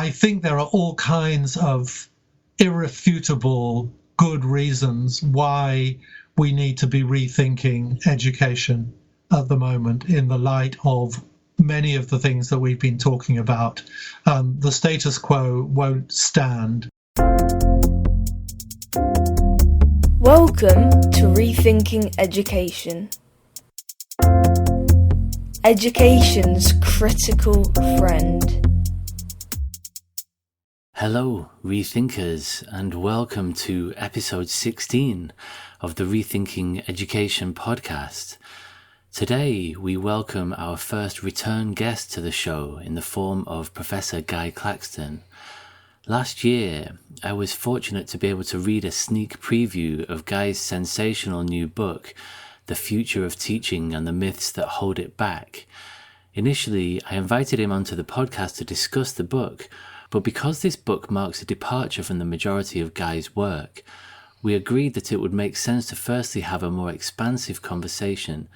I think there are all kinds of irrefutable good reasons why we need to be rethinking education at the moment in the light of many of the things that we've been talking about. The status quo won't stand. Welcome to Rethinking Education. Education's critical friend. Hello, Rethinkers, and welcome to episode 16 of the Rethinking Education Podcast. Today, we welcome our first return guest to the show in the form of Professor Guy Claxton. Last year, I was fortunate to be able to read a sneak preview of Guy's sensational new book, The Future of Teaching and the Myths That Hold It Back. Initially, I invited him onto the podcast to discuss the book, but because this book marks a departure from the majority of Guy's work, we agreed that it would make sense to firstly have a more expansive conversation,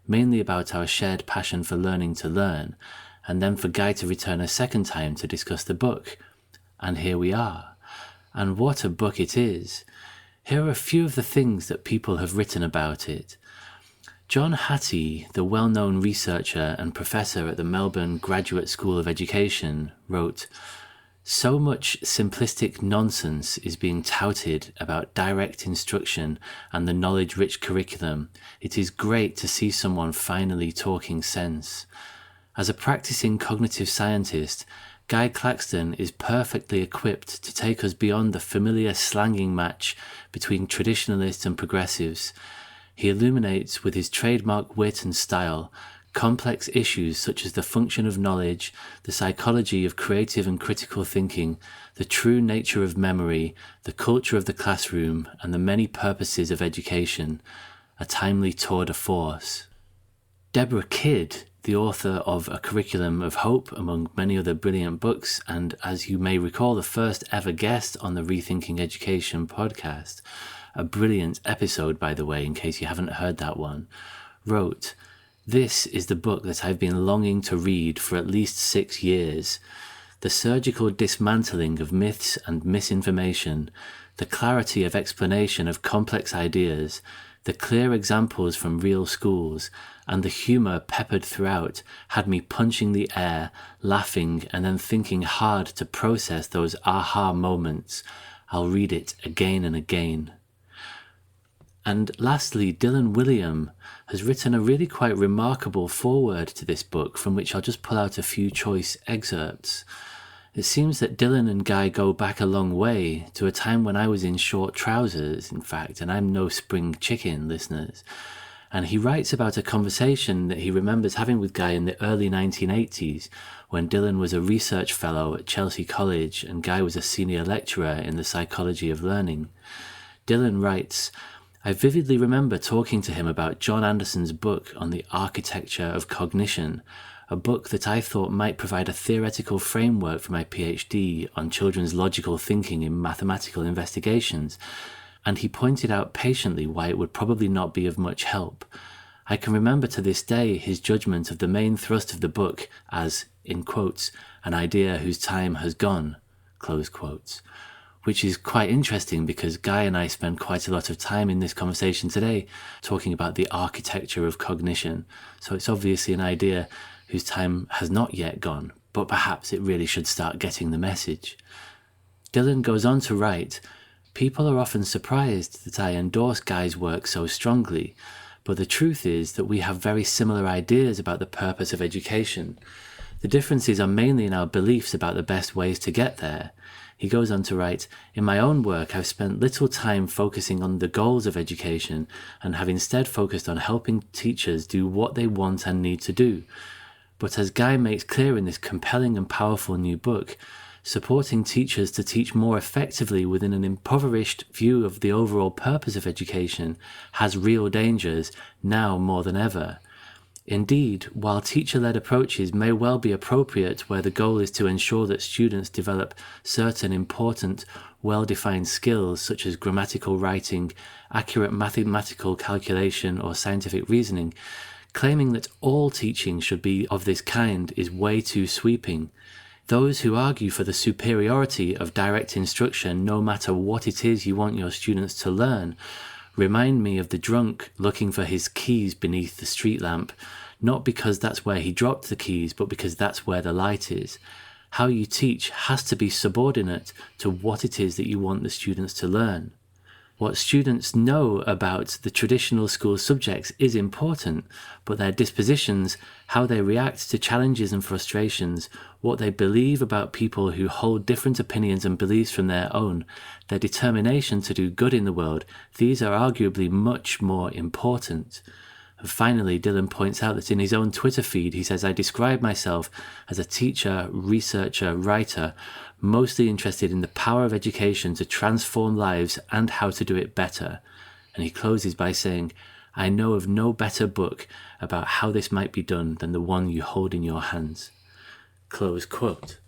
mainly about our shared passion for learning to learn, and then for Guy to return a second time to discuss the book. And here we are. And what a book it is. Here are a few of the things that people have written about it. John Hattie, the well-known researcher and professor at the Melbourne Graduate School of Education, wrote, "So much simplistic nonsense is being touted about direct instruction and the knowledge-rich curriculum. It is great to see someone finally talking sense." As a practising cognitive scientist, Guy Claxton is perfectly equipped to take us beyond the familiar slanging match between traditionalists and progressives. He illuminates with his trademark wit and style complex issues such as the function of knowledge, the psychology of creative and critical thinking, the true nature of memory, the culture of the classroom, and the many purposes of education, a timely tour de force. Deborah Kidd, the author of A Curriculum of Hope, among many other brilliant books, and as you may recall, the first ever guest on the Rethinking Education podcast, a brilliant episode, by the way, in case you haven't heard that one, wrote, "This is the book that I've been longing to read for at least 6 years. The surgical dismantling of myths and misinformation, the clarity of explanation of complex ideas, the clear examples from real schools, and the humour peppered throughout had me punching the air, laughing, and then thinking hard to process those aha moments. I'll read it again and again." And lastly, Gavin Williamson has written a really quite remarkable foreword to this book, from which I'll just pull out a few choice excerpts. It seems that Dylan and Guy go back a long way, to a time when I was in short trousers, in fact, and I'm no spring chicken, listeners. And he writes about a conversation that he remembers having with Guy in the early 1980s, when Dylan was a research fellow at Chelsea College and Guy was a senior lecturer in the psychology of learning. Dylan writes, "I vividly remember talking to him about John Anderson's book on the architecture of cognition, a book that I thought might provide a theoretical framework for my PhD on children's logical thinking in mathematical investigations, and he pointed out patiently why it would probably not be of much help. I can remember to this day his judgment of the main thrust of the book as, in quotes, an idea whose time has gone," close quotes. Which is quite interesting because Guy and I spend quite a lot of time in this conversation today talking about the architecture of cognition. So it's obviously an idea whose time has not yet gone, but perhaps it really should start getting the message. Dylan goes on to write, "People are often surprised that I endorse Guy's work so strongly, but the truth is that we have very similar ideas about the purpose of education. The differences are mainly in our beliefs about the best ways to get there." He goes on to write, "In my own work, I've spent little time focusing on the goals of education and have instead focused on helping teachers do what they want and need to do. But as Guy makes clear in this compelling and powerful new book, supporting teachers to teach more effectively within an impoverished view of the overall purpose of education has real dangers, now more than ever. Indeed, while teacher-led approaches may well be appropriate where the goal is to ensure that students develop certain important, well-defined skills such as grammatical writing, accurate mathematical calculation, or scientific reasoning, claiming that all teaching should be of this kind is way too sweeping. Those who argue for the superiority of direct instruction, no matter what it is you want your students to learn, remind me of the drunk looking for his keys beneath the street lamp, not because that's where he dropped the keys, but because that's where the light is. How you teach has to be subordinate to what it is that you want the students to learn. What students know about the traditional school subjects is important, but their dispositions, how they react to challenges and frustrations, what they believe about people who hold different opinions and beliefs from their own, their determination to do good in the world, these are arguably much more important. And finally, Dylan points out that in his own Twitter feed, he says, I describe myself as a teacher, researcher, writer, mostly interested in the power of education to transform lives and how to do it better. And he closes by saying, I know of no better book about how this might be done than the one you hold in your hands. Close quote.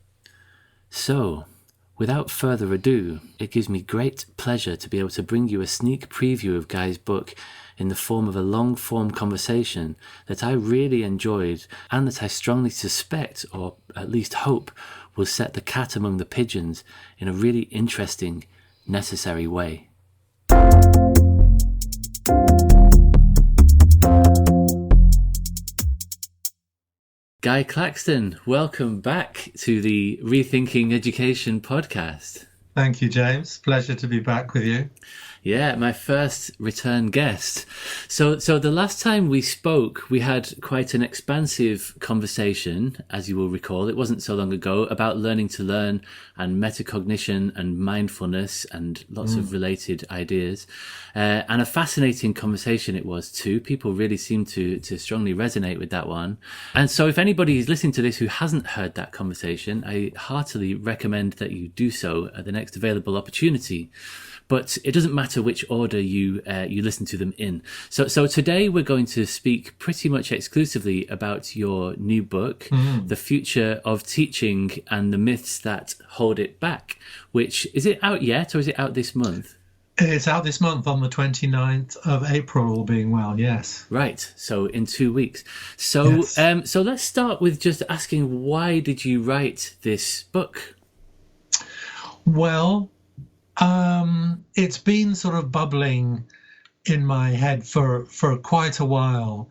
So, without further ado, it gives me great pleasure to be able to bring you a sneak preview of Guy's book in the form of a long-form conversation that I really enjoyed and that I strongly suspect, or at least hope, will set the cat among the pigeons in a really interesting, necessary way. Guy Claxton, welcome back to the Rethinking Education Podcast. Thank you, James. Pleasure to be back with you. Yeah, my first return guest. So the last time we spoke, we had quite an expansive conversation, as you will recall. It wasn't so long ago, about learning to learn and metacognition and mindfulness and lots of related ideas. And a fascinating conversation it was too. People really seemed to strongly resonate with that one. And so if anybody is listening to this who hasn't heard that conversation, I heartily recommend that you do so at the next available opportunity. But it doesn't matter which order you listen to them in. So today we're going to speak pretty much exclusively about your new book, The Future of Teaching and the Myths That Hold It Back, which, is it out yet or is it out this month? It's out this month on the 29th of April, all being well, yes. Right, so in 2 weeks. So, yes. So let's start with just asking, why did you write this book? Well, it's been sort of bubbling in my head for quite a while.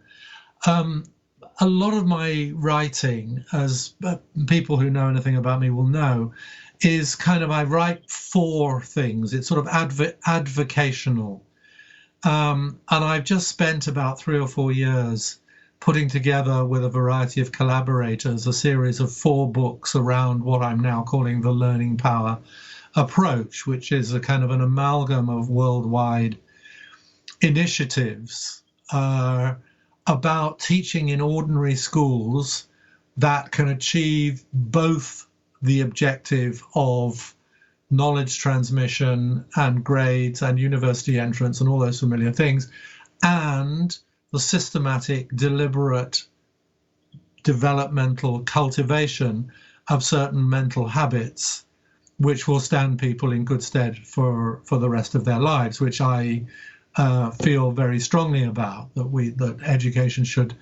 A lot of my writing, as people who know anything about me will know, is kind of, I write for things. It's sort of advocational. And I've just spent about 3 or 4 years putting together with a variety of collaborators a series of 4 books around what I'm now calling the learning power approach, which is a kind of an amalgam of worldwide initiatives about teaching in ordinary schools that can achieve both the objective of knowledge transmission and grades and university entrance and all those familiar things, and the systematic, deliberate, developmental cultivation of certain mental habits which will stand people in good stead for the rest of their lives, which I feel very strongly about, that education should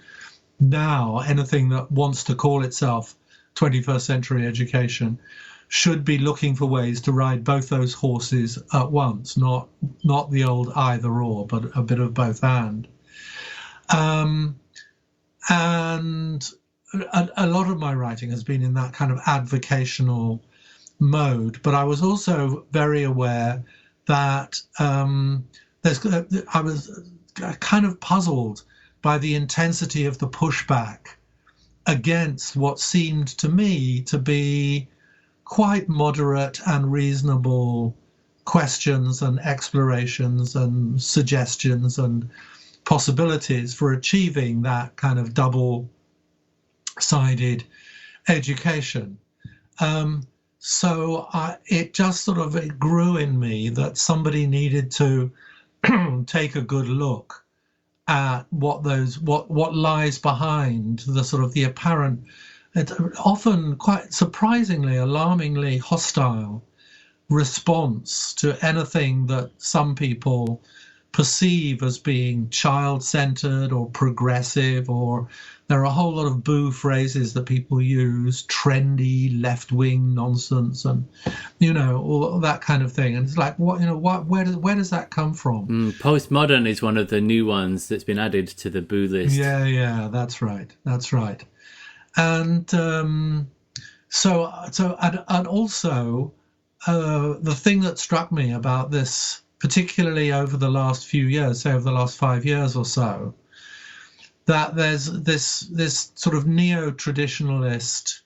now, anything that wants to call itself 21st century education, should be looking for ways to ride both those horses at once, not the old either or, but a bit of both and. And a lot of my writing has been in that kind of advocational mode, but I was also very aware that I was kind of puzzled by the intensity of the pushback against what seemed to me to be quite moderate and reasonable questions and explorations and suggestions and possibilities for achieving that kind of double-sided education. So it just sort of, it grew in me that somebody needed to take a good look at what lies behind the sort of the apparent, often quite surprisingly, alarmingly hostile response to anything that some people perceive as being child-centered or progressive, or there are a whole lot of boo phrases that people use, trendy, left-wing nonsense, and all that kind of thing. And it's like, where does that come from? Postmodern is one of the new ones that's been added to the boo list. Yeah, that's right. And so also the thing that struck me about this, particularly over the last few years, say over the last 5 years or so, that there's this sort of neo-traditionalist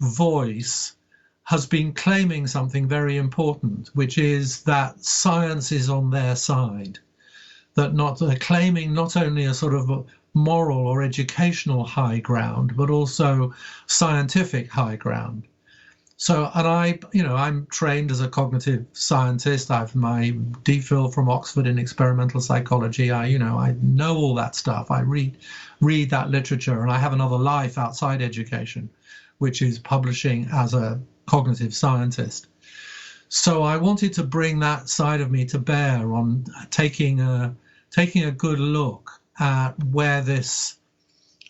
voice has been claiming something very important, which is that science is on their side. That they're claiming not only a sort of moral or educational high ground, but also scientific high ground. So, and I'm trained as a cognitive scientist. I have my DPhil from Oxford in experimental psychology. I know all that stuff. I read that literature, and I have another life outside education, which is publishing as a cognitive scientist. So I wanted to bring that side of me to bear on taking a good look at where this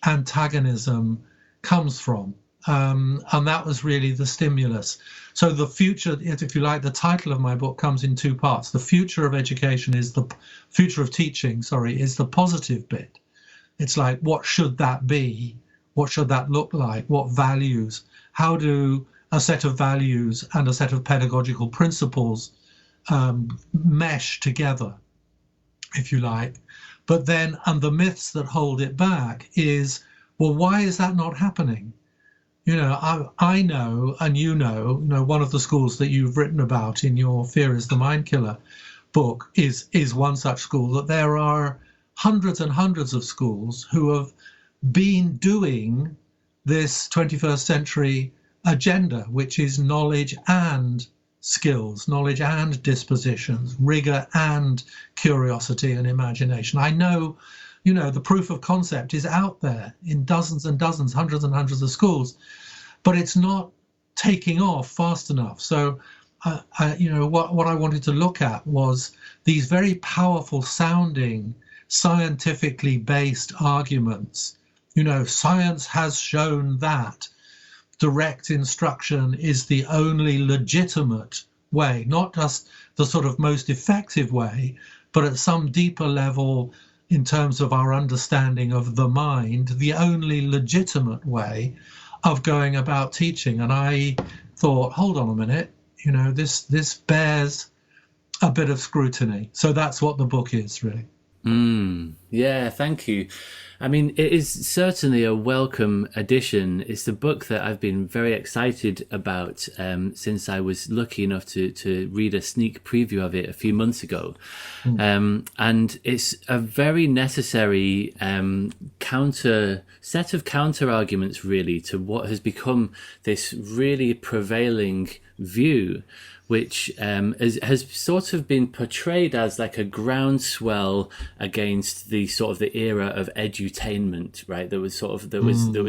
antagonism comes from. And that was really the stimulus. So the future, if you like, the title of my book comes in two parts. The future of education is the future of teaching, is the positive bit. It's like, what should that be? What should that look like? What values? How do a set of values and a set of pedagogical principles mesh together, if you like? But then, and the myths that hold it back is, well, why is that not happening? I know, and one of the schools that you've written about in your Fear is the Mind Killer book is one such school, that there are hundreds and hundreds of schools who have been doing this 21st century agenda, which is knowledge and skills, knowledge and dispositions, rigor and curiosity and imagination. I know, the proof of concept is out there in dozens and dozens, hundreds and hundreds of schools, but it's not taking off fast enough. So, what I wanted to look at was these very powerful sounding, scientifically based arguments. Science has shown that direct instruction is the only legitimate way, not just the sort of most effective way, but at some deeper level, in terms of our understanding of the mind, the only legitimate way of going about teaching. And I thought, hold on a minute, this bears a bit of scrutiny. So that's what the book is, really. Yeah, thank you. I mean, it is certainly a welcome addition. It's the book that I've been very excited about since I was lucky enough to read a sneak preview of it a few months ago. And it's a very necessary set of counter arguments, really, to what has become this really prevailing view, which has sort of been portrayed as like a groundswell against the sort of the era of edutainment, right? There was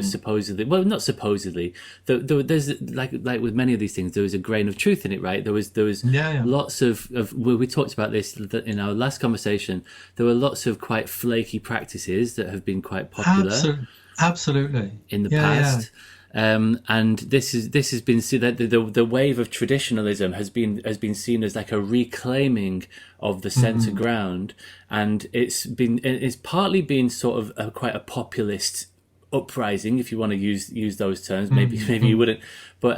supposedly, well, not supposedly, there's like with many of these things, there was a grain of truth in it, right? There was lots of we talked about this in our last conversation. There were lots of quite flaky practices that have been quite popular, absolutely, in the past. Yeah. And this has been seen that the wave of traditionalism has been seen as like a reclaiming of the centre ground, and it's partly been sort of quite a populist uprising, if you want to use those terms. Maybe you wouldn't, but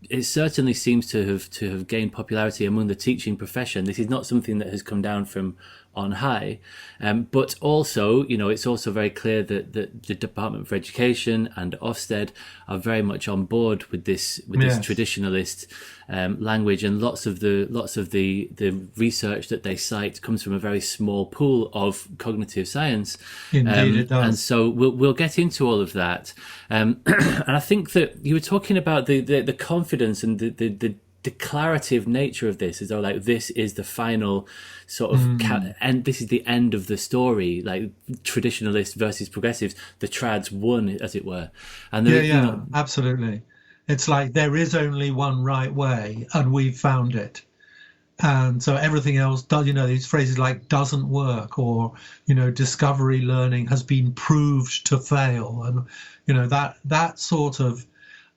it certainly seems to have gained popularity among the teaching profession. This is not something that has come down from on high, but also, it's also very clear that the Department for Education and Ofsted are very much on board with this traditionalist language, and lots of the research that they cite comes from a very small pool of cognitive science. Indeed, it does. And so we'll get into all of that. And I think that you were talking about the confidence and the declarative nature of this, as though like this is the final sort of and this is the end of the story, like traditionalists versus progressives, the trads won, as it were. And absolutely, it's like there is only one right way and we've found it. And so everything else does, these phrases like doesn't work, or, discovery learning has been proved to fail, and, that sort of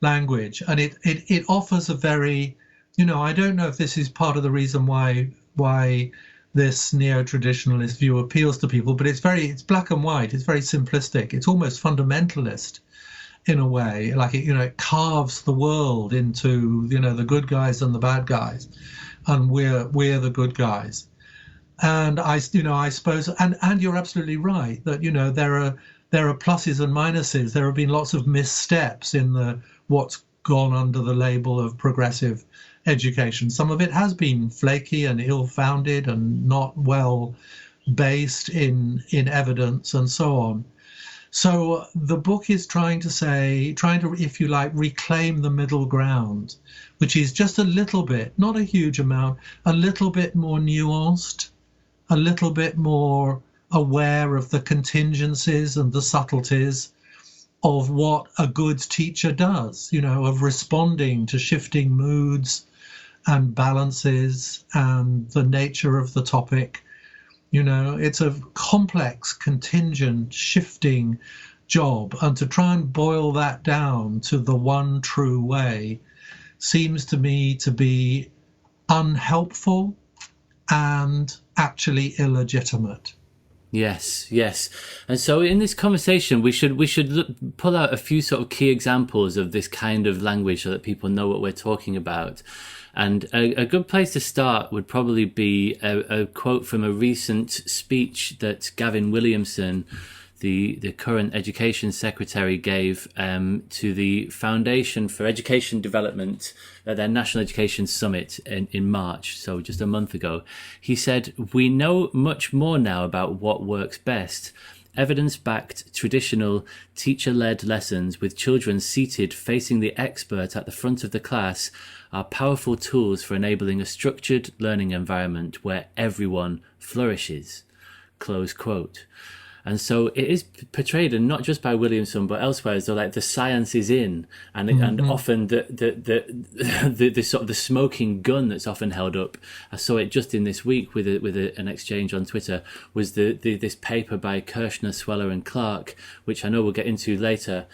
language. And it offers a very, I don't know if this is part of the reason why this neo-traditionalist view appeals to people, but it's black and white. It's very simplistic. It's almost fundamentalist in a way, like it carves the world into, the good guys and the bad guys, and we're the good guys. And I suppose, and you're absolutely right that, there are pluses and minuses. There have been lots of missteps in what's gone under the label of progressive education. Some of it has been flaky and ill-founded and not well based in evidence and so on. So the book is trying to, if you like, reclaim the middle ground, which is just a little bit, not a huge amount, a little bit more nuanced, a little bit more aware of the contingencies and the subtleties of what a good teacher does, of responding to shifting moods and balances and the nature of the topic. It's a complex, contingent, shifting job. And to try and boil that down to the one true way seems to me to be unhelpful and actually illegitimate. Yes. And so in this conversation, we should pull out a few sort of key examples of this kind of language so that people know what we're talking about. And a good place to start would probably be a quote from a recent speech that Gavin Williamson, the current Education Secretary, gave to the Foundation for Education Development at their National Education Summit in March, so just a month ago. He said, "We know much more now about what works best. Evidence-backed, traditional, teacher-led lessons with children seated facing the expert at the front of the class are powerful tools for enabling a structured learning environment where everyone flourishes." Close quote. And so it is portrayed, and not just by Williamson but elsewhere, as though like the science is in, and often the sort of the smoking gun that's often held up. I saw it just in this week with an exchange on Twitter, was this paper by Kirshner, Sweller and Clark, which I know we'll get into later,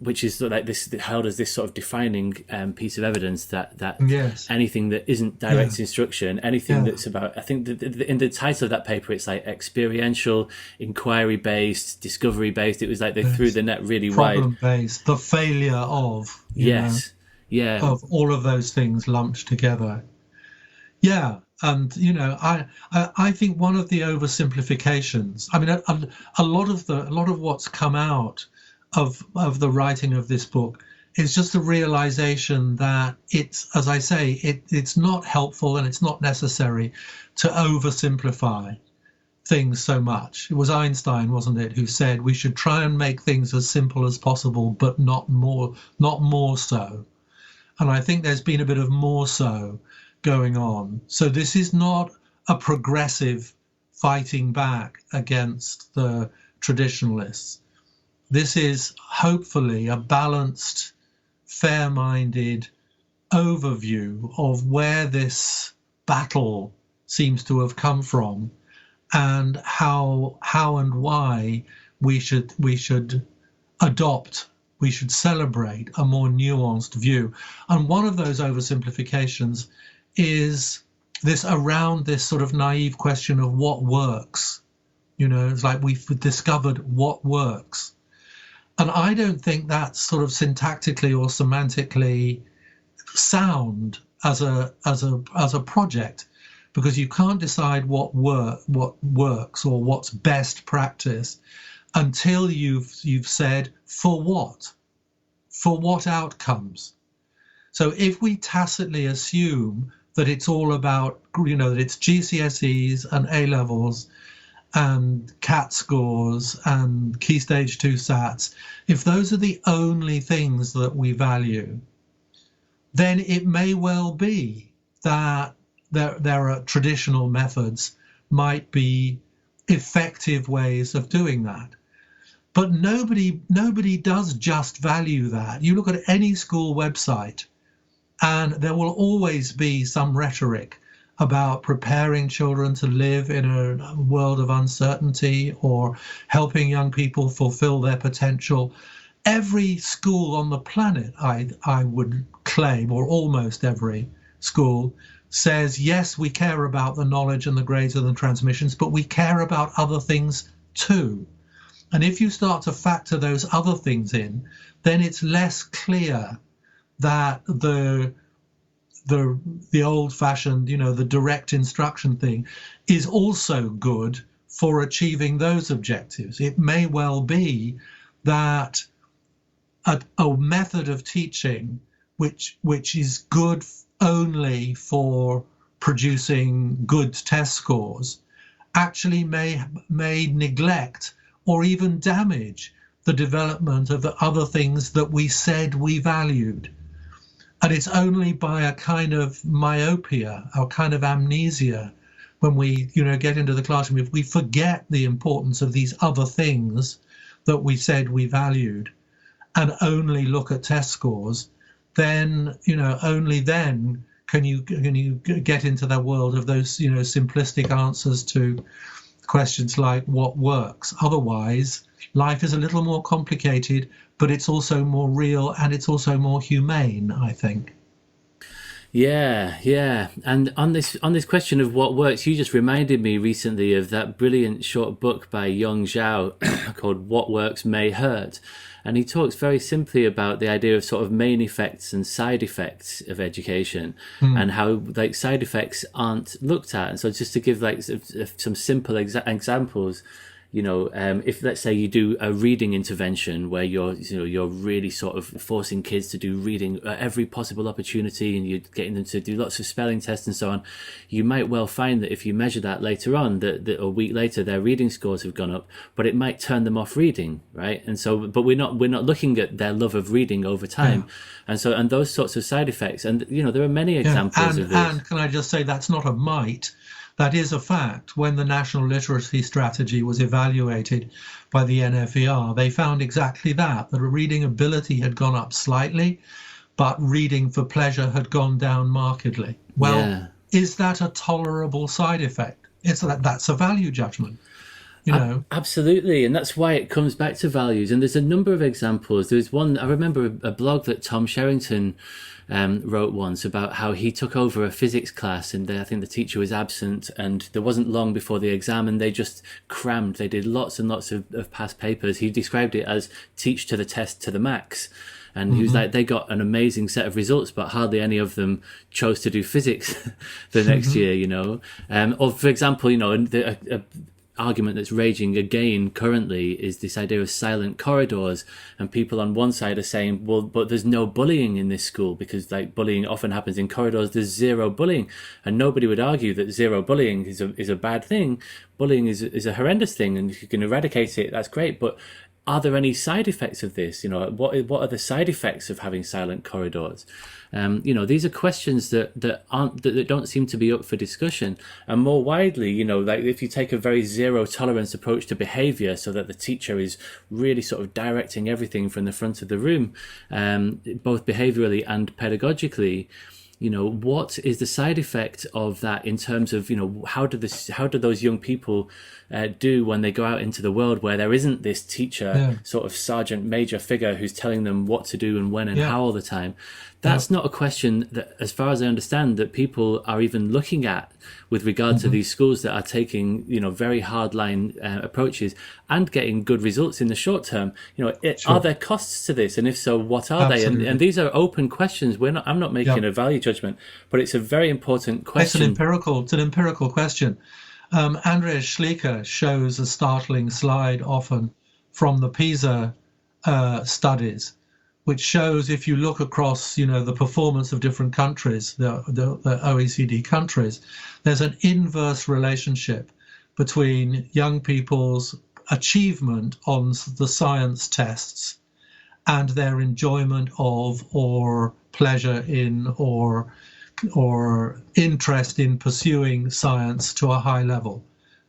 which is like this held as this sort of defining piece of evidence that yes. Anything that isn't direct instruction, anything that's about, I think in the title of that paper it's like experiential, inquiry-based, discovery-based. It was like they threw the net really wide. Problem-based, the failure of, of all of those things lumped together. Yeah, and I think one of the oversimplifications. I mean, a lot of what's come out of the writing of this book is just a realization that it's, as I say, it's not helpful and it's not necessary to oversimplify things so much. It was Einstein, wasn't it, who said we should try and make things as simple as possible, but not more so. And I think there's been a bit of more so going on. So this is not a progressive fighting back against the traditionalists. This is hopefully a balanced, fair-minded overview of where this battle seems to have come from, and how and why we should celebrate a more nuanced view. And one of those oversimplifications is this around this sort of naive question of what works. It's like we've discovered what works. And I don't think that's sort of syntactically or semantically sound as a project, because you can't decide what works or what's best practice until you've said for what outcomes. So if we tacitly assume that it's all about, that it's GCSEs and A-levels and CAT scores and Key Stage 2 SATs, if those are the only things that we value, then it may well be that there are traditional methods might be effective ways of doing that. But nobody does just value that. You look at any school website and there will always be some rhetoric about preparing children to live in a world of uncertainty or helping young people fulfill their potential. Every school on the planet, I would claim, or almost every school, says, yes, we care about the knowledge and the grades and the transmissions, but we care about other things too. And if you start to factor those other things in, then it's less clear that the old-fashioned, the direct instruction thing is also good for achieving those objectives. It may well be that a method of teaching which is good only for producing good test scores actually may neglect or even damage the development of the other things that we said we valued. And it's only by a kind of myopia, or kind of amnesia, when we, get into the classroom, if we forget the importance of these other things that we said we valued and only look at test scores, then, only then can you get into that world of those, simplistic answers to questions like what works. Otherwise, life is a little more complicated, but it's also more real and it's also more humane, I think. Yeah. And on this question of what works, you just reminded me recently of that brilliant short book by Yong Zhao called What Works May Hurt. And he talks very simply about the idea of sort of main effects and side effects of education and how side effects aren't looked at. And so just to give some simple examples, if let's say you do a reading intervention where you're really sort of forcing kids to do reading at every possible opportunity and you're getting them to do lots of spelling tests and so on, you might well find that if you measure that later on, that a week later their reading scores have gone up, but it might turn them off reading, right? And so, but we're not looking at their love of reading over time, and those sorts of side effects, and there are many examples of this. And can I just say that's not a might. That is a fact. When the National Literacy Strategy was evaluated by the NFER, they found exactly that a reading ability had gone up slightly, but reading for pleasure had gone down markedly. Well, Is that a tolerable side effect? That's a value judgment. Absolutely, and that's why it comes back to values. And there's a number of examples. There's one, I remember a blog that Tom Sherrington wrote once about how he took over a physics class and I think the teacher was absent and there wasn't long before the exam and they just crammed. They did lots and lots of past papers. He described it as teach to the test to the max. And he was like, they got an amazing set of results, but hardly any of them chose to do physics the next year, Or for example, a argument that's raging again currently is this idea of silent corridors, and people on one side are saying, well, but there's no bullying in this school because bullying often happens in corridors. There's zero bullying, and nobody would argue that zero bullying is a bad thing. Bullying is a horrendous thing, and if you can eradicate it, that's great. But are there any side effects of this? What are the side effects of having silent corridors? These are questions that don't seem to be up for discussion. And more widely, if you take a very zero tolerance approach to behavior so that the teacher is really sort of directing everything from the front of the room, both behaviorally and pedagogically, what is the side effect of that in terms of, how do those young people do when they go out into the world where there isn't this teacher, sort of sergeant major figure who's telling them what to do and when and how all the time? That's not a question that, as far as I understand, that people are even looking at with regard to these schools that are taking, very hardline approaches and getting good results in the short term. Are there costs to this? And if so, what are they? And these are open questions. I'm not making a value judgment, but it's a very important question. It's an empirical question. Andreas Schleicher shows a startling slide often from the PISA studies, which shows if you look across, the performance of different countries, the OECD countries, there's an inverse relationship between young people's achievement on the science tests and their enjoyment of or pleasure in or interest in pursuing science to a high level.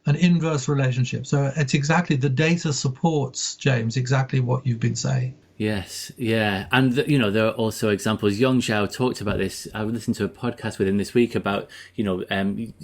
An inverse relationship. So it's exactly, the data supports, James, exactly what you've been saying. Yes, yeah, and there are also examples. Yang Zhao talked about this. I listened to a podcast with him this week about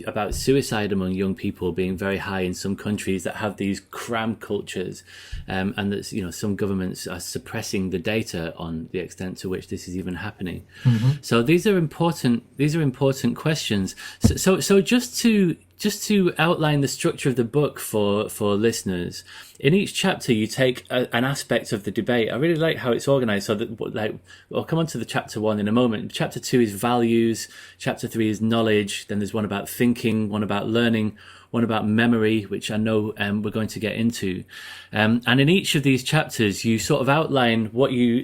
about suicide among young people being very high in some countries that have these cram cultures, and that some governments are suppressing the data on the extent to which this is even happening. Mm-hmm. So these are important. These are important questions. So just to outline the structure of the book for listeners, in each chapter you take an aspect of the debate. I really like how it's organized, so that I'll come on to the chapter 1 in a moment. Chapter 2 is values, chapter 3 is knowledge, then there's one about thinking, one about learning, one about memory, which I know we're going to get into. And in each of these chapters, you sort of outline what you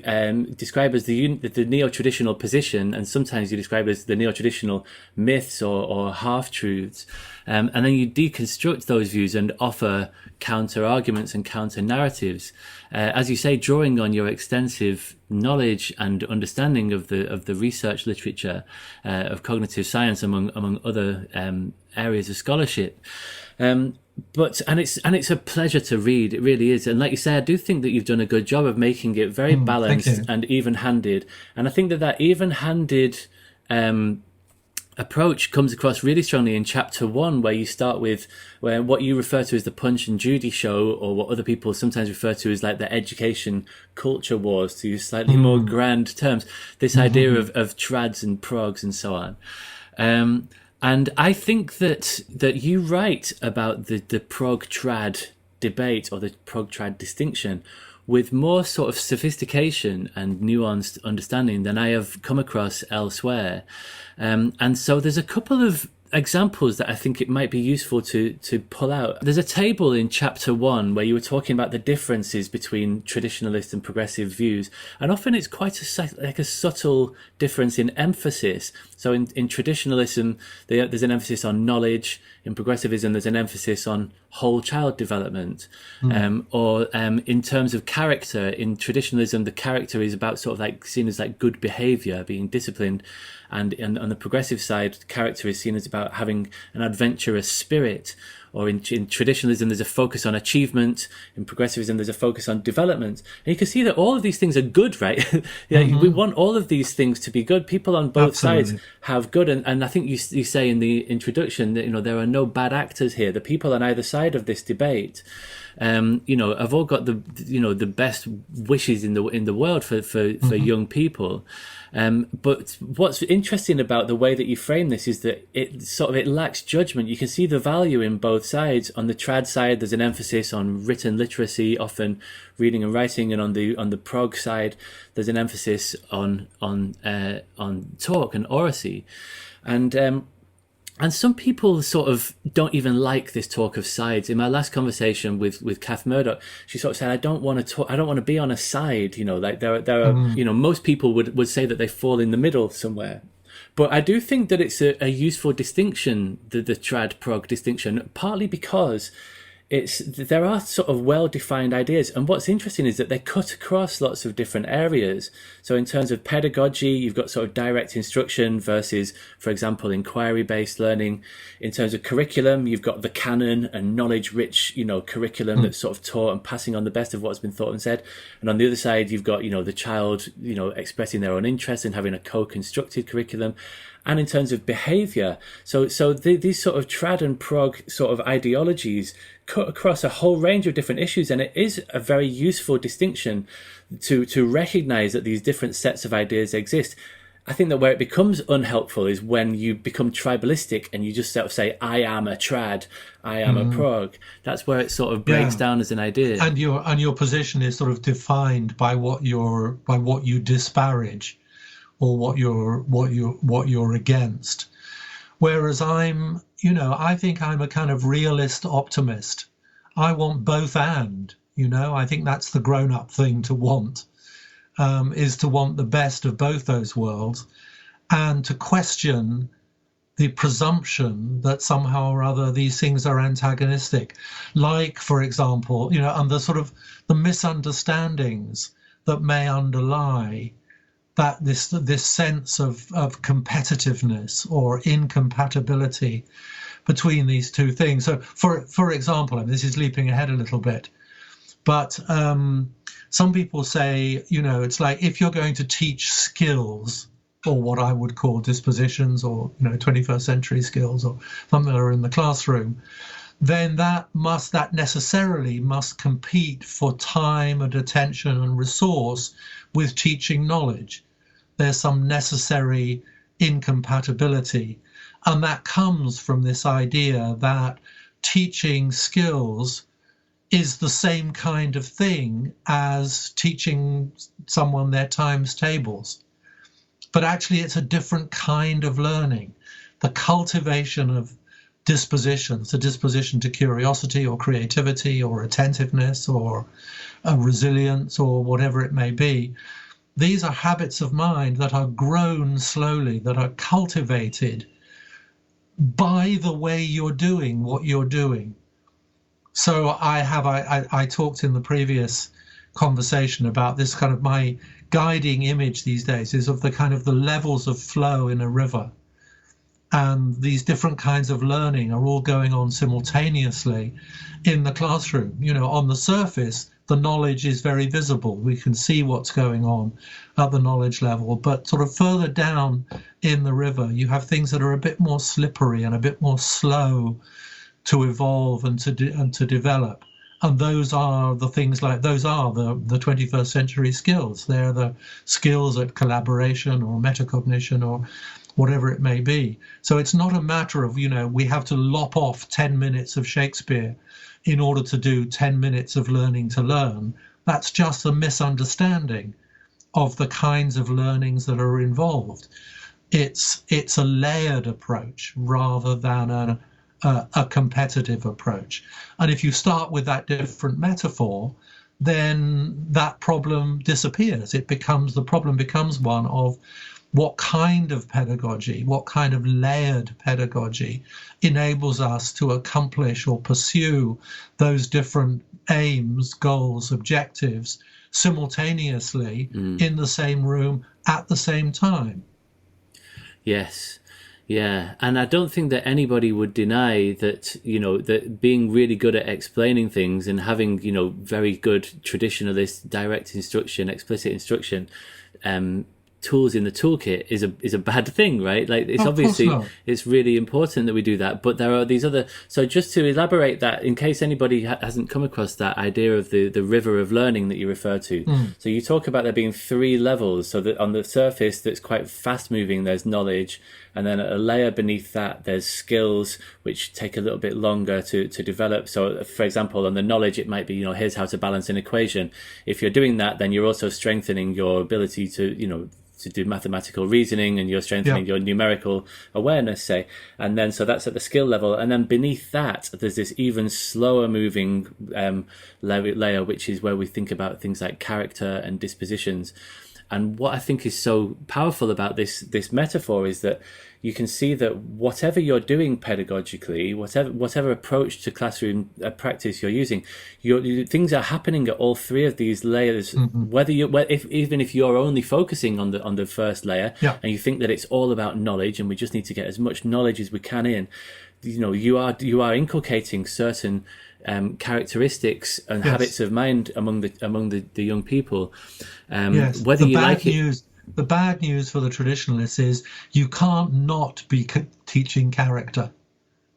describe as the neo-traditional position, and sometimes you describe it as the neo-traditional myths or half-truths. And then you deconstruct those views and offer counter-arguments and counter-narratives. As you say, drawing on your extensive knowledge and understanding of the research literature of cognitive science, among other areas of scholarship. But it's a pleasure to read. It really is. And like you say, I do think that you've done a good job of making it very balanced and even-handed. And I think that even-handed approach comes across really strongly in chapter 1, where you start with what you refer to as the Punch and Judy show, or what other people sometimes refer to as like the education culture wars, to use slightly more grand terms, this idea of trads and progs and so on. And I think that you write about the prog-trad debate, or the prog-trad distinction, with more sort of sophistication and nuanced understanding than I have come across elsewhere. And so there's a couple of examples that I think it might be useful to pull out. There's a table in chapter 1 where you were talking about the differences between traditionalist and progressive views, and often it's quite a subtle difference in emphasis. So in traditionalism, there's an emphasis on knowledge. In progressivism, there's an emphasis on whole child development. Or in terms of character, in traditionalism, the character is about sort of like seen as like good behavior, being disciplined. And on the progressive side, character is seen as about having an adventurous spirit. Or in traditionalism, there's a focus on achievement. In progressivism, there's a focus on development. And you can see that all of these things are good, right? We want all of these things to be good. People on both sides have good. And I think you say in the introduction that, there are no bad actors here. The people on either side of this debate, have all got the best wishes in the world for young people. But what's interesting about the way that you frame this is that it lacks judgment. You can see the value in both sides. On the trad side, there's an emphasis on written literacy, often reading and writing, and on the prog side, there's an emphasis on talk and oracy, and some people sort of don't even like this talk of sides. In my last conversation with Kath Murdoch, she sort of said, I don't want to be on a side. Like there are, most people would say that they fall in the middle somewhere. But I do think that it's a useful distinction, the trad prog distinction, partly because there are sort of well-defined ideas. And what's interesting is that they cut across lots of different areas. So in terms of pedagogy, you've got sort of direct instruction versus, for example, inquiry-based learning. In terms of curriculum, you've got the canon and knowledge-rich, curriculum that's sort of taught and passing on the best of what's been thought and said. And on the other side, you've got, the child, expressing their own interest and having a co-constructed curriculum. And in terms of behavior, so these sort of trad and prog sort of ideologies cut across a whole range of different issues, and it is a very useful distinction to recognize that these different sets of ideas exist. I think that where it becomes unhelpful is when you become tribalistic and you just sort of say, I am a trad, I am a prog. That's where it sort of breaks down as an idea. And your position is sort of defined by what you disparage, or what you're against. Whereas I think I'm a kind of realist optimist. I want both and, I think that's the grown-up thing to want, is to want the best of both those worlds, and to question the presumption that somehow or other these things are antagonistic. Like, for example, and the sort of the misunderstandings that may underlie that this sense of competitiveness or incompatibility between these two things. So, for example, and this is leaping ahead a little bit, but some people say, it's like if you're going to teach skills, or what I would call dispositions, or 21st century skills, or something that are in the classroom, then that necessarily must compete for time and attention and resource with teaching knowledge. There's some necessary incompatibility, and that comes from this idea that teaching skills is the same kind of thing as teaching someone their times tables. But actually, it's a different kind of learning. The cultivation of dispositions, the disposition to curiosity or creativity or attentiveness or resilience or whatever it may be, these are habits of mind that are grown slowly, that are cultivated by the way you're doing what you're doing. So I talked in the previous conversation about this kind of my guiding image these days is of the kind of the levels of flow in a river. And these different kinds of learning are all going on simultaneously in the classroom. On the surface, the knowledge is very visible. We can see what's going on at the knowledge level. But sort of further down in the river, you have things that are a bit more slippery and a bit more slow to evolve and to develop. And those are the things like, those are the 21st century skills. They're the skills at collaboration or metacognition or whatever it may be. So it's not a matter of, we have to lop off 10 minutes of Shakespeare in order to do 10 minutes of learning to learn. That's just a misunderstanding of the kinds of learnings that are involved. It's a layered approach rather than a competitive approach. And if you start with that different metaphor, then that problem disappears. The problem becomes one of what kind of pedagogy, what kind of layered pedagogy enables us to accomplish or pursue those different aims, goals, objectives simultaneously in the same room at the same time. Yes. Yeah, and I don't think that anybody would deny that, that being really good at explaining things and having, very good traditionalist direct instruction, explicit instruction, tools in the toolkit is a bad thing, right? Like, it's obviously, it's really important that we do that, but there are these other, so just to elaborate that, in case anybody hasn't come across that idea of the river of learning that you refer to. So you talk about there being 3 levels, so that on the surface that's quite fast moving, there's knowledge, and then at a layer beneath that, there's skills which take a little bit longer to develop. So, for example, on the knowledge, it might be, here's how to balance an equation. If you're doing that, then you're also strengthening your ability to do mathematical reasoning, and you're strengthening your numerical awareness, say. And then, so that's at the skill level. And then beneath that, there's this even slower moving layer, which is where we think about things like character and dispositions. And what I think is so powerful about this metaphor is that you can see that whatever you're doing pedagogically, whatever approach to classroom practice you're using, things are happening at all 3 of these layers. Even if you're only focusing on the first layer, and you think that it's all about knowledge and we just need to get as much knowledge as we can in, you are inculcating certain characteristics and habits of mind among the young people. Whether you like it. The bad news for the traditionalists is you can't not be teaching character.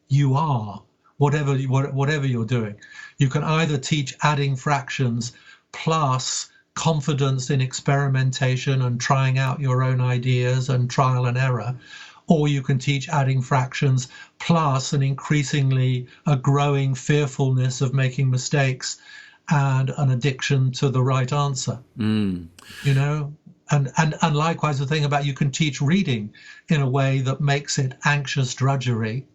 You are, whatever you're doing. You can either teach adding fractions plus confidence in experimentation and trying out your own ideas and trial and error, or you can teach adding fractions plus an increasingly a growing fearfulness of making mistakes and an addiction to the right answer. And likewise, the thing about you can teach reading in a way that makes it anxious drudgery,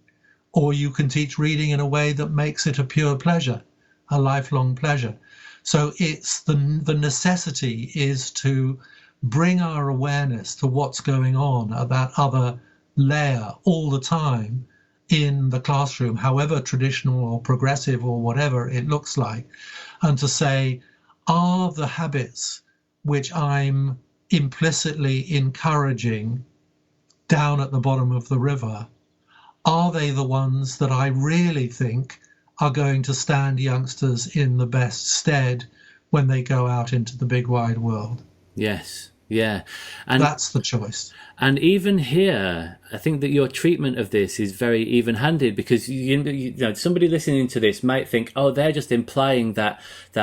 or you can teach reading in a way that makes it a pure pleasure, a lifelong pleasure. So it's the necessity is to bring our awareness to what's going on at that other layer all the time in the classroom, however traditional or progressive or whatever it looks like, and to say, are the habits which I'm implicitly encouraging down at the bottom of the river, are they the ones that I really think are going to stand youngsters in the best stead when they go out into the big wide world. Yes. Yeah. And that's the choice. And even here, I think that your treatment of this is very even-handed, because you know, somebody listening to this might think, oh, they're just implying that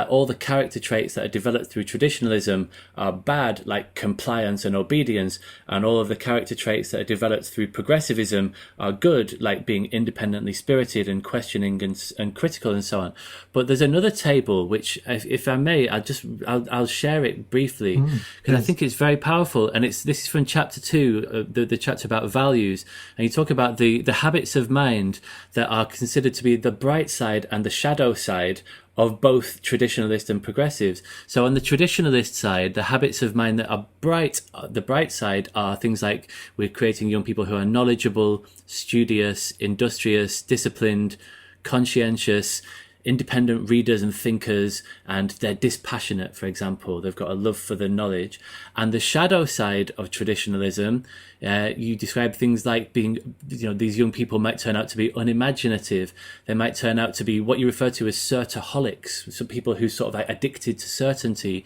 all the character traits that are developed through traditionalism are bad, like compliance and obedience, and all of the character traits that are developed through progressivism are good, like being independently spirited and questioning and critical and so on. But there's another table which, if I may, I'll share it briefly, because I think it's very powerful, and this is from chapter 2. The chapter about values, and you talk about the habits of mind that are considered to be the bright side and the shadow side of both traditionalists and progressives. So on the traditionalist side, the habits of mind that are bright, the bright side are things like we're creating young people who are knowledgeable, studious, industrious, disciplined, conscientious, independent readers and thinkers, and they're dispassionate, for example. They've got a love for the knowledge. And the shadow side of traditionalism, you describe things like being, these young people might turn out to be unimaginative. They might turn out to be what you refer to as certaholics, so people who sort of like addicted to certainty,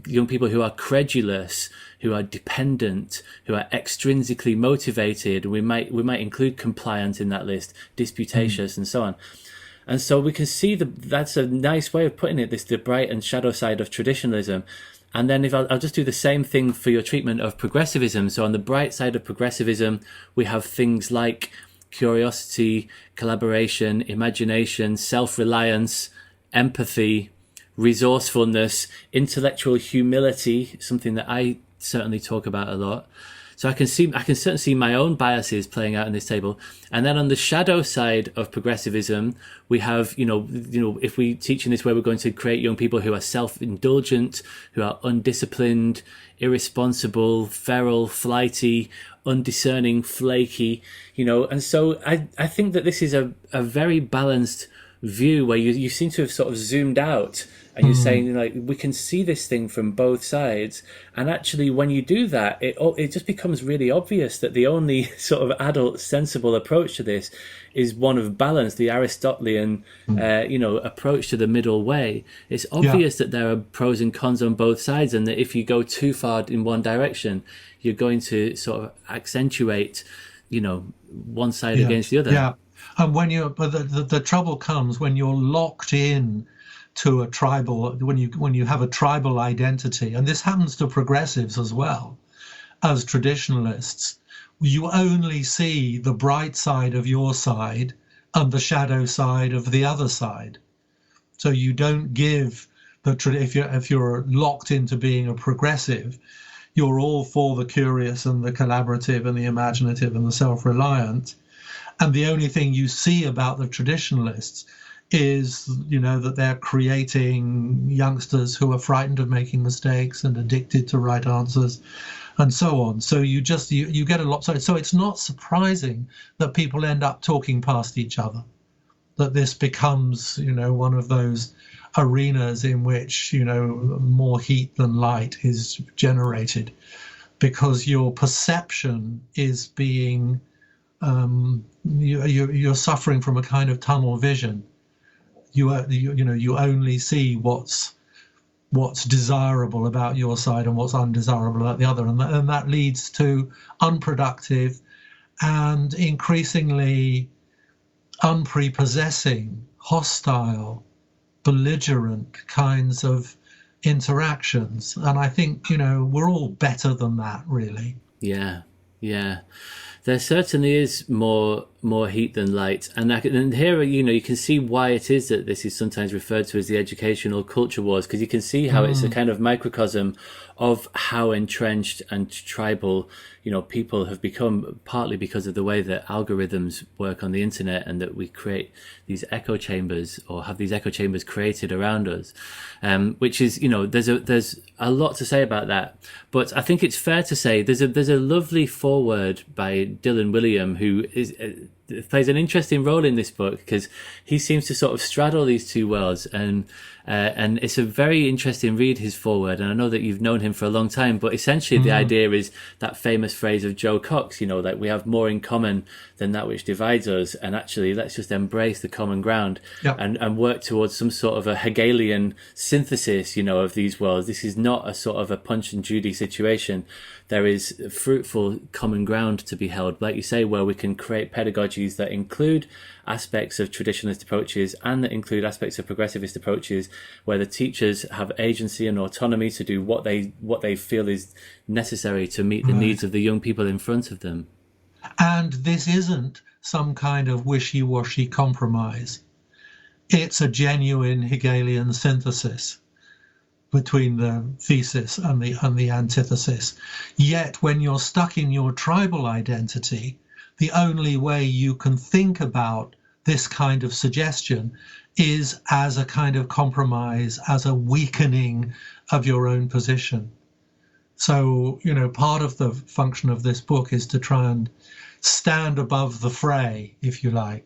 young people who are credulous, who are dependent, who are extrinsically motivated. We might include compliant in that list, disputatious, and so on. And so we can see that's a nice way of putting it, the bright and shadow side of traditionalism. And then I'll just do the same thing for your treatment of progressivism. So on the bright side of progressivism, we have things like curiosity, collaboration, imagination, self-reliance, empathy, resourcefulness, intellectual humility, something that I certainly talk about a lot. So I can certainly see my own biases playing out in this table. And then on the shadow side of progressivism, we have, if we teach in this way, we're going to create young people who are self-indulgent, who are undisciplined, irresponsible, feral, flighty, undiscerning, flaky, And so I think that this is a very balanced view where you seem to have sort of zoomed out, and you're saying, like, we can see this thing from both sides. And actually, when you do that, it just becomes really obvious that the only sort of adult, sensible approach to this is one of balance, the Aristotelian, approach to the middle way. It's obvious that there are pros and cons on both sides, and that if you go too far in one direction, you're going to sort of accentuate, one side against the other. Yeah. And when the trouble comes when you're locked in to a tribal, when you have a tribal identity, and this happens to progressives as well as traditionalists, you only see the bright side of your side and the shadow side of the other side. So you don't give if you're locked into being a progressive, you're all for the curious and the collaborative and the imaginative and the self-reliant. And the only thing you see about the traditionalists is, that they're creating youngsters who are frightened of making mistakes and addicted to right answers and so on. So you get a lot. So it's not surprising that people end up talking past each other, that this becomes, one of those arenas in which, more heat than light is generated, because your perception is being you're suffering from a kind of tunnel vision. You only see what's desirable about your side and what's undesirable about the other, and that leads to unproductive and increasingly unprepossessing, hostile, belligerent kinds of interactions. And I think we're all better than that, really. Yeah. There certainly is more heat than light, and here you can see why it is that this is sometimes referred to as the educational culture wars, because you can see how it's a kind of microcosm of how entrenched and tribal people have become, partly because of the way that algorithms work on the internet, and that we create these echo chambers, or have these echo chambers created around us, which is there's a lot to say about that. But I think it's fair to say there's a lovely foreword by Dylan William, who is plays an interesting role in this book because he seems to sort of straddle these two worlds, and it's a very interesting read, his foreword. And I know that you've known him for a long time, but essentially the idea is that famous phrase of Joe Cox, that we have more in common than that which divides us, and actually let's just embrace the common ground and work towards some sort of a Hegelian synthesis, of these worlds. This is not a sort of a Punch and Judy situation. There is fruitful common ground to be held, like you say, where we can create pedagogies that include aspects of traditionalist approaches and that include aspects of progressivist approaches, where the teachers have agency and autonomy to do what they feel is necessary to meet the needs of the young people in front of them. And this isn't some kind of wishy-washy compromise. It's a genuine Hegelian synthesis between the thesis and the antithesis. Yet when you're stuck in your tribal identity, the only way you can think about this kind of suggestion is as a kind of compromise, as a weakening of your own position. So, part of the function of this book is to try and stand above the fray, if you like,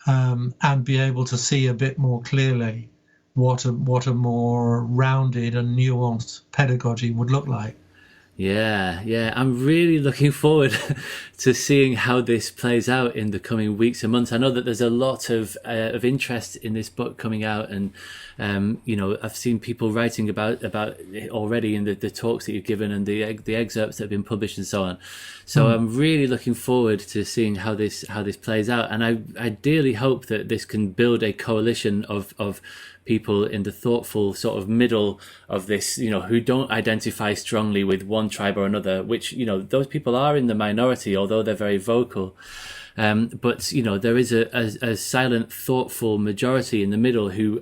and be able to see a bit more clearly what a more rounded and nuanced pedagogy would look like. Yeah. I'm really looking forward to seeing how this plays out in the coming weeks and months. I know that there's a lot of interest in this book coming out, and I've seen people writing about it already in the talks that you've given and the excerpts that have been published and so on. So I'm really looking forward to seeing how this plays out, and I dearly hope that this can build a coalition of people in the thoughtful sort of middle of this, who don't identify strongly with one tribe or another, which, those people are in the minority, although they're very vocal. But there is a silent, thoughtful majority in the middle who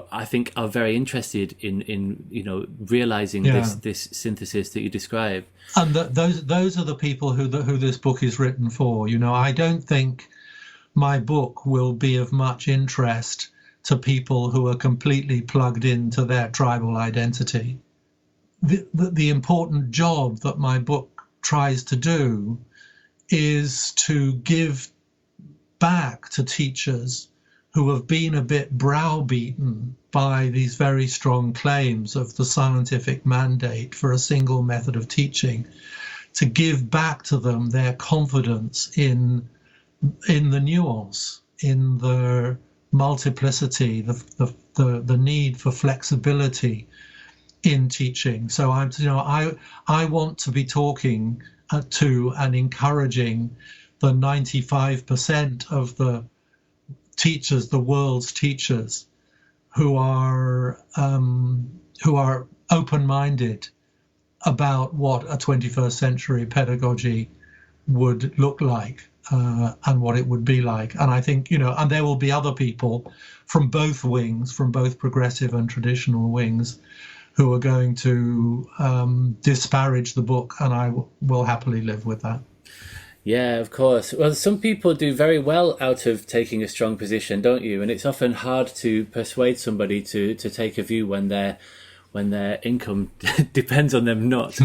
I think are very interested in realizing this synthesis that you describe. And those are the people who this book is written for. I don't think my book will be of much interest to people who are completely plugged into their tribal identity. The important job that my book tries to do is to give back to teachers who have been a bit browbeaten by these very strong claims of the scientific mandate for a single method of teaching, to give back to them their confidence in the nuance, in the multiplicity, the need for flexibility in teaching. So I want to be talking to and encouraging the 95% of the teachers, the world's teachers, who are open-minded about what a 21st century pedagogy would look like. And what it would be like. And I think, and there will be other people from both wings, from both progressive and traditional wings, who are going to disparage the book, and I will happily live with that. Yeah, of course. Well, some people do very well out of taking a strong position, don't you? And it's often hard to persuade somebody to take a view when their income depends on them not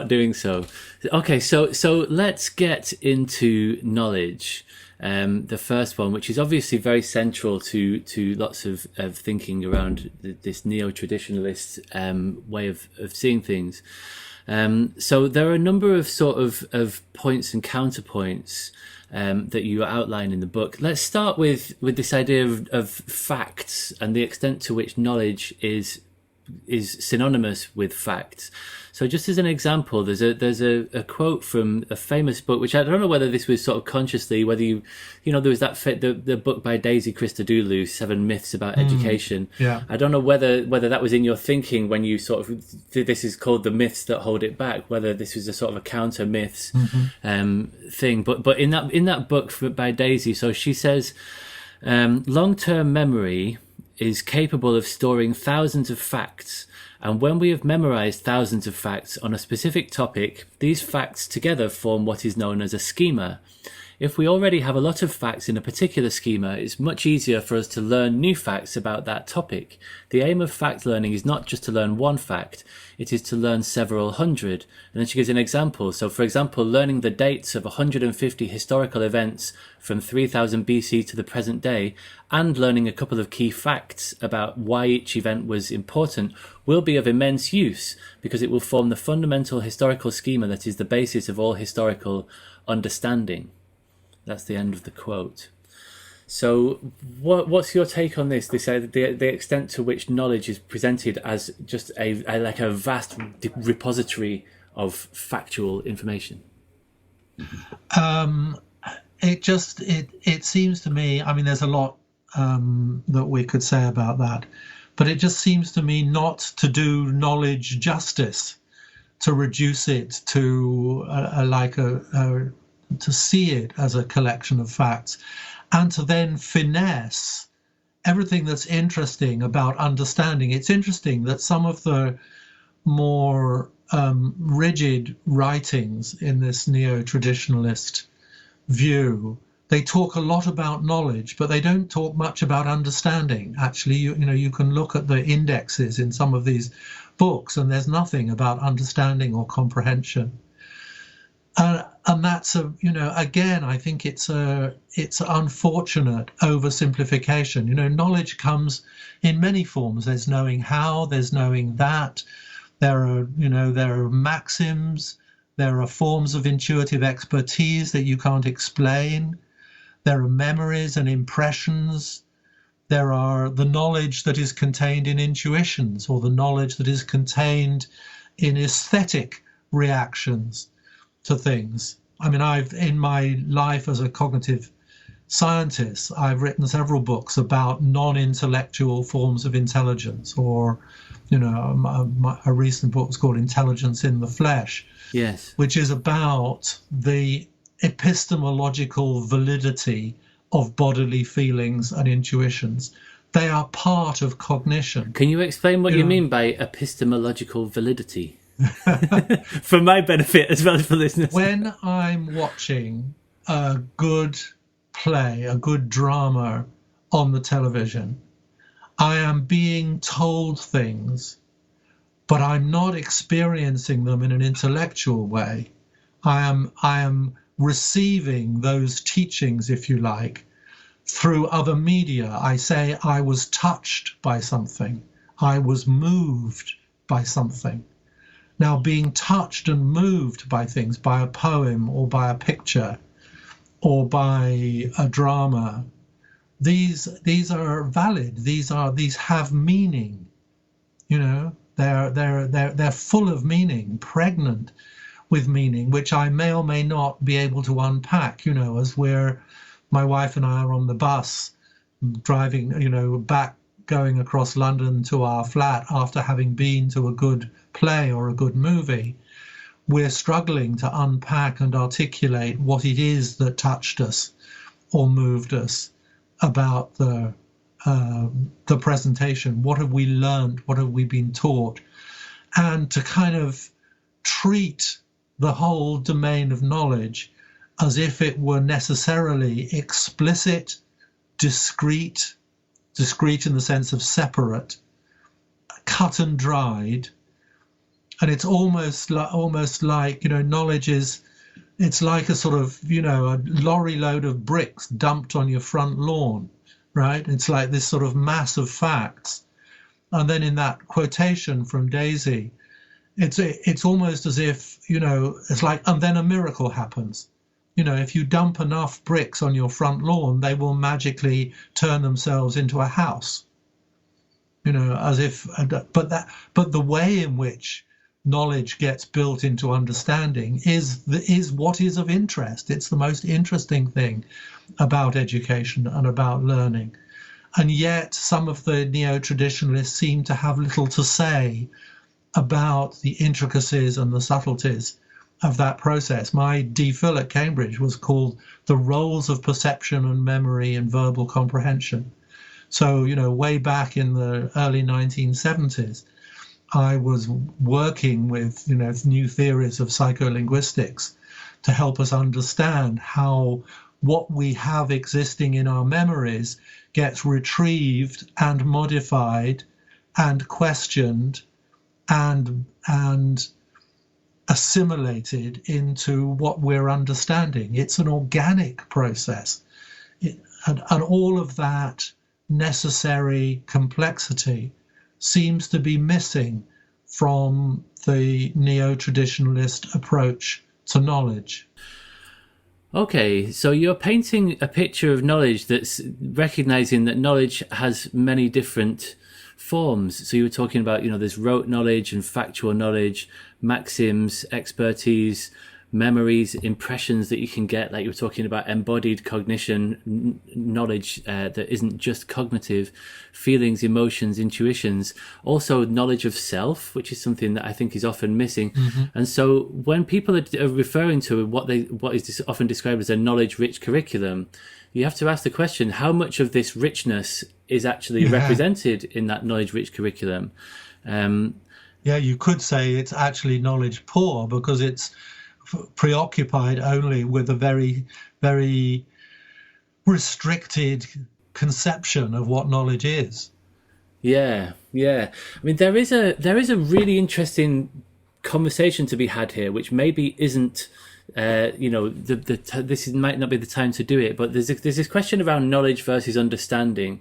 doing so. Okay, so let's get into knowledge. The first one, which is obviously very central to lots of thinking around this neo-traditionalist way of seeing things. So there are a number of sort of points and counterpoints that you outline in the book. Let's start with this idea of facts and the extent to which knowledge is synonymous with facts. So just as an example, there's a quote from a famous book, which I don't know whether this was sort of consciously, whether there was the book by Daisy Christodoulou, 7 Myths About Education. Yeah. I don't know whether that was in your thinking when you sort of, this is called the myths that hold it back, whether this was a sort of a counter myths thing. But in that book by Daisy, so she says, long-term memory is capable of storing thousands of facts, and when we have memorized thousands of facts on a specific topic, these facts together form what is known as a schema. If we already have a lot of facts in a particular schema, it's much easier for us to learn new facts about that topic. The aim of fact learning is not just to learn one fact, it is to learn several hundred. And then she gives an example. So, for example, learning the dates of 150 historical events from 3000 BC to the present day, and learning a couple of key facts about why each event was important will be of immense use, because it will form the fundamental historical schema that is the basis of all historical understanding. That's the end of the quote. So what's your take on this? They say the extent to which knowledge is presented as just a vast repository of factual information. It seems to me, I mean, there's a lot that we could say about that, but it just seems to me not to do knowledge justice, to reduce it to to see it as a collection of facts, and to then finesse everything that's interesting about understanding. It's interesting that some of the more rigid writings in this neo-traditionalist view, they talk a lot about knowledge, but they don't talk much about understanding. Actually, you can look at the indexes in some of these books, and there's nothing about understanding or comprehension. And that's again, I think it's unfortunate oversimplification. Knowledge comes in many forms. There's knowing how, there's knowing that. There are maxims. There are forms of intuitive expertise that you can't explain. There are memories and impressions. There are the knowledge that is contained in intuitions, or the knowledge that is contained in aesthetic reactions to things. I mean, in my life as a cognitive scientist, I've written several books about non-intellectual forms of intelligence, or, a recent book is called Intelligence in the Flesh, yes, which is about the epistemological validity of bodily feelings and intuitions. They are part of cognition. Can you explain what you mean by epistemological validity? For my benefit as well as for listeners. When I'm watching a good play, a good drama on the television, I am being told things, but I'm not experiencing them in an intellectual way. I am receiving those teachings, if you like, through other media. I say I was touched by something. I was moved by something. Now, being touched and moved by things, by a poem or by a picture or by a drama, these are valid. These have meaning. They're full of meaning, pregnant with meaning, which I may or may not be able to unpack. As my wife and I are on the bus driving, back, going across London to our flat after having been to a good play or a good movie, we're struggling to unpack and articulate what it is that touched us or moved us about the presentation. What have we learned? What have we been taught? And to kind of treat the whole domain of knowledge as if it were necessarily explicit, discrete in the sense of separate, cut and dried. And it's almost like knowledge it's like a sort of, a lorry load of bricks dumped on your front lawn, right? It's like this sort of mass of facts. And then in that quotation from Daisy, it's almost as if, it's like, and then a miracle happens. If you dump enough bricks on your front lawn, they will magically turn themselves into a house. As if, but the way in which knowledge gets built into understanding is what is of interest. It's the most interesting thing about education and about learning. And yet some of the neo-traditionalists seem to have little to say about the intricacies and the subtleties of that process. My DPhil at Cambridge was called The Roles of Perception and Memory in Verbal Comprehension. So, way back in the early 1970s, I was working with, new theories of psycholinguistics to help us understand how what we have existing in our memories gets retrieved and modified and questioned and assimilated into what we're understanding. It's an organic process. And all of that necessary complexity seems to be missing from the neo-traditionalist approach to knowledge. Okay, so you're painting a picture of knowledge that's recognizing that knowledge has many different forms. So you were talking about, there's rote knowledge and factual knowledge, maxims, expertise, memories, impressions that you can get, like you were talking about embodied cognition, knowledge that isn't just cognitive, feelings, emotions, intuitions, also knowledge of self, which is something that I think is often missing. Mm-hmm. And so when people are referring to what is often described as a knowledge-rich curriculum, you have to ask the question, how much of this richness is actually represented in that knowledge-rich curriculum? You could say it's actually knowledge poor because it's preoccupied only with a very, very restricted conception of what knowledge is. Yeah. I mean, there is a really interesting conversation to be had here, which maybe isn't, this might not be the time to do it, but there's this question around knowledge versus understanding,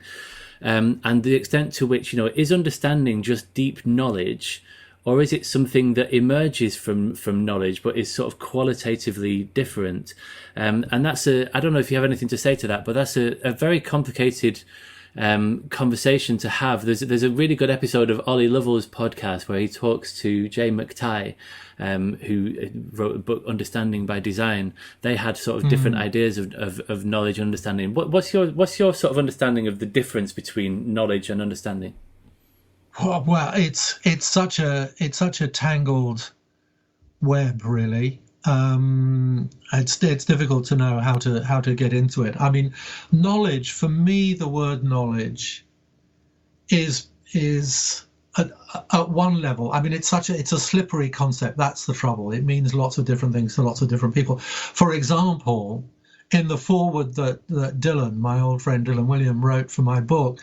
and the extent to which, is understanding just deep knowledge, or is it something that emerges from knowledge but is sort of qualitatively different? And that's I don't know if you have anything to say to that, but that's a very complicated conversation to have. There's a really good episode of Ollie Lovell's podcast where he talks to Jay McTighe, who wrote a book, Understanding by Design. They had sort of different ideas of knowledge and understanding. What's your sort of understanding of the difference between knowledge and understanding? Well, it's such a tangled web, really. It's difficult to know how to get into it. I mean, knowledge, for me, the word knowledge is at one level. I mean, it's a slippery concept. That's the trouble. It means lots of different things to lots of different people. For example, in the foreword that Dylan, my old friend Dylan Williams, wrote for my book,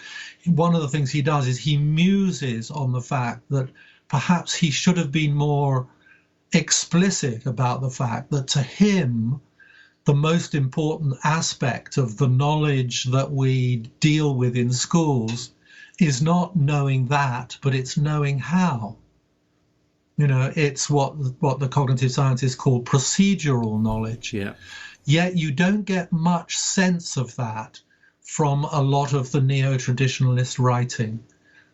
one of the things he does is he muses on the fact that perhaps he should have been more explicit about the fact that to him, the most important aspect of the knowledge that we deal with in schools is not knowing that, but it's knowing how. It's what the cognitive scientists call procedural knowledge. Yeah. Yet you don't get much sense of that from a lot of the neo-traditionalist writing.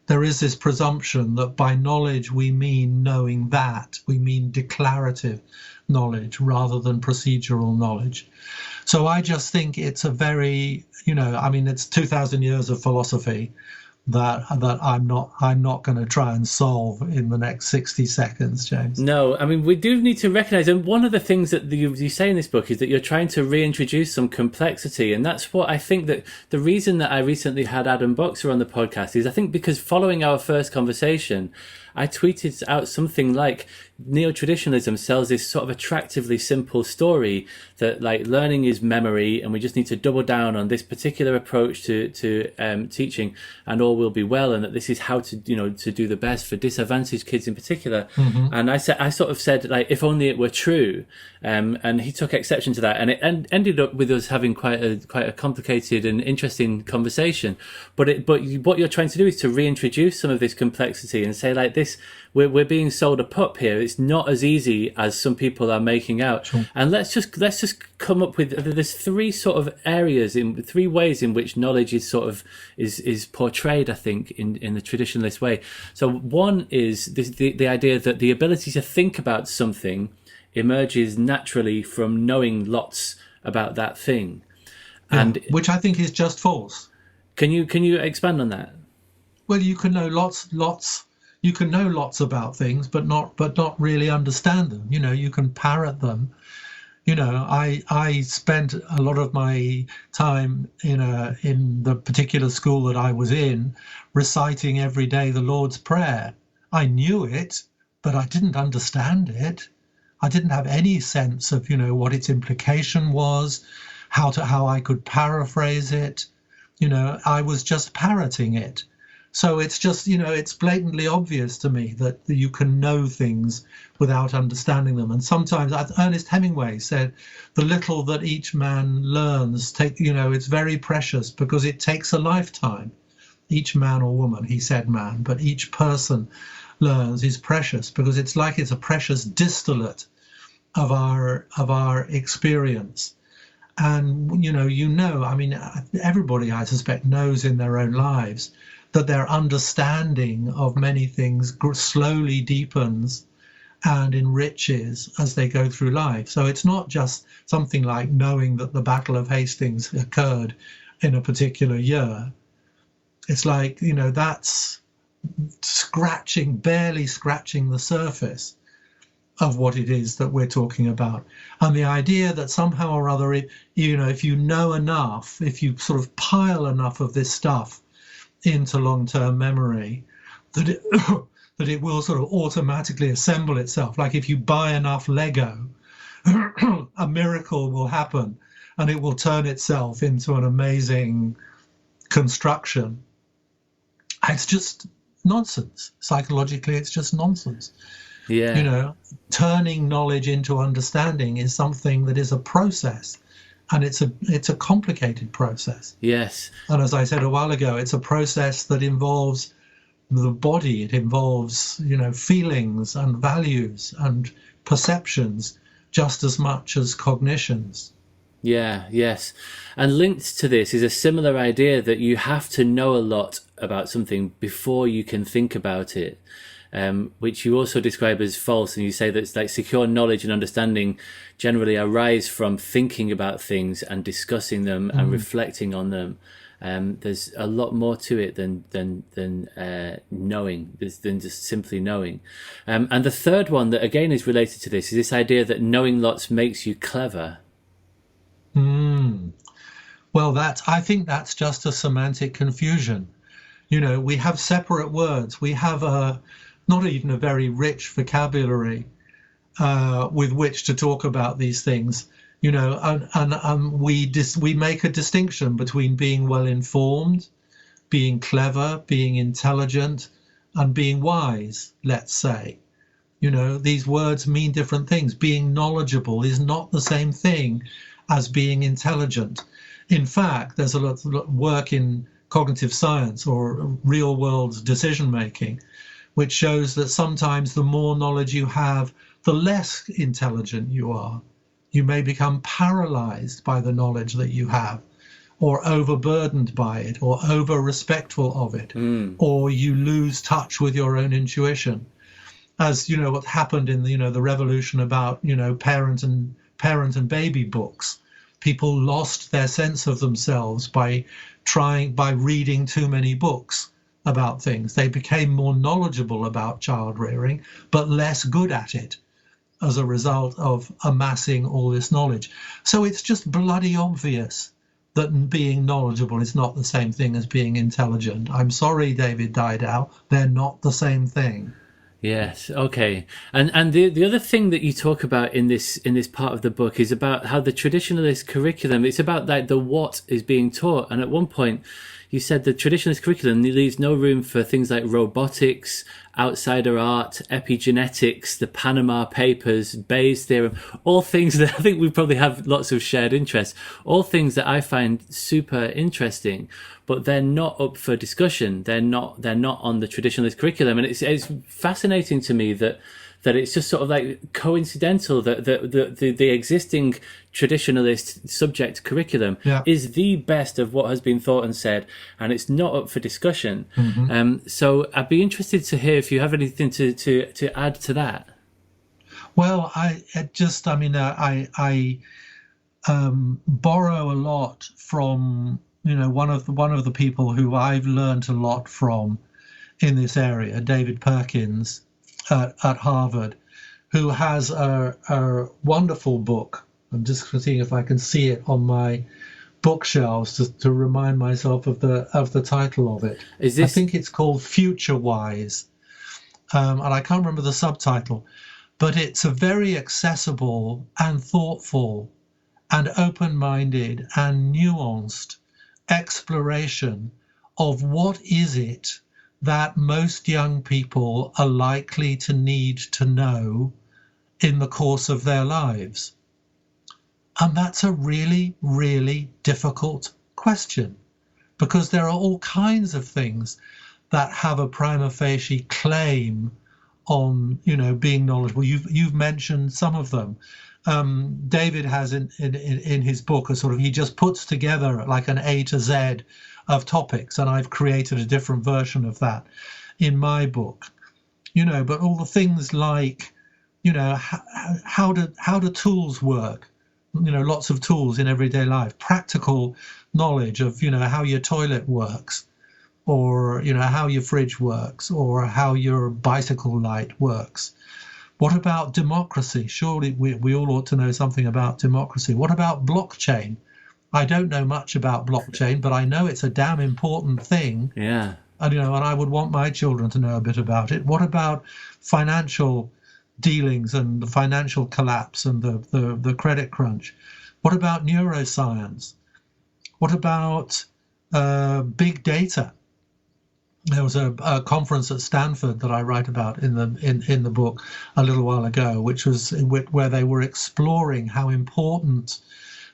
There is this presumption that by knowledge we mean knowing that, we mean declarative knowledge rather than procedural knowledge. So I just think it's a very, it's 2,000 years of philosophy that I'm not going to try and solve in the next 60 seconds, James. No, I mean, we do need to recognise, and one of the things that you say in this book is that you're trying to reintroduce some complexity, and that's what I think that the reason that I recently had Adam Boxer on the podcast is I think because following our first conversation, I tweeted out something like neo-traditionalism sells this sort of attractively simple story that like learning is memory and we just need to double down on this particular approach to teaching and all will be well, and that this is how to do the best for disadvantaged kids in particular. Mm-hmm. And I sort of said like, if only it were true, and he took exception to that, and it ended up with us having quite a complicated and interesting conversation. But what you're trying to do is to reintroduce some of this complexity and say like this, we're being sold a pup here. It's not as easy as some people are making out. Sure. And let's just come up with, there's three sort of areas, in three ways in which knowledge is sort of is portrayed, I think, in the traditionalist way. So one is the idea that the ability to think about something emerges naturally from knowing lots about that thing. Yeah, and which I think is just false. Can you expand on that? Well, you can know lots. You can know lots about things, but not really understand them. You can parrot them. I spent a lot of my time in the particular school that I was in, reciting every day the Lord's Prayer. I knew it, but I didn't understand it. I didn't have any sense of what its implication was. how I could paraphrase it. I was just parroting it. So it's just, it's blatantly obvious to me that you can know things without understanding them. And sometimes, Ernest Hemingway said, the little that each man learns, it's very precious because it takes a lifetime. Each man or woman, he said man, but each person learns is precious because it's a precious distillate of our experience. And, I mean, everybody, I suspect, knows in their own lives that their understanding of many things slowly deepens and enriches as they go through life. So it's not just something like knowing that the Battle of Hastings occurred in a particular year. It's like, that's barely scratching the surface of what it is that we're talking about. And the idea that somehow or other, if you know enough, if you sort of pile enough of this stuff into long-term memory, that it will sort of automatically assemble itself. Like if you buy enough Lego, a miracle will happen and it will turn itself into an amazing construction. It's just nonsense. Psychologically, it's just nonsense. Yeah. Turning knowledge into understanding is something that is a process. And it's a complicated process. Yes. And as I said a while ago, it's a process that involves the body. It involves, feelings and values and perceptions just as much as cognitions. Yeah, yes. And linked to this is a similar idea that you have to know a lot about something before you can think about it. Which you also describe as false, and you say that it's like secure knowledge and understanding generally arise from thinking about things and discussing them and reflecting on them. There's a lot more to it than knowing, than just simply knowing. And the third one that again is related to this is this idea that knowing lots makes you clever. Well, I think that's just a semantic confusion. We have separate words. We have not even a very rich vocabulary with which to talk about these things, and we make a distinction between being well informed, being clever, being intelligent, and being wise, let's say. These words mean different things. Being knowledgeable is not the same thing as being intelligent. In fact, there's a lot of work in cognitive science or real world decision making which shows that sometimes the more knowledge you have, the less intelligent you are. You may become paralyzed by the knowledge that you have, or overburdened by it, or over-respectful of it, or you lose touch with your own intuition. As what happened in the revolution about parent and baby books. People lost their sense of themselves by reading too many books about things. They became more knowledgeable about child rearing, but less good at it as a result of amassing all this knowledge. So it's just bloody obvious that being knowledgeable is not the same thing as being intelligent. I'm sorry, David Didow, they're not the same thing. Yes. Okay. And the other thing that you talk about in this part of the book is about how the traditionalist curriculum, it's about like the what is being taught. And at one point you said the traditionalist curriculum leaves no room for things like robotics, outsider art, epigenetics, the Panama Papers, Bayes' theorem, all things that I think we probably have lots of shared interests, all things that I find super interesting, but they're not up for discussion. They're not on the traditionalist curriculum. And it's fascinating to me that it's just sort of like coincidental that the existing traditionalist subject curriculum is the best of what has been thought and said, and it's not up for discussion. So I'd be interested to hear if you have anything to add to that. Well, I borrow a lot from one of the people who I've learned a lot from in this area, David Perkins at Harvard, who has a wonderful book. I'm just seeing if I can see it on my bookshelves to remind myself of the title of it. I think it's called Future Wise, and I can't remember the subtitle, but it's a very accessible and thoughtful and open-minded and nuanced exploration of what is it that most young people are likely to need to know in the course of their lives. And that's a really, really difficult question, because there are all kinds of things that have a prima facie claim on, being knowledgeable. You've mentioned some of them. David has in his book he just puts together like an A to Z of topics, and I've created a different version of that in my book. But all the things like, how do tools work? Lots of tools in everyday life, practical knowledge of, how your toilet works, or, how your fridge works, or how your bicycle light works. What about democracy? Surely we all ought to know something about democracy. What about blockchain? I don't know much about blockchain, but I know it's a damn important thing. Yeah. And, and I would want my children to know a bit about it. What about financial dealings and the financial collapse and the credit crunch? What about neuroscience? What about big data? There was a conference at Stanford that I write about in the book a little while ago, which was where they were exploring how important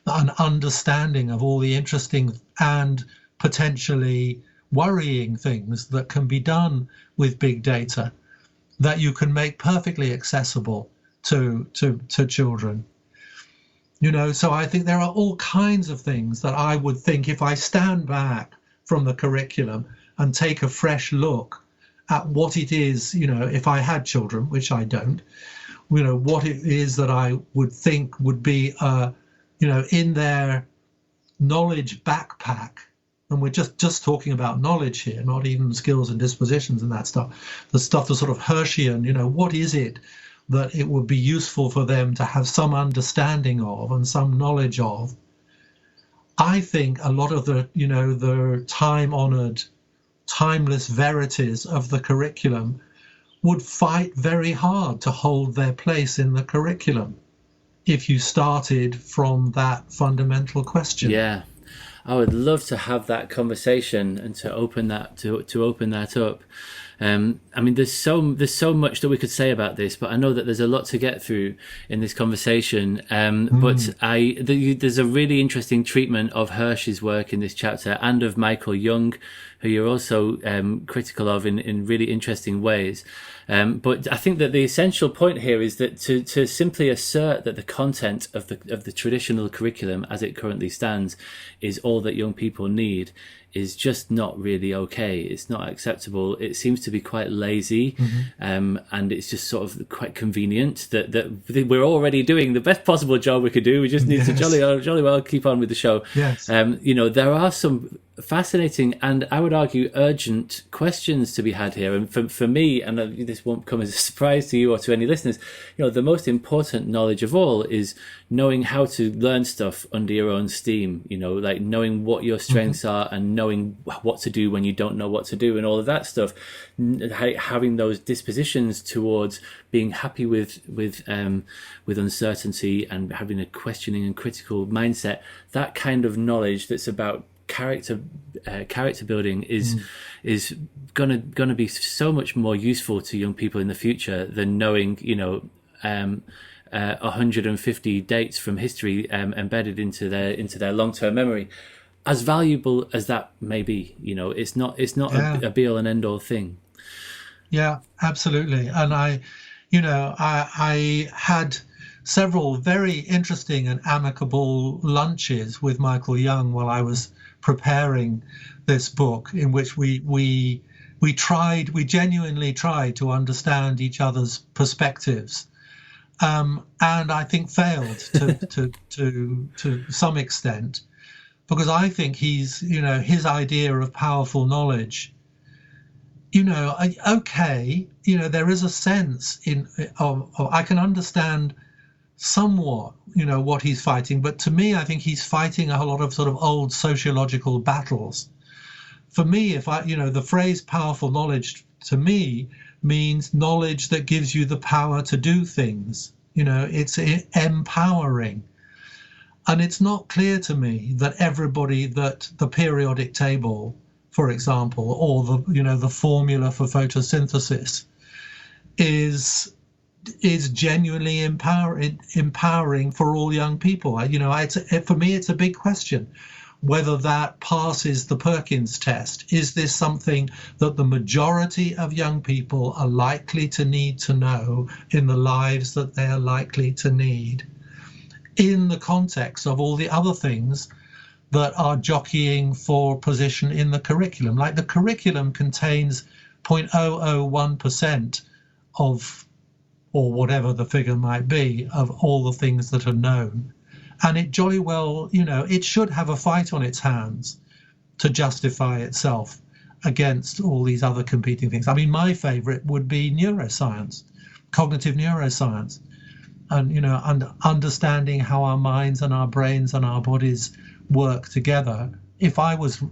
an understanding of all the interesting and potentially worrying things that can be done with big data, that you can make perfectly accessible to children. So I think there are all kinds of things that I would think, if I stand back from the curriculum and take a fresh look at what it is, if I had children, which I don't, what it is that I would think would be, in their knowledge backpack. And we're just talking about knowledge here, not even skills and dispositions and that stuff. The stuff, the sort of Hersheian, what is it that it would be useful for them to have some understanding of and some knowledge of? I think a lot of the time-honored, timeless verities of the curriculum would fight very hard to hold their place in the curriculum if you started from that fundamental question. Yeah, I would love to have that conversation and to open that up. I mean, there's so much that we could say about this, but I know that there's a lot to get through in this conversation. But there's a really interesting treatment of Hirsch's work in this chapter, and of Michael Young, who you're also critical of in really interesting ways. But I think that the essential point here is that to simply assert that the content of the traditional curriculum as it currently stands is all that young people need is just not really okay. It's not acceptable. It seems to be quite lazy, and it's just sort of quite convenient that we're already doing the best possible job we could do. We just need to jolly well keep on with the show. Yes. There are some fascinating and I would argue urgent questions to be had here. And for me, and this won't come as a surprise to you or to any listeners, the most important knowledge of all is knowing how to learn stuff under your own steam, like knowing what your strengths are and knowing what to do when you don't know what to do and all of that stuff. Having those dispositions towards being happy with uncertainty and having a questioning and critical mindset, that kind of knowledge that's about character building is gonna be so much more useful to young people in the future than knowing 150 dates from history embedded into their long-term memory. As valuable as that may be, it's not a be all and end all thing. Yeah, absolutely. And I had several very interesting and amicable lunches with Michael Young while I was preparing this book, in which we genuinely tried to understand each other's perspectives, and I think failed to some extent, because I think he's his idea of powerful knowledge, okay, there is a sense of I can understand somewhat what he's fighting, but to me I think he's fighting a lot of sort of old sociological battles. For me, if the phrase powerful knowledge to me means knowledge that gives you the power to do things. It's empowering. And it's not clear to me that everybody, that the periodic table, for example, or the formula for photosynthesis is genuinely empowering for all young people. For me, it's a big question whether that passes the Perkins test. Is this something that the majority of young people are likely to need to know in the lives that they are likely to need, in the context of all the other things that are jockeying for position in the curriculum? Like, the curriculum contains 0.001% of, or whatever the figure might be, of all the things that are known. And it jolly well, it should have a fight on its hands to justify itself against all these other competing things. I mean, my favorite would be neuroscience, cognitive neuroscience, and understanding how our minds and our brains and our bodies work together. If I was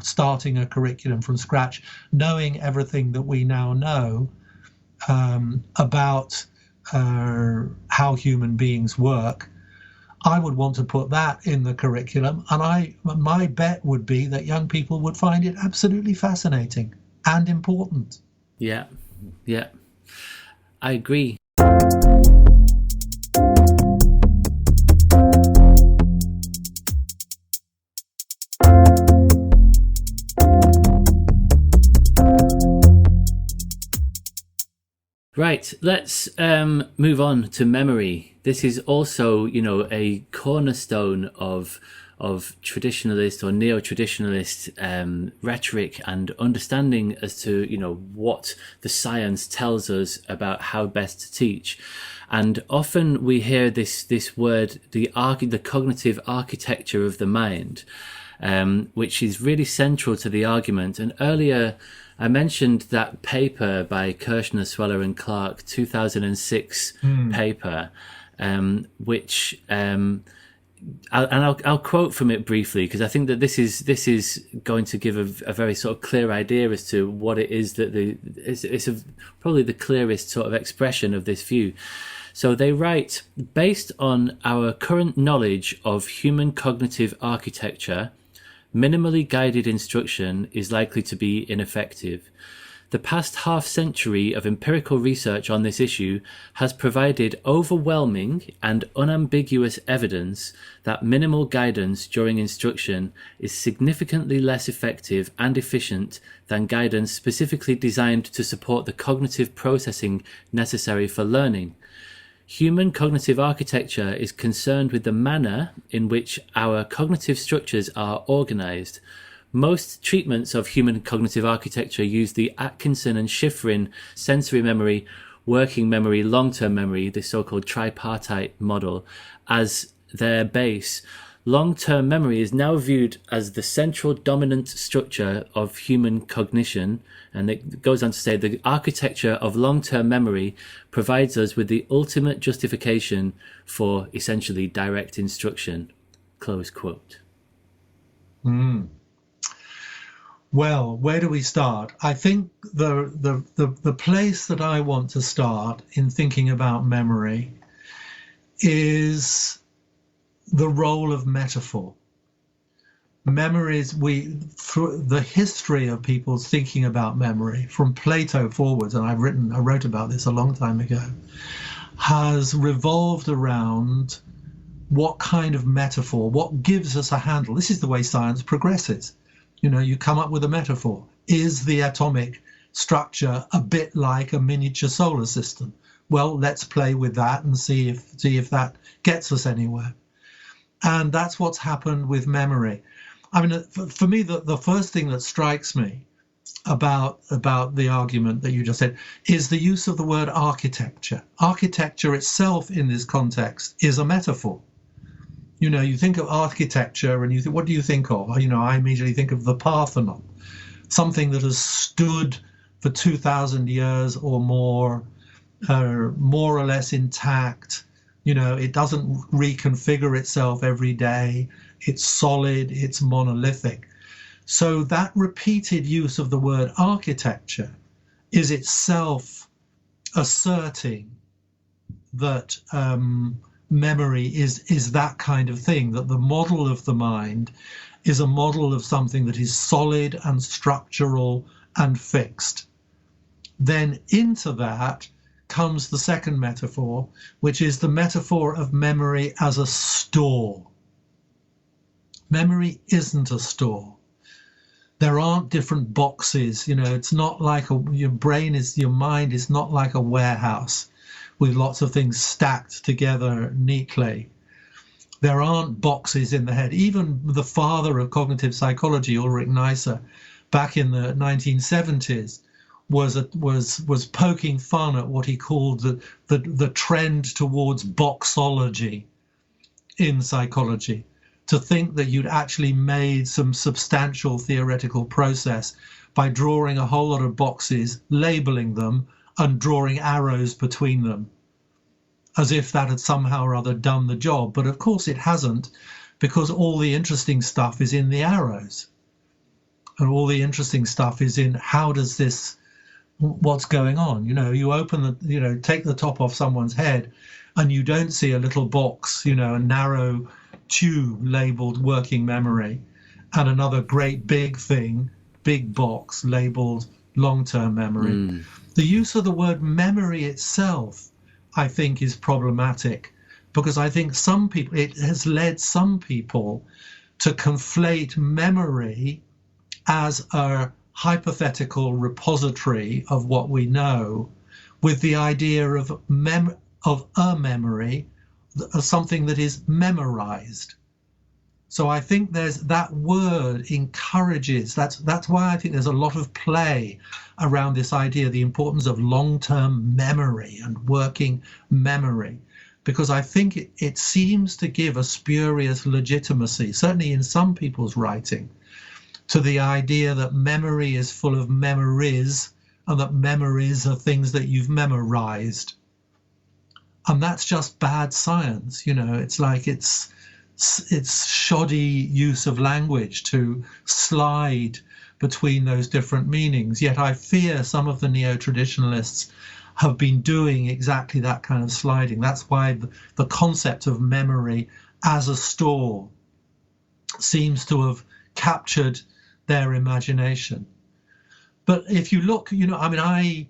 starting a curriculum from scratch, knowing everything that we now know about how human beings work, I would want to put that in the curriculum, and my bet would be that young people would find it absolutely fascinating and important. Yeah, I agree. Right, let's move on to memory. This is also, a cornerstone of traditionalist or neo-traditionalist rhetoric and understanding as to, what the science tells us about how best to teach. And often we hear this word, the cognitive architecture of the mind, which is really central to the argument. And earlier I mentioned that paper by Kirshner, Sweller and Clark, 2006 paper, which I'll quote from it briefly, because I think that this is going to give a very sort of clear idea as to what it is that it's probably the clearest sort of expression of this view. So they write, based on our current knowledge of human cognitive architecture, minimally guided instruction is likely to be ineffective. The past half-century of empirical research on this issue has provided overwhelming and unambiguous evidence that minimal guidance during instruction is significantly less effective and efficient than guidance specifically designed to support the cognitive processing necessary for learning. Human cognitive architecture is concerned with the manner in which our cognitive structures are organized. Most treatments of human cognitive architecture use the Atkinson and Shiffrin sensory memory, working memory, long-term memory, the so-called tripartite model, as their base. Long-term memory is now viewed as the central dominant structure of human cognition, and it goes on to say the architecture of long-term memory provides us with the ultimate justification for essentially direct instruction. Close quote. Well, where do we start? I think the place that I want to start in thinking about memory is the role of metaphor. Memories, through the history of people thinking about memory, from Plato forwards, and I wrote about this a long time ago, has revolved around what kind of metaphor, what gives us a handle. This is the way science progresses. You come up with a metaphor. Is the atomic structure a bit like a miniature solar system? Well, let's play with that and see if that gets us anywhere. And that's what's happened with memory. I mean, for me, the first thing that strikes me about the argument that you just said is the use of the word architecture. Architecture itself in this context is a metaphor. You think of architecture and you think, what do you think of? I immediately think of the Parthenon, something that has stood for 2,000 years or more or less intact. It doesn't reconfigure itself every day. It's solid, it's monolithic. So that repeated use of the word architecture is itself asserting that memory is that kind of thing, that the model of the mind is a model of something that is solid and structural and fixed. Then into that comes the second metaphor, which is the metaphor of memory as a store. Memory isn't a store. There aren't different boxes. It's not like your mind is not like a warehouse with lots of things stacked together neatly. There aren't boxes in the head. Even the father of cognitive psychology, Ulrich Neisser, back in the 1970s, was poking fun at what he called the trend towards boxology in psychology, to think that you'd actually made some substantial theoretical process by drawing a whole lot of boxes, labeling them, and drawing arrows between them, as if that had somehow or other done the job. But of course it hasn't, because all the interesting stuff is in the arrows. And all the interesting stuff is in what's going on. You open take the top off someone's head and you don't see a little box, a narrow tube labeled working memory, and another great big thing, big box labeled long-term memory. The use of the word memory itself, I think, is problematic, because I think it has led some people to conflate memory as a hypothetical repository of what we know with the idea of a memory as something that is memorized. So I think that word encourages, that's why I think there's a lot of play around this idea, the importance of long-term memory and working memory, because I think it seems to give a spurious legitimacy, certainly in some people's writing, to the idea that memory is full of memories, and that memories are things that you've memorized. And that's just bad science. It's like it's shoddy use of language to slide between those different meanings. Yet I fear some of the neo-traditionalists have been doing exactly that kind of sliding. That's why the concept of memory as a store seems to have captured their imagination. But if you look, I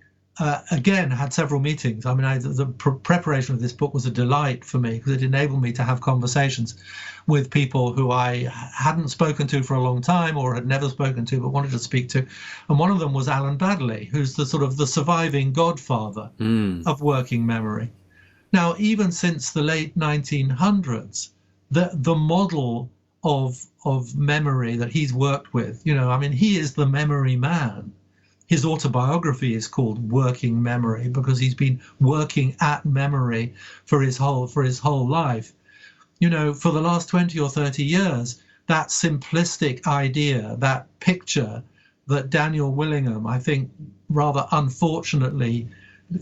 again had several meetings. The preparation of this book was a delight for me, because it enabled me to have conversations with people who I hadn't spoken to for a long time, or had never spoken to but wanted to speak to. And one of them was Alan Baddeley, who's the surviving godfather of working memory. Now, even since the late 1900s, the model of memory that he's worked with, he is the memory man. His autobiography is called Working Memory, because he's been working at memory for his whole life. For the last 20 or 30 years, that simplistic idea, that picture that Daniel Willingham, I think, rather unfortunately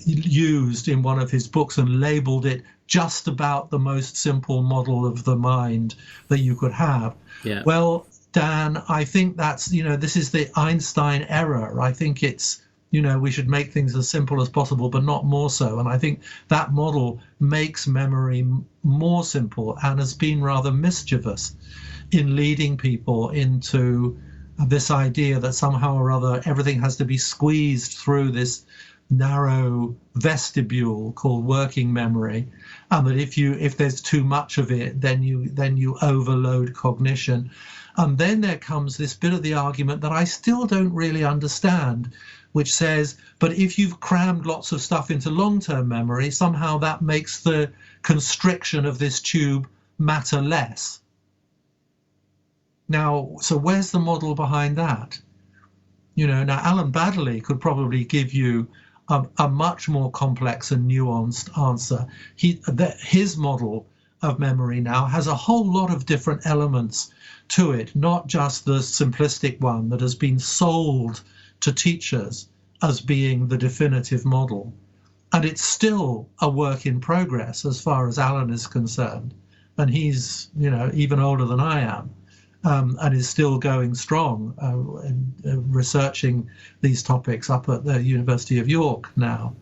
used in one of his books and labeled it just about the most simple model of the mind that you could have. Yeah. Well, Dan, I think that's, this is the Einstein error. I think it's, we should make things as simple as possible, but not more so. And I think that model makes memory more simple and has been rather mischievous in leading people into this idea that somehow or other everything has to be squeezed through this narrow vestibule called working memory, and that if there's too much of it, then you overload cognition. And then there comes this bit of the argument that I still don't really understand, which says, but if you've crammed lots of stuff into long-term memory, somehow that makes the constriction of this tube matter less. Now, so where's the model behind that? Now Alan Baddeley could probably give you a much more complex and nuanced answer. His model of memory now has a whole lot of different elements to it, not just the simplistic one that has been sold to teachers as being the definitive model. And it's still a work in progress as far as Alan is concerned. And he's, even older than I am, and is still going strong, researching these topics up at the University of York now.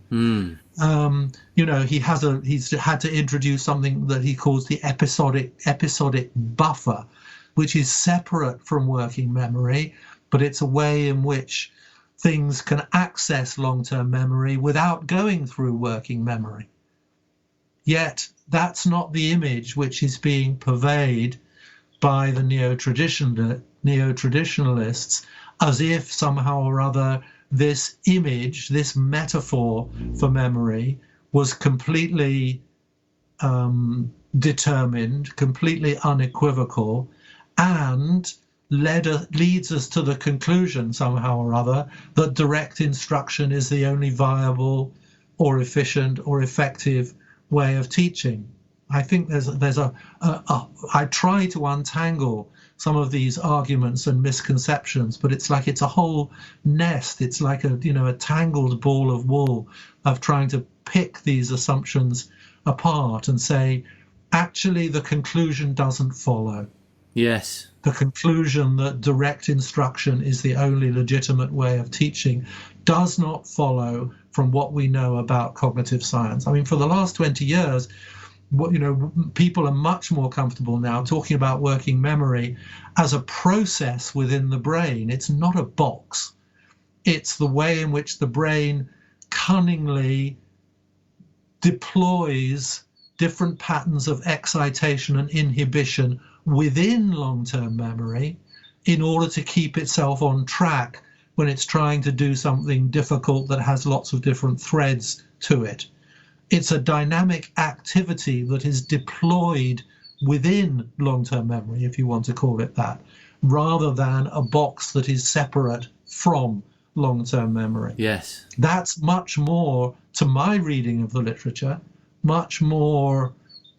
He's had to introduce something that he calls the episodic buffer, which is separate from working memory, but it's a way in which things can access long-term memory without going through working memory. Yet that's not the image which is being purveyed by the neotraditionalists, as if somehow or other this image, this metaphor for memory, was completely determined, completely unequivocal, and leads us to the conclusion somehow or other that direct instruction is the only viable or efficient or effective way of teaching. I think I try to untangle some of these arguments and misconceptions, but it's like it's a whole nest. It's like a tangled ball of wool of trying to pick these assumptions apart and say, actually, the conclusion doesn't follow. Yes. The conclusion that direct instruction is the only legitimate way of teaching does not follow from what we know about cognitive science. I mean, for the last 20 years, people are much more comfortable now talking about working memory as a process within the brain. It's not a box. It's the way in which the brain cunningly deploys different patterns of excitation and inhibition within long-term memory in order to keep itself on track when it's trying to do something difficult that has lots of different threads to it. It's a dynamic activity that is deployed within long-term memory, if you want to call it that, rather than a box that is separate from long-term memory. Yes. That's much more, to my reading of the literature, much more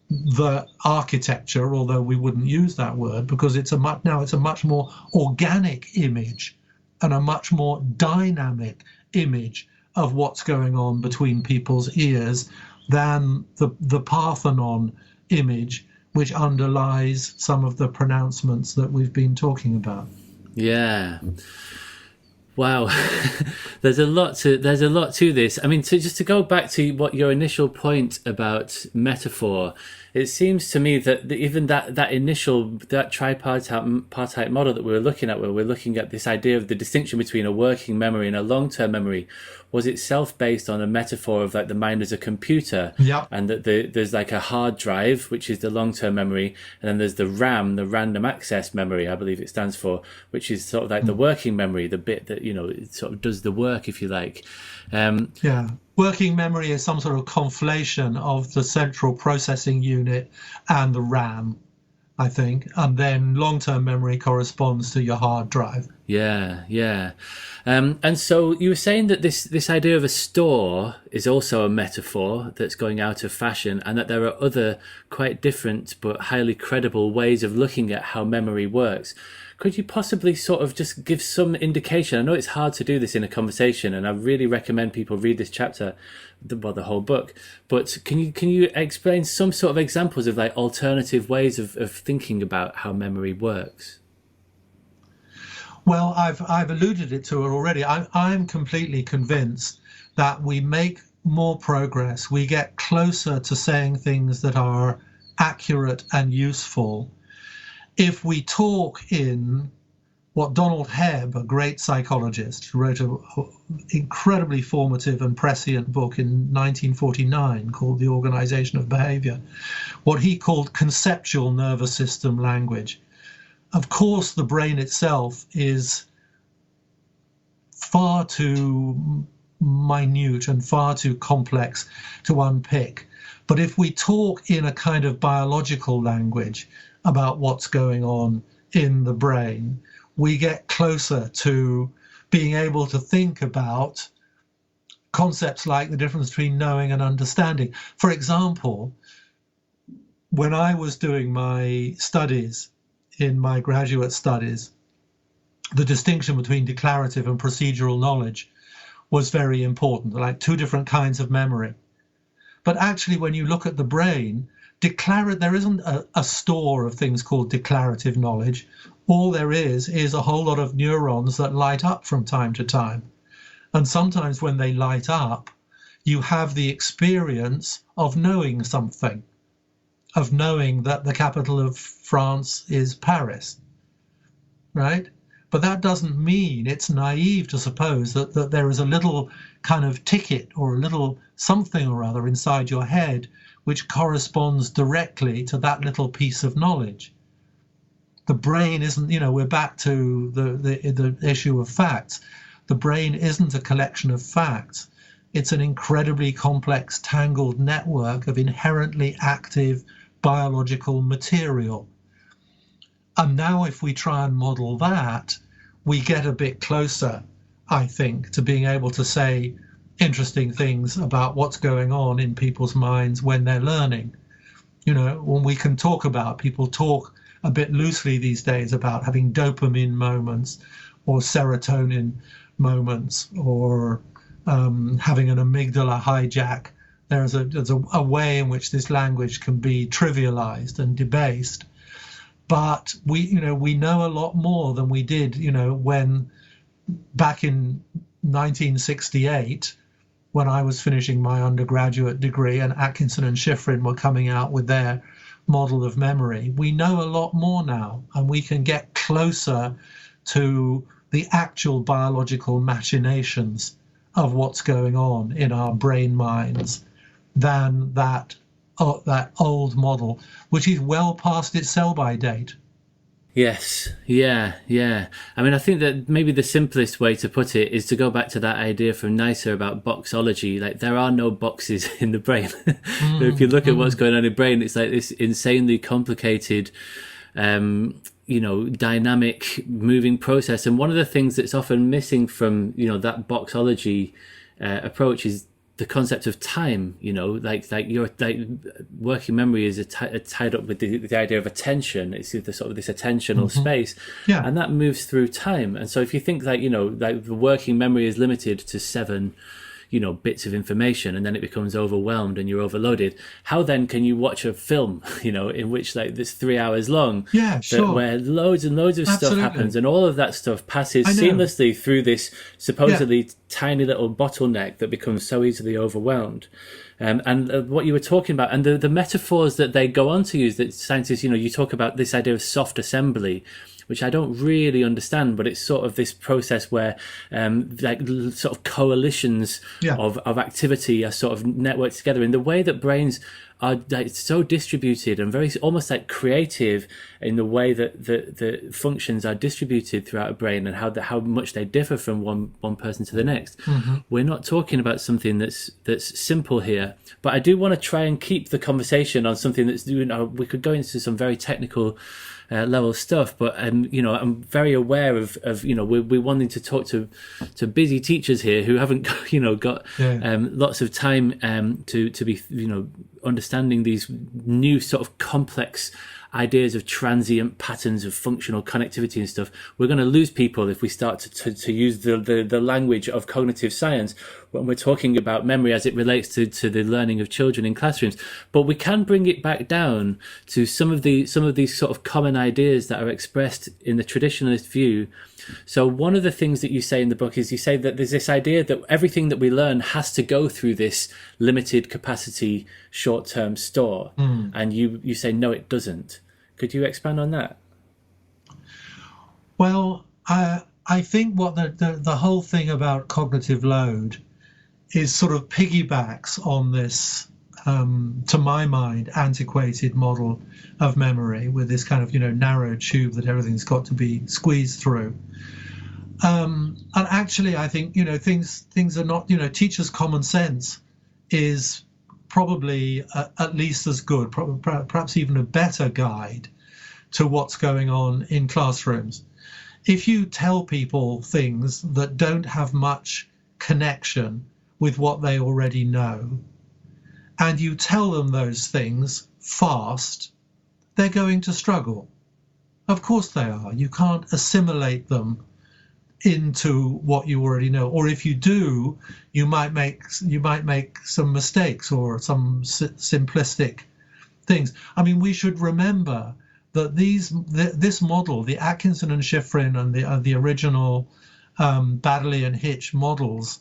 the architecture, although we wouldn't use that word, because it's a much more organic image and a much more dynamic image of what's going on between people's ears than the Parthenon image, which underlies some of the pronouncements that we've been talking about. Yeah. Wow. There's a lot to this. I mean, just to go back to what your initial point about metaphor, it seems to me that even that tripartite model that we were looking at, where we're looking at this idea of the distinction between a working memory and a long-term memory, was itself based on a metaphor of like the mind as a computer. Yeah. And that there's like a hard drive, which is the long-term memory, and then there's the RAM, the random access memory, I believe it stands for, which is sort of like the working memory, the bit that, it sort of does the work, if you like. Working memory is some sort of conflation of the central processing unit and the RAM, I think, and then long-term memory corresponds to your hard drive. Yeah. And so you were saying that this idea of a store is also a metaphor that's going out of fashion, and that there are other quite different but highly credible ways of looking at how memory works. Could you possibly sort of just give some indication? I know it's hard to do this in a conversation, and I really recommend people read this chapter, the whole book. But can you explain some sort of examples of like alternative ways of thinking about how memory works? Well, I've alluded to it already. I'm completely convinced that we make more progress. We get closer to saying things that are accurate and useful if we talk in what Donald Hebb, a great psychologist who wrote an incredibly formative and prescient book in 1949 called The Organization of Behavior, what he called conceptual nervous system language. Of course, the brain itself is far too minute and far too complex to unpick. But if we talk in a kind of biological language about what's going on in the brain, we get closer to being able to think about concepts like the difference between knowing and understanding. For example, when I was doing my studies, in my graduate studies, the distinction between declarative and procedural knowledge was very important, like two different kinds of memory. But actually, when you look at the brain, there isn't a store of things called declarative knowledge. All there is a whole lot of neurons that light up from time to time. And sometimes when they light up, you have the experience of knowing something, of knowing that the capital of France is Paris, right? But that doesn't mean, it's naive to suppose that there is a little kind of ticket or a little something or other inside your head which corresponds directly to that little piece of knowledge. The brain isn't, we're back to the issue of facts. The brain isn't a collection of facts. It's an incredibly complex, tangled network of inherently active biological material. And now if we try and model that, we get a bit closer, I think, to being able to say interesting things about what's going on in people's minds when they're learning. When we can talk about, people talk a bit loosely these days about having dopamine moments or serotonin moments or having an amygdala hijack. There's a way in which this language can be trivialized and debased. But we know a lot more than we did, when back in 1968, when I was finishing my undergraduate degree and Atkinson and Shiffrin were coming out with their model of memory. We know a lot more now, and we can get closer to the actual biological machinations of what's going on in our brain minds than that old model, which is well past its sell-by date. Yes, yeah. I mean, I think that maybe the simplest way to put it is to go back to that idea from Neisser about boxology. Like, there are no boxes in the brain. If you look at what's going on in the brain, it's like this insanely complicated, dynamic, moving process. And one of the things that's often missing from, that boxology approach is the concept of time. Your working memory is tied up with the idea of attention. It's the sort of this attentional space, and that moves through time. And so if you think the working memory is limited to 7 bits of information, and then it becomes overwhelmed and you're overloaded, how then can you watch a film in which this 3 hours long, where loads and loads of stuff happens, and all of that stuff passes seamlessly through this supposedly tiny little bottleneck that becomes so easily overwhelmed. And what you were talking about, and the metaphors that they go on to use, that scientists, you talk about this idea of soft assembly, which I don't really understand, but it's sort of this process where sort of coalitions of activity are sort of networked together in the way that brains are so distributed and very almost like creative in the way that the functions are distributed throughout a brain, and how much they differ from one person to the next. We're not talking about something that's simple here, but I do want to try and keep the conversation on something that's, we could go into some very technical level stuff, but I'm very aware of we're wanting to talk to busy teachers here who haven't got lots of time to be understanding these new sort of complex ideas of transient patterns of functional connectivity and stuff. We're going to lose people if we start to use the language of cognitive science when we're talking about memory as it relates to the learning of children in classrooms. But we can bring it back down to some of these sort of common ideas that are expressed in the traditionalist view. So one of the things that you say in the book is you say that there's this idea that everything that we learn has to go through this limited capacity short-term store. And you say, no, it doesn't. Could you expand on that? Well, I think what the whole thing about cognitive load is sort of piggybacks on this, to my mind, antiquated model of memory with this kind of, narrow tube that everything's got to be squeezed through. And actually, I think, things are not, teachers' common sense is probably at least as good, perhaps even a better guide to what's going on in classrooms. If you tell people things that don't have much connection with what they already know, and you tell them those things fast, they're going to struggle. Of course they are. You can't assimilate them into what you already know, or if you do, you might make some mistakes or some simplistic things. I mean, we should remember that this model, the Atkinson and Shiffrin and the original Baddeley and Hitch models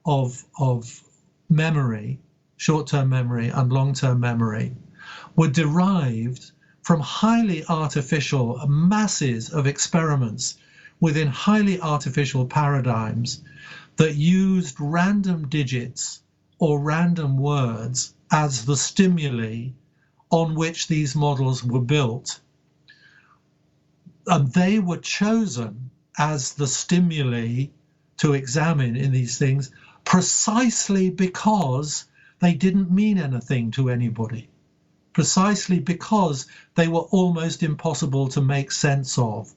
of memory, short-term memory and long-term memory, were derived from highly artificial masses of experiments within highly artificial paradigms that used random digits or random words as the stimuli on which these models were built. And they were chosen as the stimuli to examine in these things precisely because they didn't mean anything to anybody, precisely because they were almost impossible to make sense of.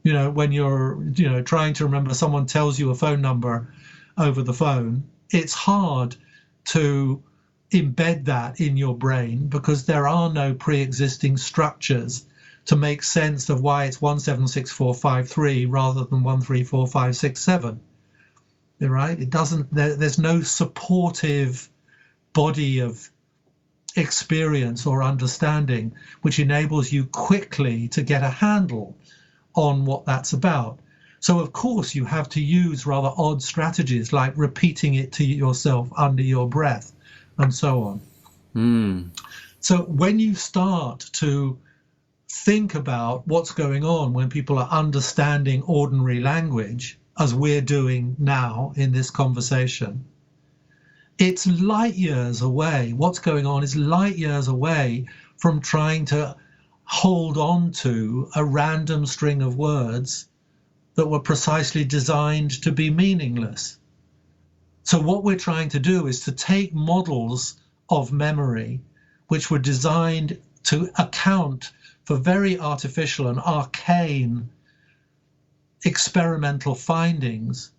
You know, when you're, trying to remember, someone tells you a phone number over the phone, it's hard to embed that in your brain because there are no pre-existing structures to make sense of why it's 176453 rather than 134567. Right? It doesn't. There's no supportive body of experience or understanding which enables you quickly to get a handle on what that's about. So of course you have to use rather odd strategies like repeating it to yourself under your breath and so on. So when you start to think about what's going on when people are understanding ordinary language, as we're doing now in this conversation, it's light years away. What's going on is light years away from trying to hold on to a random string of words that were precisely designed to be meaningless. So what we're trying to do is to take models of memory which were designed to account for very artificial and arcane experimental findings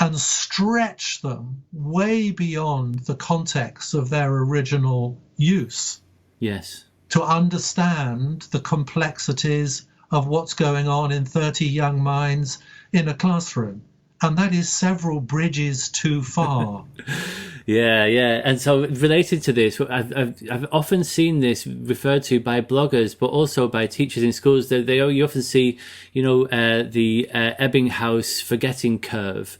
and stretch them way beyond the context of their original use. Yes. To understand the complexities of what's going on in 30 young minds in a classroom. And that is several bridges too far. Yeah. And so related to this, I've often seen this referred to by bloggers, but also by teachers in schools. You often see, the Ebbinghaus forgetting curve,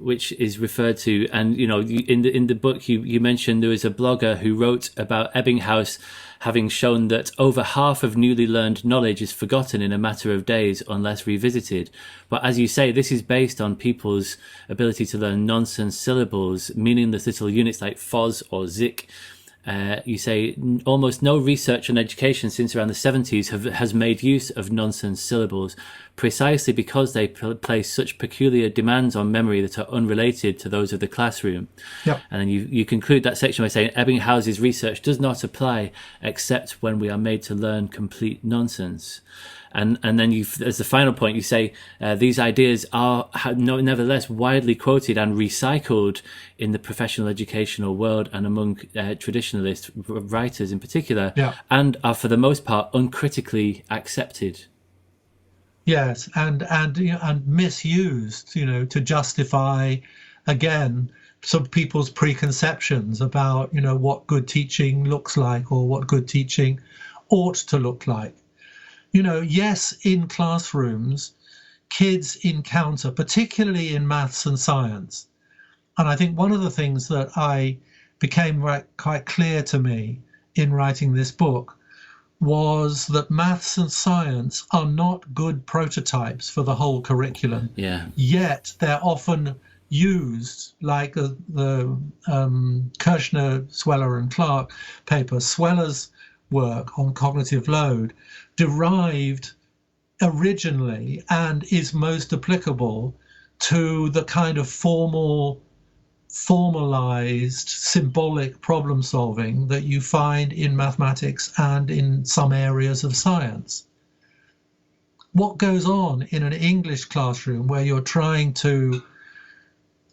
which is referred to. And, in the book, you mentioned there was a blogger who wrote about Ebbinghaus having shown that over half of newly learned knowledge is forgotten in a matter of days unless revisited. But as you say, this is based on people's ability to learn nonsense syllables, meaningless little units like fos or zik. You say almost no research on education since around the 70s has made use of nonsense syllables, precisely because they place such peculiar demands on memory that are unrelated to those of the classroom. Yep. And then you conclude that section by saying Ebbinghaus's research does not apply except when we are made to learn complete nonsense. And then as the final point, you say these ideas are nevertheless widely quoted and recycled in the professional educational world and among traditionalist writers in particular, and are for the most part uncritically accepted. Yes, and misused, to justify, again, some people's preconceptions about, what good teaching looks like or what good teaching ought to look like. Yes, in classrooms, kids encounter, particularly in maths and science. And I think one of the things that became quite clear to me in writing this book was that maths and science are not good prototypes for the whole curriculum. Yeah. Yet they're often used, like the Kirshner, Sweller and Clark paper, Sweller's work on cognitive load, derived originally and is most applicable to the kind of formalized symbolic problem solving that you find in mathematics and in some areas of science. What goes on in an English classroom where you're trying to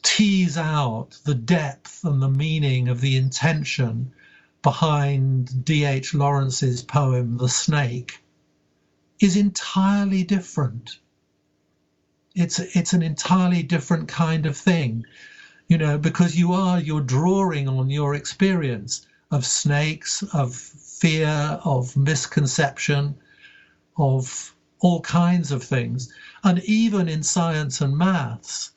tease out the depth and the meaning of the intention behind D.H. Lawrence's poem, The Snake, is entirely different. It's an entirely different kind of thing, because you're drawing on your experience of snakes, of fear, of misconception, of all kinds of things. And even in science and maths,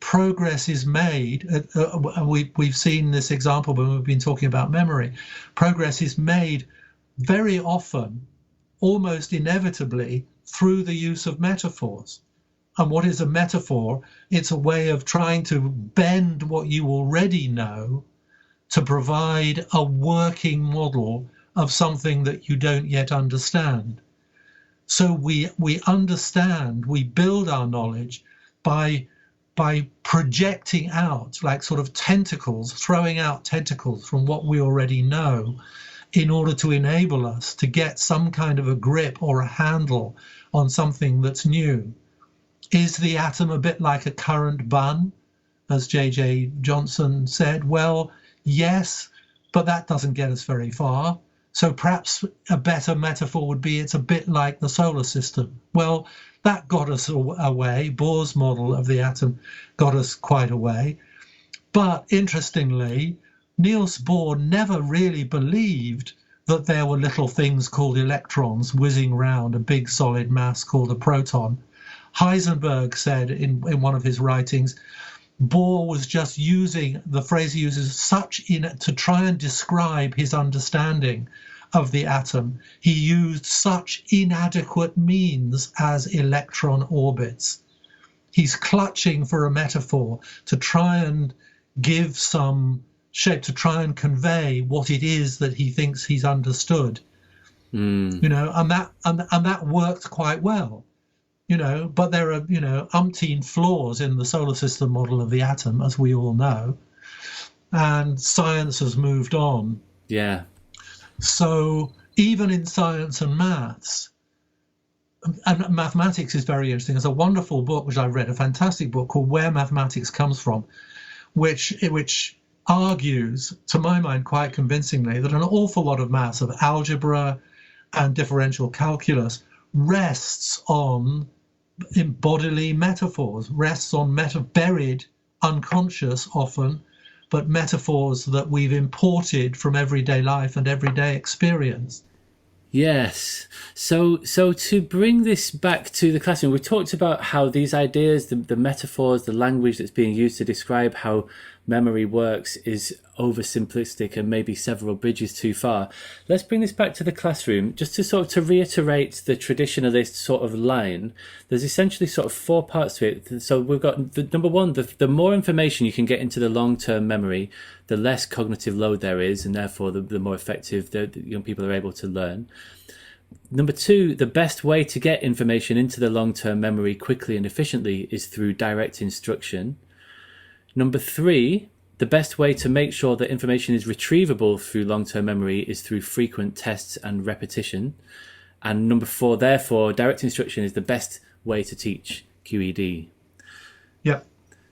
progress is made. We've seen this example when we've been talking about memory. Progress is made very often, almost inevitably, through the use of metaphors. And what is a metaphor? It's a way of trying to bend what you already know to provide a working model of something that you don't yet understand. So we understand, we build our knowledge by projecting out, like sort of tentacles, throwing out tentacles from what we already know in order to enable us to get some kind of a grip or a handle on something that's new. Is the atom a bit like a currant bun, as J.J. Johnson said? Well, yes, but that doesn't get us very far. So perhaps a better metaphor would be it's a bit like the solar system. Well, that got us away. Bohr's model of the atom got us quite a way. But interestingly, Niels Bohr never really believed that there were little things called electrons whizzing around a big solid mass called a proton. Heisenberg said in one of his writings, Bohr was just using, the phrase he uses, to try and describe his understanding of the atom. He used such inadequate means as electron orbits. He's clutching for a metaphor to try and give some shape, to try and convey what it is that he thinks he's understood. And that worked quite well. But there are, umpteen flaws in the solar system model of the atom, as we all know, and science has moved on. Yeah. So even in science and maths, and mathematics is very interesting. There's a wonderful book which I read, a fantastic book called Where Mathematics Comes From, which argues, to my mind, quite convincingly, that an awful lot of maths, of algebra and differential calculus, rests on bodily metaphors, rests on buried, unconscious often, but metaphors that we've imported from everyday life and everyday experience. Yes. So to bring this back to the classroom, we talked about how these ideas, the metaphors, the language that's being used to describe how memory works is oversimplistic and maybe several bridges too far. Let's bring this back to the classroom, just to reiterate the traditionalist sort of line. There's essentially sort of 4 parts to it. So we've got number 1, the more information you can get into the long-term memory, the less cognitive load there is, and therefore the more effective the young people are able to learn. Number 2, the best way to get information into the long-term memory quickly and efficiently is through direct instruction. Number 3, the best way to make sure that information is retrievable through long-term memory is through frequent tests and repetition. And number 4, therefore, direct instruction is the best way to teach QED. Yeah.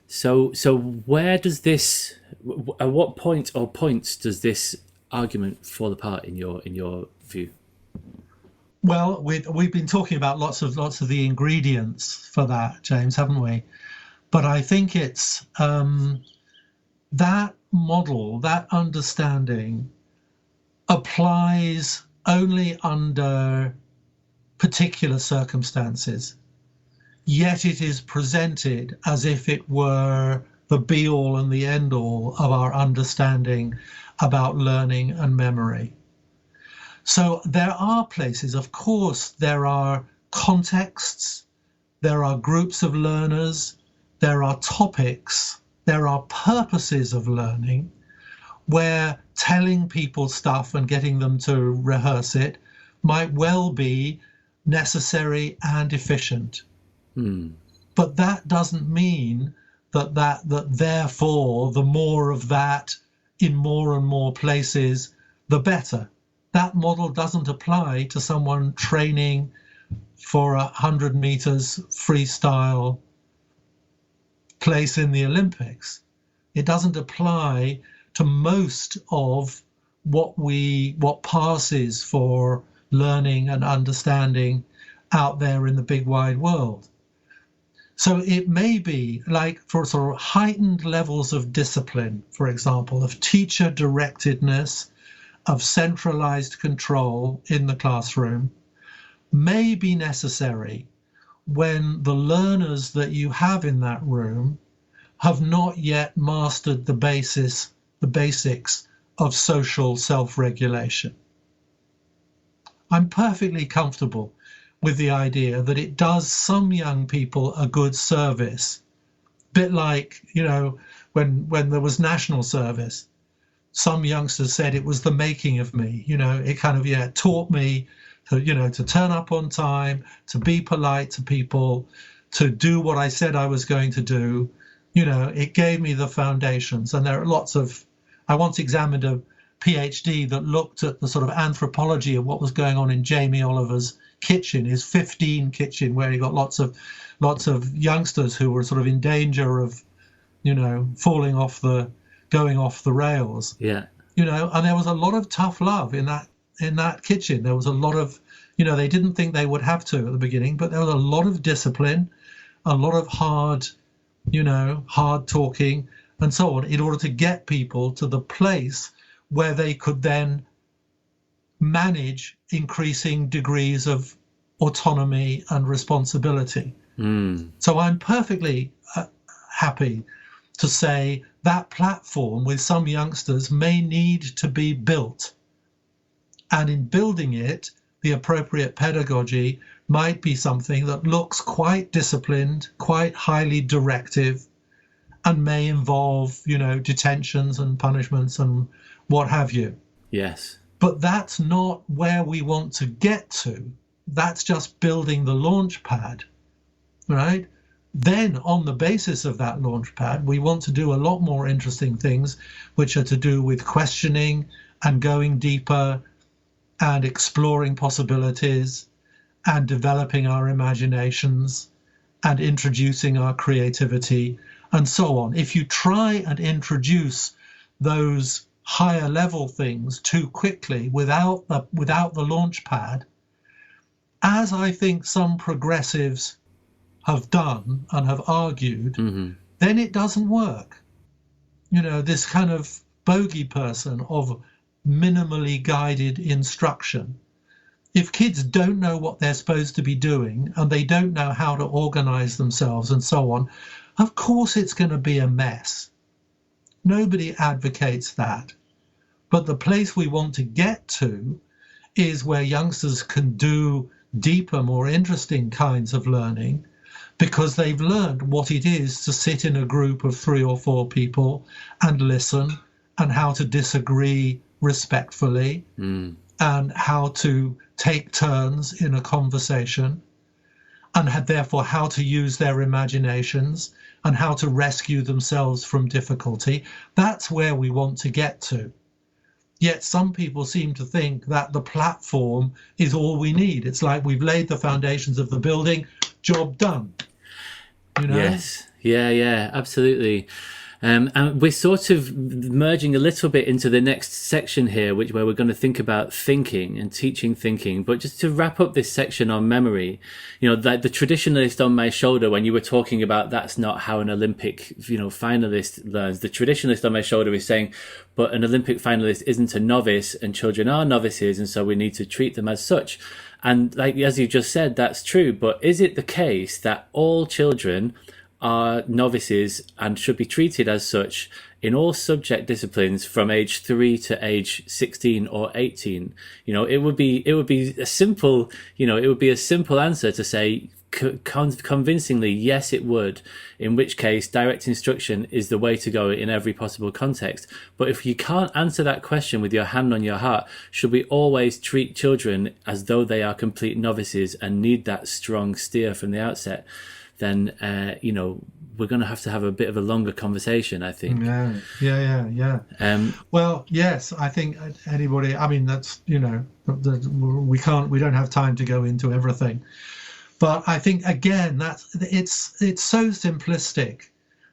So where does this, at what point or points does this argument fall apart in your view? Well, we've been talking about lots of the ingredients for that, James, haven't we? But I think it's that model, that understanding applies only under particular circumstances, yet it is presented as if it were the be-all and the end-all of our understanding about learning and memory. So there are places, of course, there are contexts, there are groups of learners, there are topics, there are purposes of learning where telling people stuff and getting them to rehearse it might well be necessary and efficient. But that doesn't mean that therefore the more of that in more and more places, the better. That model doesn't apply to someone training for 100 meters freestyle place in the Olympics. It doesn't apply to most of what passes for learning and understanding out there in the big wide world. So it may be like for sort of heightened levels of discipline, for example, of teacher directedness, of centralized control in the classroom, may be necessary when the learners that you have in that room have not yet mastered the basics of social self-regulation. I'm perfectly comfortable with the idea that it does some young people a good service, a bit like, when there was national service. Some youngsters said it was the making of me. It kind of taught me to turn up on time, to be polite to people, to do what I said I was going to do. It gave me the foundations. And there are lots of, I once examined a PhD that looked at the sort of anthropology of what was going on in Jamie Oliver's kitchen, his 15 kitchen, where he got lots of youngsters who were sort of in danger of, going off the rails. Yeah. And there was a lot of tough love in that kitchen. There was a lot of, they didn't think they would have to at the beginning, but there was a lot of discipline, a lot of hard talking and so on, in order to get people to the place where they could then manage increasing degrees of autonomy and responsibility. So I'm perfectly happy to say that platform with some youngsters may need to be built. And in building it, the appropriate pedagogy might be something that looks quite disciplined, quite highly directive, and may involve, detentions and punishments and what have you. Yes. But that's not where we want to get to. That's just building the launch pad, right? Then on the basis of that launch pad, we want to do a lot more interesting things, which are to do with questioning and going deeper and exploring possibilities and developing our imaginations and introducing our creativity and so on. If you try and introduce those higher level things too quickly without the launch pad, as I think some progressives have done and have argued, then it doesn't work. This kind of bogey person of minimally guided instruction. If kids don't know what they're supposed to be doing and they don't know how to organize themselves and so on, of course it's going to be a mess. Nobody advocates that. But the place we want to get to is where youngsters can do deeper, more interesting kinds of learning, because they've learned what it is to sit in a group of 3 or 4 people and listen, and how to disagree respectfully, and how to take turns in a conversation, and therefore how to use their imaginations and how to rescue themselves from difficulty. That's where we want to get to. Yet some people seem to think that the platform is all we need. It's like we've laid the foundations of the building, job done. Yes. Yeah, absolutely. And we're sort of merging a little bit into the next section here, where we're going to think about thinking and teaching thinking. But just to wrap up this section on memory, like the traditionalist on my shoulder, when you were talking about that's not how an Olympic, finalist learns, the traditionalist on my shoulder is saying, but an Olympic finalist isn't a novice and children are novices, and so we need to treat them as such. And like, as you just said, that's true. But is it the case that all children are novices and should be treated as such in all subject disciplines from age 3 to age 16 or 18? It would be a simple, it would be a simple answer to say convincingly, yes, it would, in which case direct instruction is the way to go in every possible context. But if you can't answer that question with your hand on your heart, should we always treat children as though they are complete novices and need that strong steer from the outset? Then, we're going to have a bit of a longer conversation, I think. Yeah. Well, yes, I think anybody, that's, we don't have time to go into everything. But I think, again, it's so simplistic,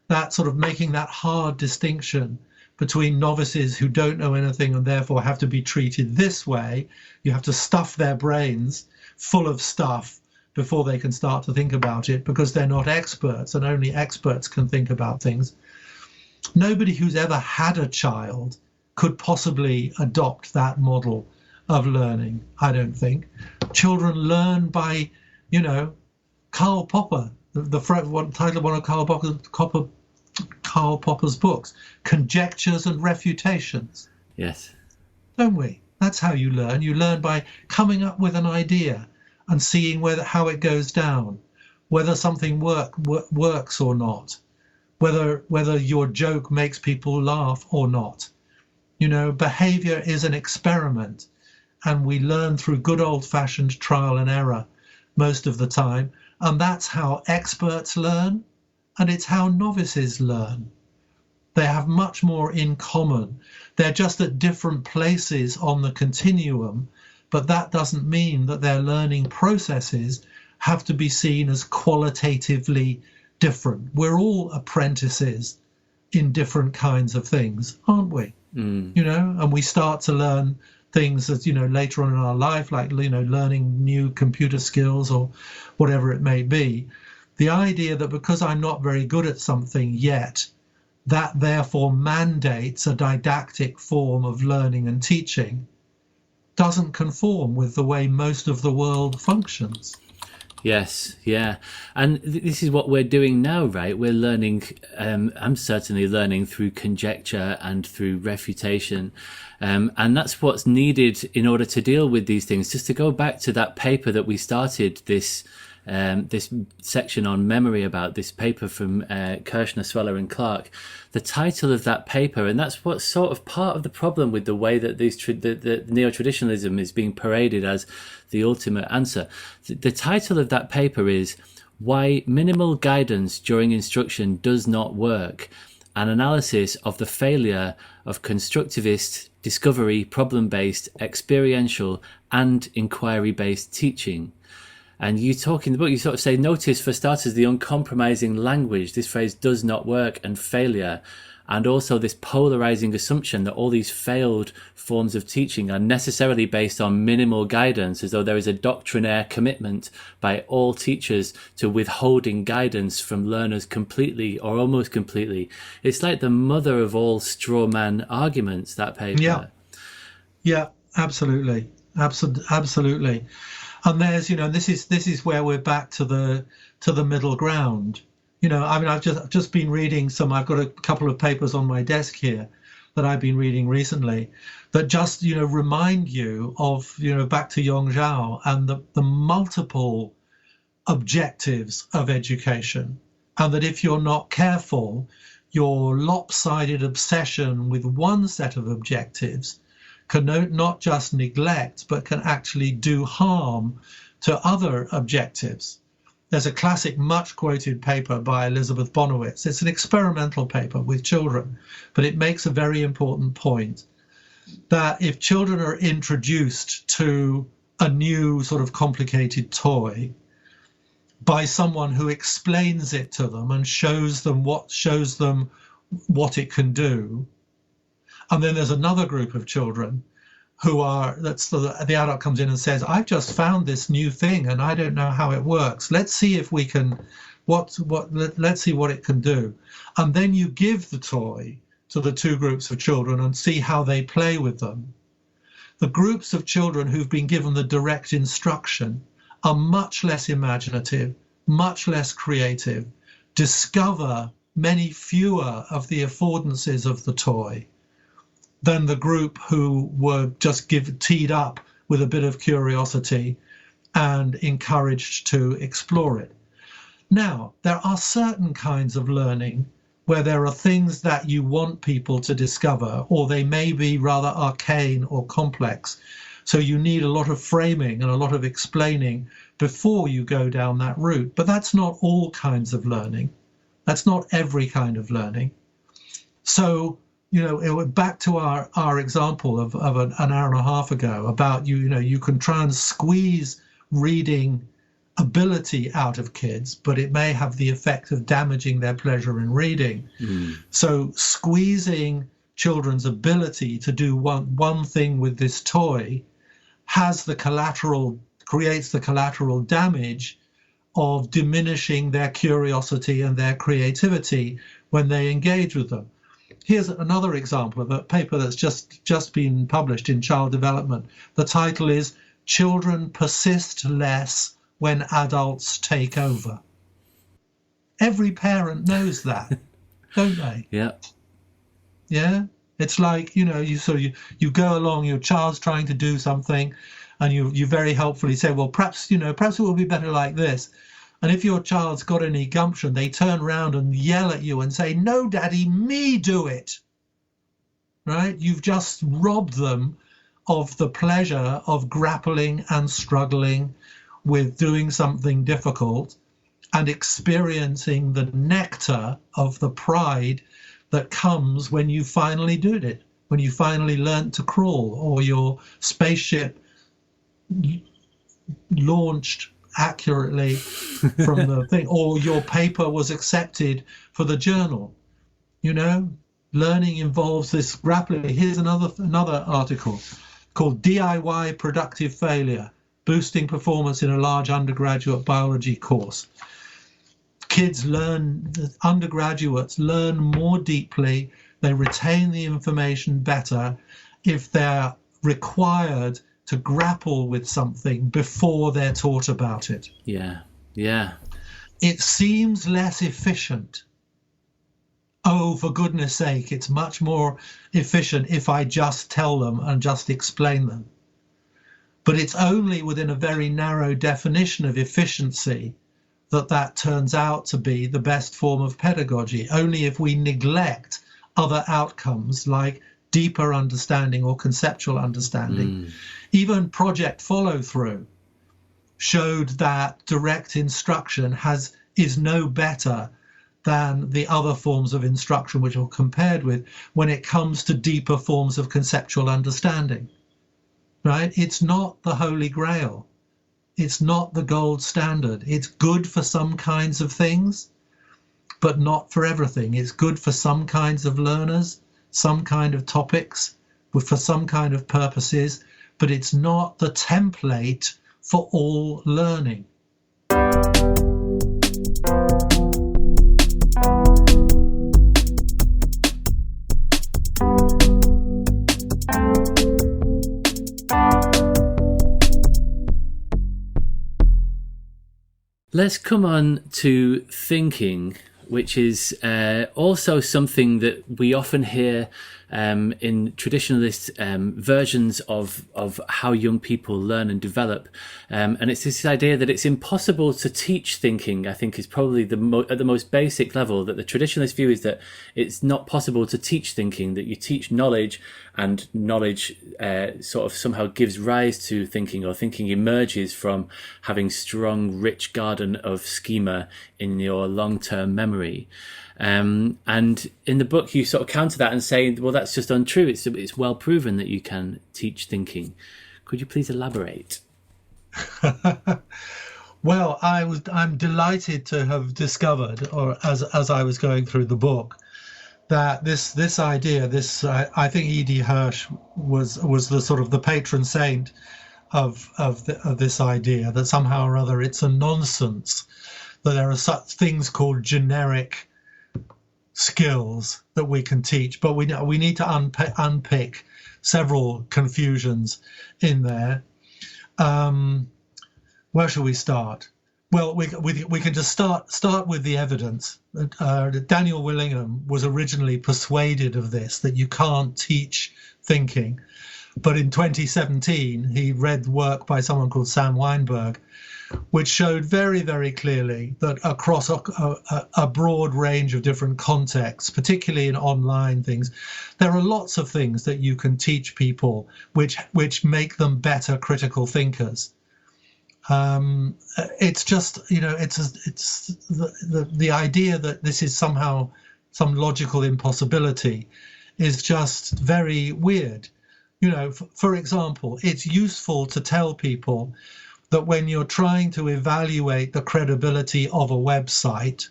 that sort of making that hard distinction between novices who don't know anything and therefore have to be treated this way. You have to stuff their brains full of stuff before they can start to think about it, because they're not experts, and only experts can think about things. Nobody who's ever had a child could possibly adopt that model of learning, I don't think. Children learn by, Karl Popper, the title of one of Karl Karl Popper's books, Conjectures and Refutations. Yes. Don't we? That's how you learn. You learn by coming up with an idea and seeing how it goes down, whether something works or not, whether your joke makes people laugh or not. Behavior is an experiment, and we learn through good old-fashioned trial and error most of the time, and that's how experts learn, and it's how novices learn. They have much more in common. They're just at different places on the continuum, but that doesn't mean that their learning processes have to be seen as qualitatively different. We're all apprentices in different kinds of things, aren't we? And we start to learn things that, later on in our life, like, learning new computer skills or whatever it may be. The idea that because I'm not very good at something yet, that therefore mandates a didactic form of learning and teaching doesn't conform with the way most of the world functions. Yes, yeah. And this is what we're doing now, right? We're learning, I'm certainly learning through conjecture and through refutation. And that's what's needed in order to deal with these things. Just to go back to that paper that we started this section on memory about, this paper from Kirshner, Sweller and Clark. The title of that paper, and that's what's sort of part of the problem with the way that the neo-traditionalism is being paraded as the ultimate answer. The title of that paper is Why Minimal Guidance During Instruction Does Not Work, an analysis of the failure of constructivist, discovery, problem-based, experiential and inquiry-based teaching. And you talk in the book, you sort of say, notice for starters the uncompromising language, this phrase does not work, and failure, and also this polarizing assumption that all these failed forms of teaching are necessarily based on minimal guidance, as though there is a doctrinaire commitment by all teachers to withholding guidance from learners completely or almost completely. It's like the mother of all straw man arguments, that paper. Yeah, absolutely. Absolutely. And there's, this is where we're back to the middle ground. I've just been reading I've got a couple of papers on my desk here that I've been reading recently that just, remind you of, back to Yong Zhao and the multiple objectives of education. And that if you're not careful, your lopsided obsession with one set of objectives can not just neglect, but can actually do harm to other objectives. There's a classic, much quoted paper by Elizabeth Bonowitz. It's an experimental paper with children, but it makes a very important point that if children are introduced to a new sort of complicated toy by someone who explains it to them and shows them what it can do, and then there's another group of children who the adult comes in and says, I've just found this new thing and I don't know how it works. Let's see if we can, let's see what it can do. And then you give the toy to the two groups of children and see how they play with them. The groups of children who've been given the direct instruction are much less imaginative, much less creative, discover many fewer of the affordances of the toy than the group who were just teed up with a bit of curiosity and encouraged to explore it. Now, there are certain kinds of learning where there are things that you want people to discover, or they may be rather arcane or complex. So you need a lot of framing and a lot of explaining before you go down that route. But that's not all kinds of learning. That's not every kind of learning. So, back to our example of an hour and a half ago about, you can try and squeeze reading ability out of kids, but it may have the effect of damaging their pleasure in reading. So squeezing children's ability to do one thing with this toy creates the collateral damage of diminishing their curiosity and their creativity when they engage with them. Here's another example of a paper that's just been published in Child Development. The title is Children Persist Less When Adults Take Over. Every parent knows that. don't they? Yeah. Yeah. It's like, you go along, your child's trying to do something, and you very helpfully say, well, perhaps it will be better like this. And if your child's got any gumption, they turn around and yell at you and say, no, Daddy, me do it. Right? You've just robbed them of the pleasure of grappling and struggling with doing something difficult and experiencing the nectar of the pride that comes when you finally did it, when you finally learned to crawl, or your spaceship launched accurately from the thing, or your paper was accepted for the journal. Learning involves this grappling. Here's another article called DIY Productive Failure, Boosting Performance in a Large Undergraduate Biology Course. Undergraduates learn more deeply, they retain the information better if they're required to grapple with something before they're taught about it. Yeah, yeah. It seems less efficient. Oh, for goodness sake, it's much more efficient if I just tell them and just explain them. But it's only within a very narrow definition of efficiency that turns out to be the best form of pedagogy. Only if we neglect other outcomes like deeper understanding or conceptual understanding. Even project follow-through showed that direct instruction is no better than the other forms of instruction which are compared with when it comes to deeper forms of conceptual understanding. Right? It's not the Holy Grail. It's not the gold standard. It's good for some kinds of things, but not for everything. It's good for some kinds of learners, some kind of topics, for some kind of purposes, but it's not the template for all learning. Let's come on to thinking, which is also something that we often hear in traditionalist versions of how young people learn and develop. And it's this idea that it's impossible to teach thinking, I think, is probably at the most basic level, that the traditionalist view is that it's not possible to teach thinking, that you teach knowledge, and knowledge sort of somehow gives rise to thinking, or thinking emerges from having strong, rich garden of schema in your long-term memory. And in the book, you sort of counter that and say, well, that's just untrue. It's well proven that you can teach thinking. Could you please elaborate? Well, I'm delighted to have discovered, or as I was going through the book, that this idea, I think E.D. Hirsch was the sort of the patron saint of this idea, that somehow or other it's a nonsense, that there are such things called generic skills that we can teach, but we need to unpick several confusions in there. Where shall we start? Well, we can just start with the evidence. Daniel Willingham was originally persuaded of this, that you can't teach thinking, but in 2017 he read work by someone called Sam Weinberg, which showed very, very clearly that across a broad range of different contexts, particularly in online things, there are lots of things that you can teach people which make them better critical thinkers. It's just, it's the idea that this is somehow some logical impossibility is just very weird. For example, it's useful to tell people that when you're trying to evaluate the credibility of a website,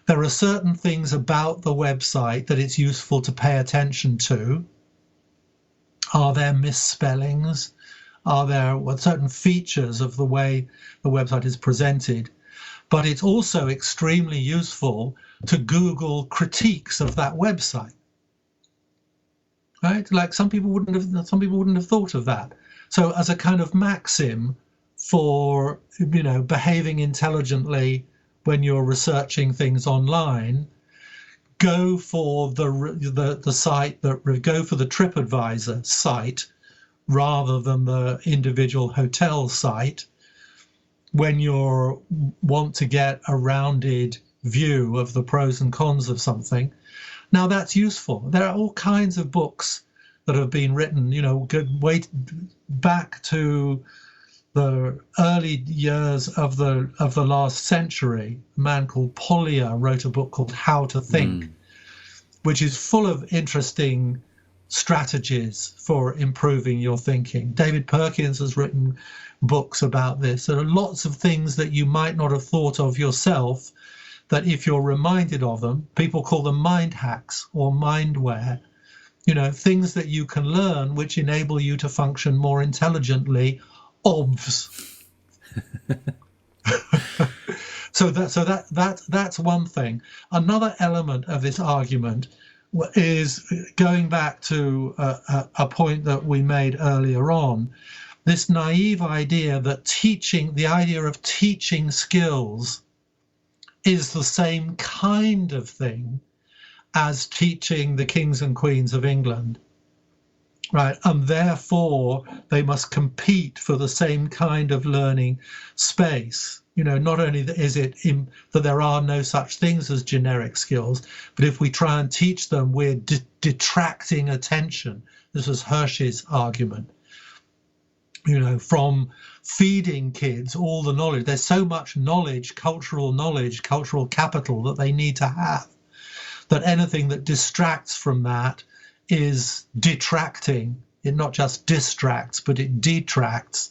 there are certain things about the website that it's useful to pay attention to. Are there misspellings? Are there certain features of the way the website is presented? But it's also extremely useful to Google critiques of that website. Right? Like some people wouldn't have thought of that. So as a kind of maxim for behaving intelligently when you're researching things online, go for the site go for the TripAdvisor site rather than the individual hotel site when you want to get a rounded view of the pros and cons of something. Now that's useful. There are all kinds of books that have been written, way back to the early years of the last century. A man called Polya wrote a book called How to Think, which is full of interesting strategies for improving your thinking. David Perkins has written books about this. There are lots of things that you might not have thought of yourself that if you're reminded of them, people call them mind hacks or mindware, things that you can learn which enable you to function more intelligently. Obvs. So that's one thing. Another element of this argument is going back to a point that we made earlier on, this naive idea that the idea of teaching skills is the same kind of thing as teaching the kings and queens of England, right? And therefore they must compete for the same kind of learning space. Not only is it that there are no such things as generic skills, but if we try and teach them, we're detracting attention. This was Hirsch's argument. From feeding kids all the knowledge. There's so much knowledge, cultural capital that they need to have, that anything that distracts from that is detracting. It not just distracts, but it detracts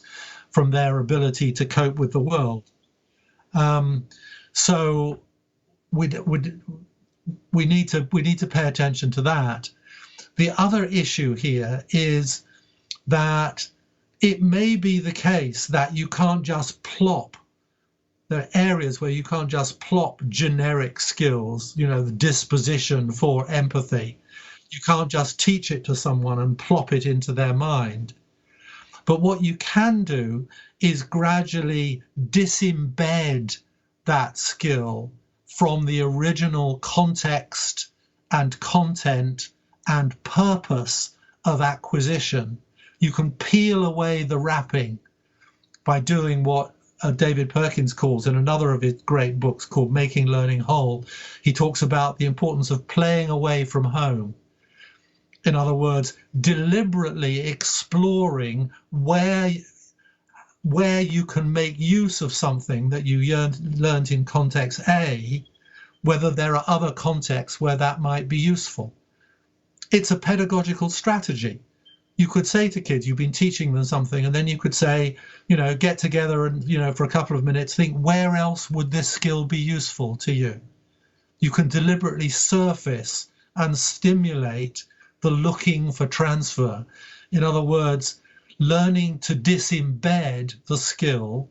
from their ability to cope with the world. So we need to pay attention to that. The other issue here is that it may be the case that you can't just plop. There are areas where you can't just plop generic skills, the disposition for empathy. You can't just teach it to someone and plop it into their mind. But what you can do is gradually disembed that skill from the original context and content and purpose of acquisition. You can peel away the wrapping by doing what David Perkins calls in another of his great books called Making Learning Whole. He talks about the importance of playing away from home. In other words, deliberately exploring where you can make use of something that you learned in context A, whether there are other contexts where that might be useful. It's a pedagogical strategy. You could say to kids, you've been teaching them something, and then you could say, get together and, for a couple of minutes, think, where else would this skill be useful to you? You can deliberately surface and stimulate the looking for transfer. In other words, learning to disembed the skill.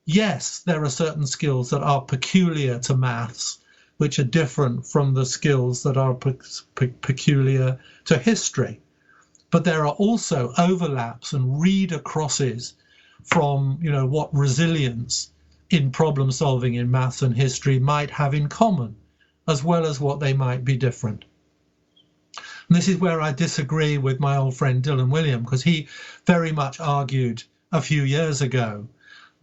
Yes, there are certain skills that are peculiar to maths, which are different from the skills that are peculiar to history. But there are also overlaps and read acrosses from, what resilience in problem solving in maths and history might have in common, as well as what they might be different. And this is where I disagree with my old friend Dylan William, because he very much argued a few years ago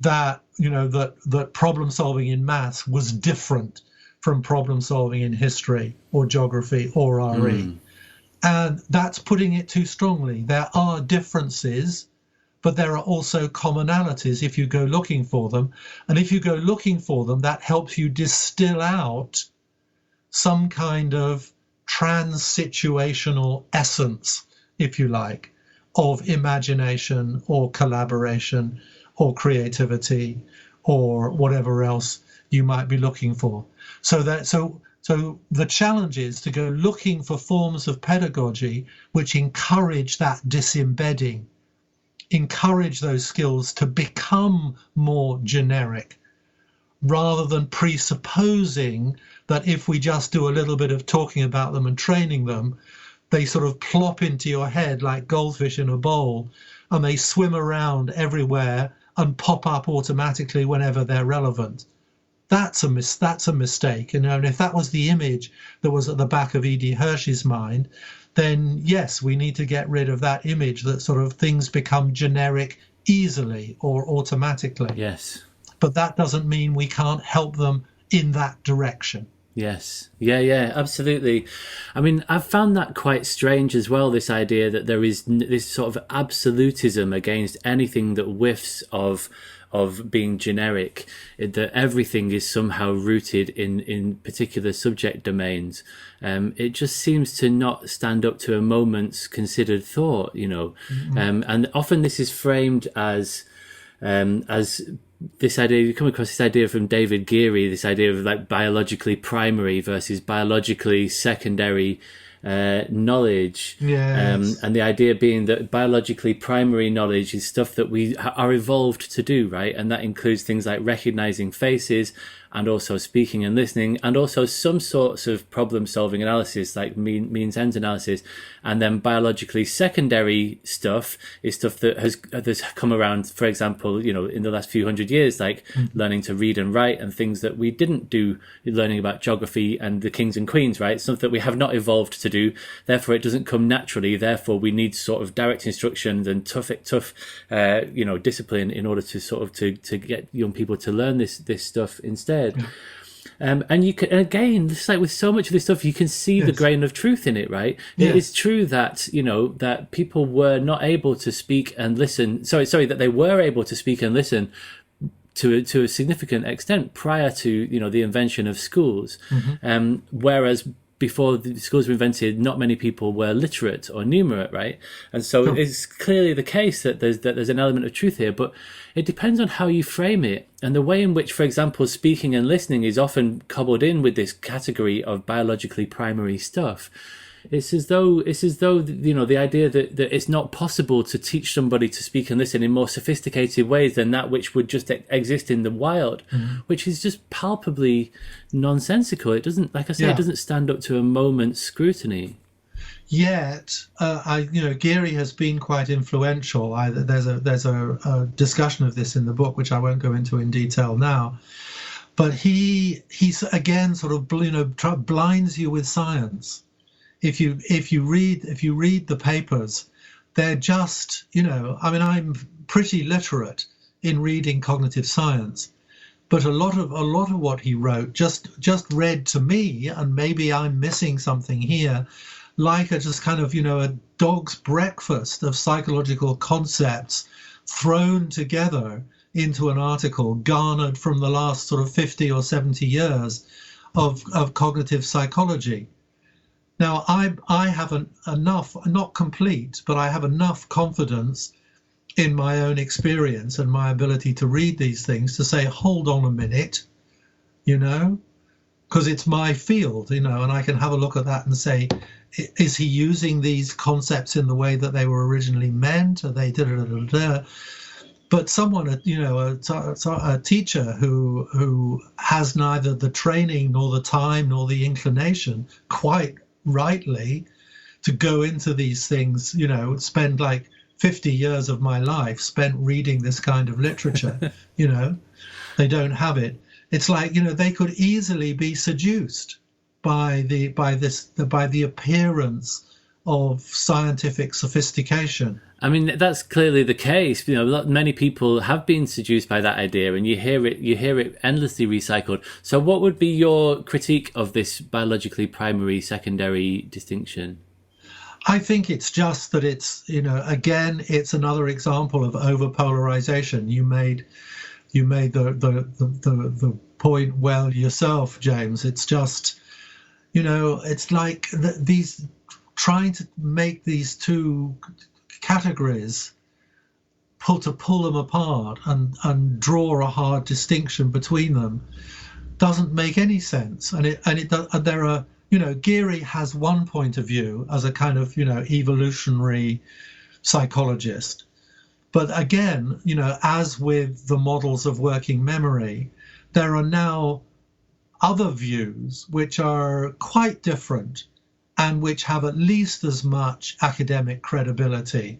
that, that problem solving in maths was different from problem solving in history or geography or RE. And that's putting it too strongly. There are differences, but there are also commonalities if you go looking for them. And if you go looking for them, that helps you distill out some kind of trans-situational essence, if you like, of imagination or collaboration or creativity or whatever else you might be looking for. So the challenge is to go looking for forms of pedagogy which encourage that disembedding, encourage those skills to become more generic, rather than presupposing that if we just do a little bit of talking about them and training them, they sort of plop into your head like goldfish in a bowl, and they swim around everywhere and pop up automatically whenever they're relevant. that's a mistake. And if that was the image that was at the back of E.D. Hirsch's mind, then yes, we need to get rid of that image that sort of things become generic easily or automatically. Yes. But that doesn't mean we can't help them in that direction. Yes. Yeah, absolutely. I mean, I've found that quite strange as well, this idea that there is this sort of absolutism against anything that whiffs of being generic, that everything is somehow rooted in particular subject domains. It just seems to not stand up to a moment's considered thought, Mm-hmm. And often this is framed as this idea, you come across this idea from David Geary, this idea of like biologically primary versus biologically secondary knowledge. Yes. And the idea being that biologically primary knowledge is stuff that we are evolved to do, right? And that includes things like recognizing faces and also speaking and listening, and also some sorts of problem-solving analysis, like means-ends analysis. And then biologically secondary stuff is stuff that has come around, for example, in the last few hundred years, like learning to read and write, and things that we didn't do, learning about geography and the kings and queens, right? Stuff that we have not evolved to do. Therefore, it doesn't come naturally. Therefore, we need sort of direct instructions and tough, discipline in order to sort of to get young people to learn this stuff instead. And you can, again, just like with so much of this stuff, you can see the grain of truth in it, right? Yes. It is true that, that people were not able to speak and listen. That they were able to speak and listen to a significant extent prior to, the invention of schools. Mm-hmm. Whereas before the schools were invented, not many people were literate or numerate, right? And so it's clearly the case that there's an element of truth here, but it depends on how you frame it. And the way in which, for example, speaking and listening is often cobbled in with this category of biologically primary stuff. It's as though the idea that it's not possible to teach somebody to speak and listen in more sophisticated ways than that which would just exist in the wild, which is just palpably nonsensical. It doesn't, like I say, it doesn't stand up to a moment's scrutiny. Yet, Geary has been quite influential. There's a discussion of this in the book, which I won't go into in detail now. But he's again sort of blinds you with science. If you read the papers, they're just, I'm pretty literate in reading cognitive science, but a lot of what he wrote just read to me, and maybe I'm missing something here, like a just kind of, a dog's breakfast of psychological concepts thrown together into an article garnered from the last sort of 50 or 70 years of cognitive psychology. Now, I have enough, not complete, but I have enough confidence in my own experience and my ability to read these things to say, hold on a minute, because it's my field, and I can have a look at that and say, is he using these concepts in the way that they were originally meant? Are they But someone, a teacher who has neither the training nor the time nor the inclination, quite rightly, to go into these things, spend like 50 years of my life spent reading this kind of literature, they don't have it. It's like, they could easily be seduced by the appearance of scientific sophistication. I mean, that's clearly the case. Many people have been seduced by that idea, and you hear it endlessly recycled. So what would be your critique of this biologically primary secondary distinction? I think it's just that it's, again, it's another example of overpolarization. You made the point well yourself, James. It's just, it's like these trying to make these two categories, pull them apart and draw a hard distinction between them doesn't make any sense. And there are, Geary has one point of view as a kind of, evolutionary psychologist. But again, as with the models of working memory, there are now other views which are quite different and which have at least as much academic credibility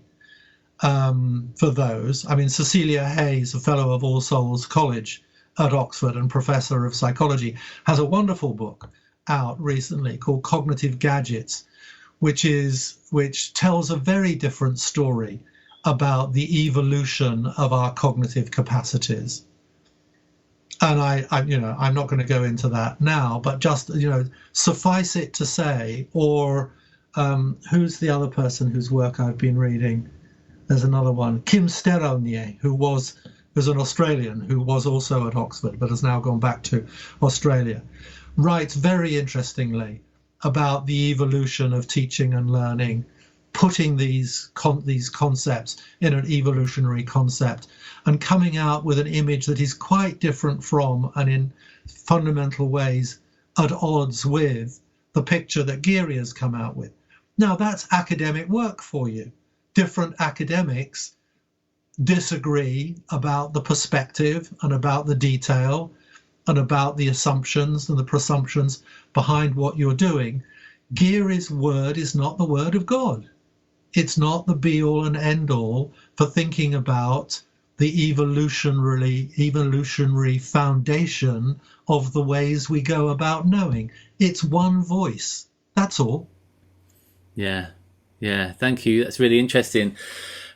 for those. I mean, Cecilia Hayes, a fellow of All Souls College, at Oxford and professor of psychology, has a wonderful book out recently called Cognitive Gadgets, which tells a very different story about the evolution of our cognitive capacities. And I'm not going to go into that now, but just, suffice it to say, or who's the other person whose work I've been reading? There's another one, Kim Sterelnier, who was an Australian who was also at Oxford, but has now gone back to Australia, writes very interestingly about the evolution of teaching and learning, putting these concepts in an evolutionary concept and coming out with an image that is quite different from, and in fundamental ways at odds with, the picture that Geary has come out with. Now, that's academic work for you. Different academics disagree about the perspective and about the detail and about the assumptions and the presumptions behind what you're doing. Geary's word is not the word of God. It's not the be-all and end-all for thinking about the evolutionary foundation of the ways we go about knowing. It's one voice. That's all. Yeah, thank you. That's really interesting.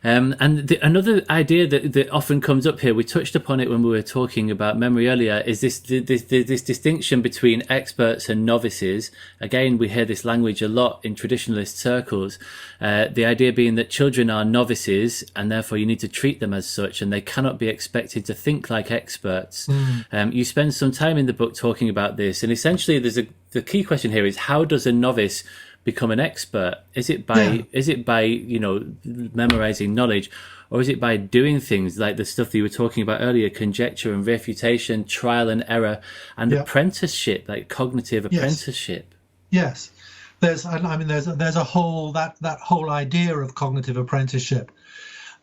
Another idea that often comes up here, we touched upon it when we were talking about memory earlier, is this distinction between experts and novices. Again, we hear this language a lot in traditionalist circles. The idea being that children are novices and therefore you need to treat them as such, and they cannot be expected to think like experts. You spend some time in the book talking about this, and essentially the key question here is, how does a novice become an expert? Is it by memorizing knowledge, or is it by doing things like the stuff that you were talking about earlier, conjecture and refutation, trial and error, and apprenticeship, like cognitive apprenticeship? Yes. There's a whole that whole idea of cognitive apprenticeship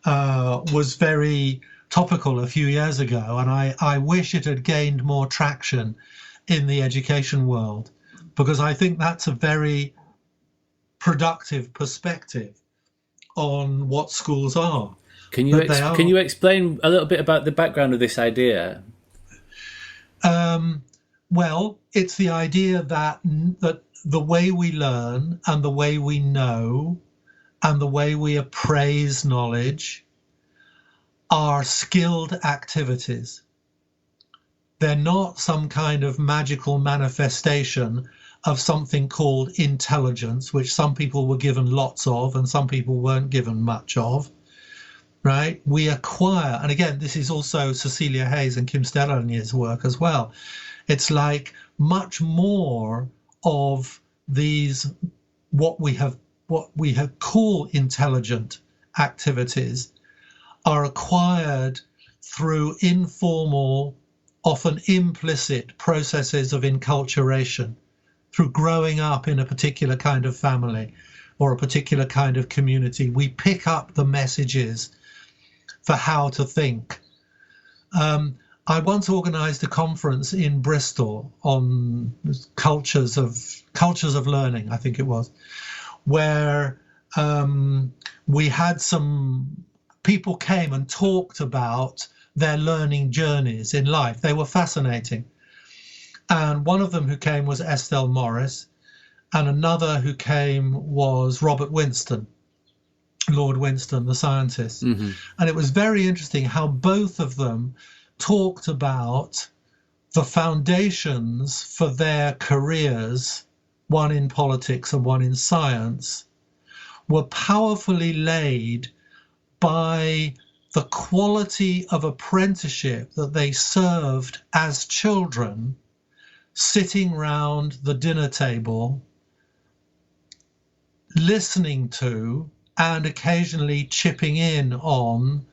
was very topical a few years ago, and I wish it had gained more traction in the education world, because I think that's a very productive perspective on what schools are. Can you explain a little bit about the background of this idea? Well, it's the idea that the way we learn and the way we know and the way we appraise knowledge are skilled activities. They're not some kind of magical manifestation of something called intelligence, which some people were given lots of and some people weren't given much of, right? We acquire, and again, this is also Cecilia Hayes and Kim Sterelnier's work as well. It's like much more of these, what we have call intelligent activities are acquired through informal, often implicit processes of enculturation, through growing up in a particular kind of family or a particular kind of community. We pick up the messages for how to think. I once organized a conference in Bristol on cultures of learning, I think it was, where we had some people came and talked about their learning journeys in life. They were fascinating. And one of them who came was Estelle Morris, and another who came was Robert Winston, Lord Winston, the scientist. Mm-hmm. And it was very interesting how both of them talked about the foundations for their careers, one in politics and one in science, were powerfully laid by the quality of apprenticeship that they served as children, sitting round the dinner table, listening to and occasionally chipping in on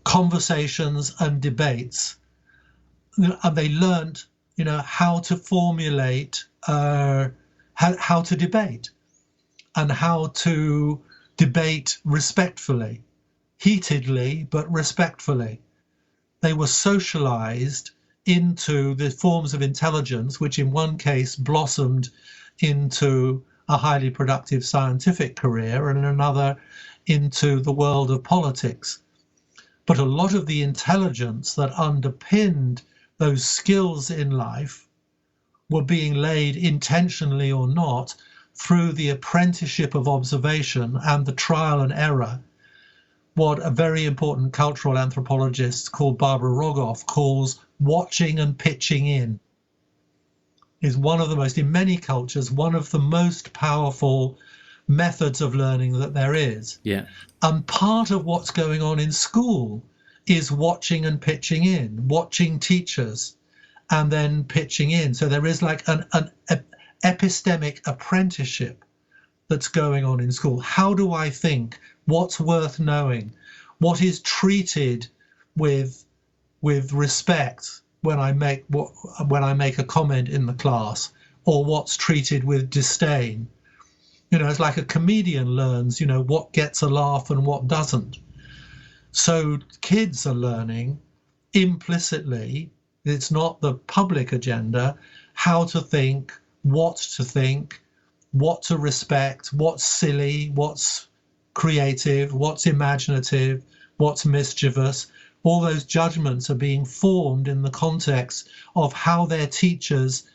conversations and debates. And they learned, how to formulate, how to debate, and how to debate respectfully, heatedly, but respectfully. They were socialized into the forms of intelligence, which in one case blossomed into a highly productive scientific career, and in another into the world of politics. But a lot of the intelligence that underpinned those skills in life were being laid, intentionally or not, through the apprenticeship of observation and the trial and error. What a very important cultural anthropologist called Barbara Rogoff calls watching and pitching in is one of the most, in many cultures, one of the most powerful methods of learning that there is. Yeah. And part of what's going on in school is watching and pitching in, watching teachers and then pitching in. So there is like an epistemic apprenticeship that's going on in school. How do I think? What's worth knowing? What is treated with respect when I make a comment in the class, or what's treated with disdain? You know, it's like a comedian learns, you know, what gets a laugh and what doesn't. So kids are learning implicitly, it's not the public agenda, how to think, what to respect, what's silly, what's creative, what's imaginative, what's mischievous. All those judgments are being formed in the context of how their teachers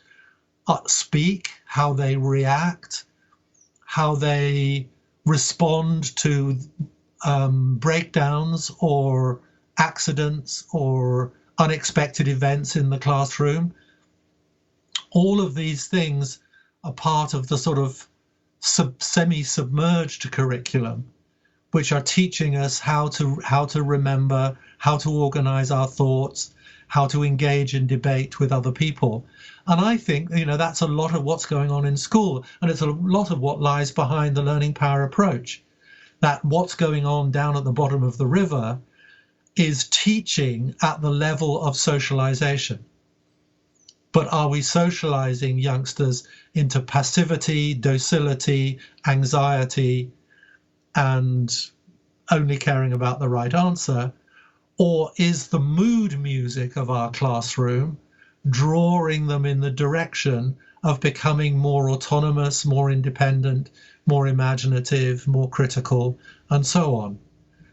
speak, how they react, how they respond to breakdowns or accidents or unexpected events in the classroom. All of these things are part of the sort of semi-submerged curriculum, which are teaching us how to remember, how to organize our thoughts, how to engage in debate with other people. And I think, you know, that's a lot of what's going on in school, and it's a lot of what lies behind the learning power approach. That what's going on down at the bottom of the river is teaching at the level of socialization. But are we socializing youngsters into passivity, docility, anxiety, and only caring about the right answer? Or is the mood music of our classroom drawing them in the direction of becoming more autonomous, more independent, more imaginative, more critical, and so on?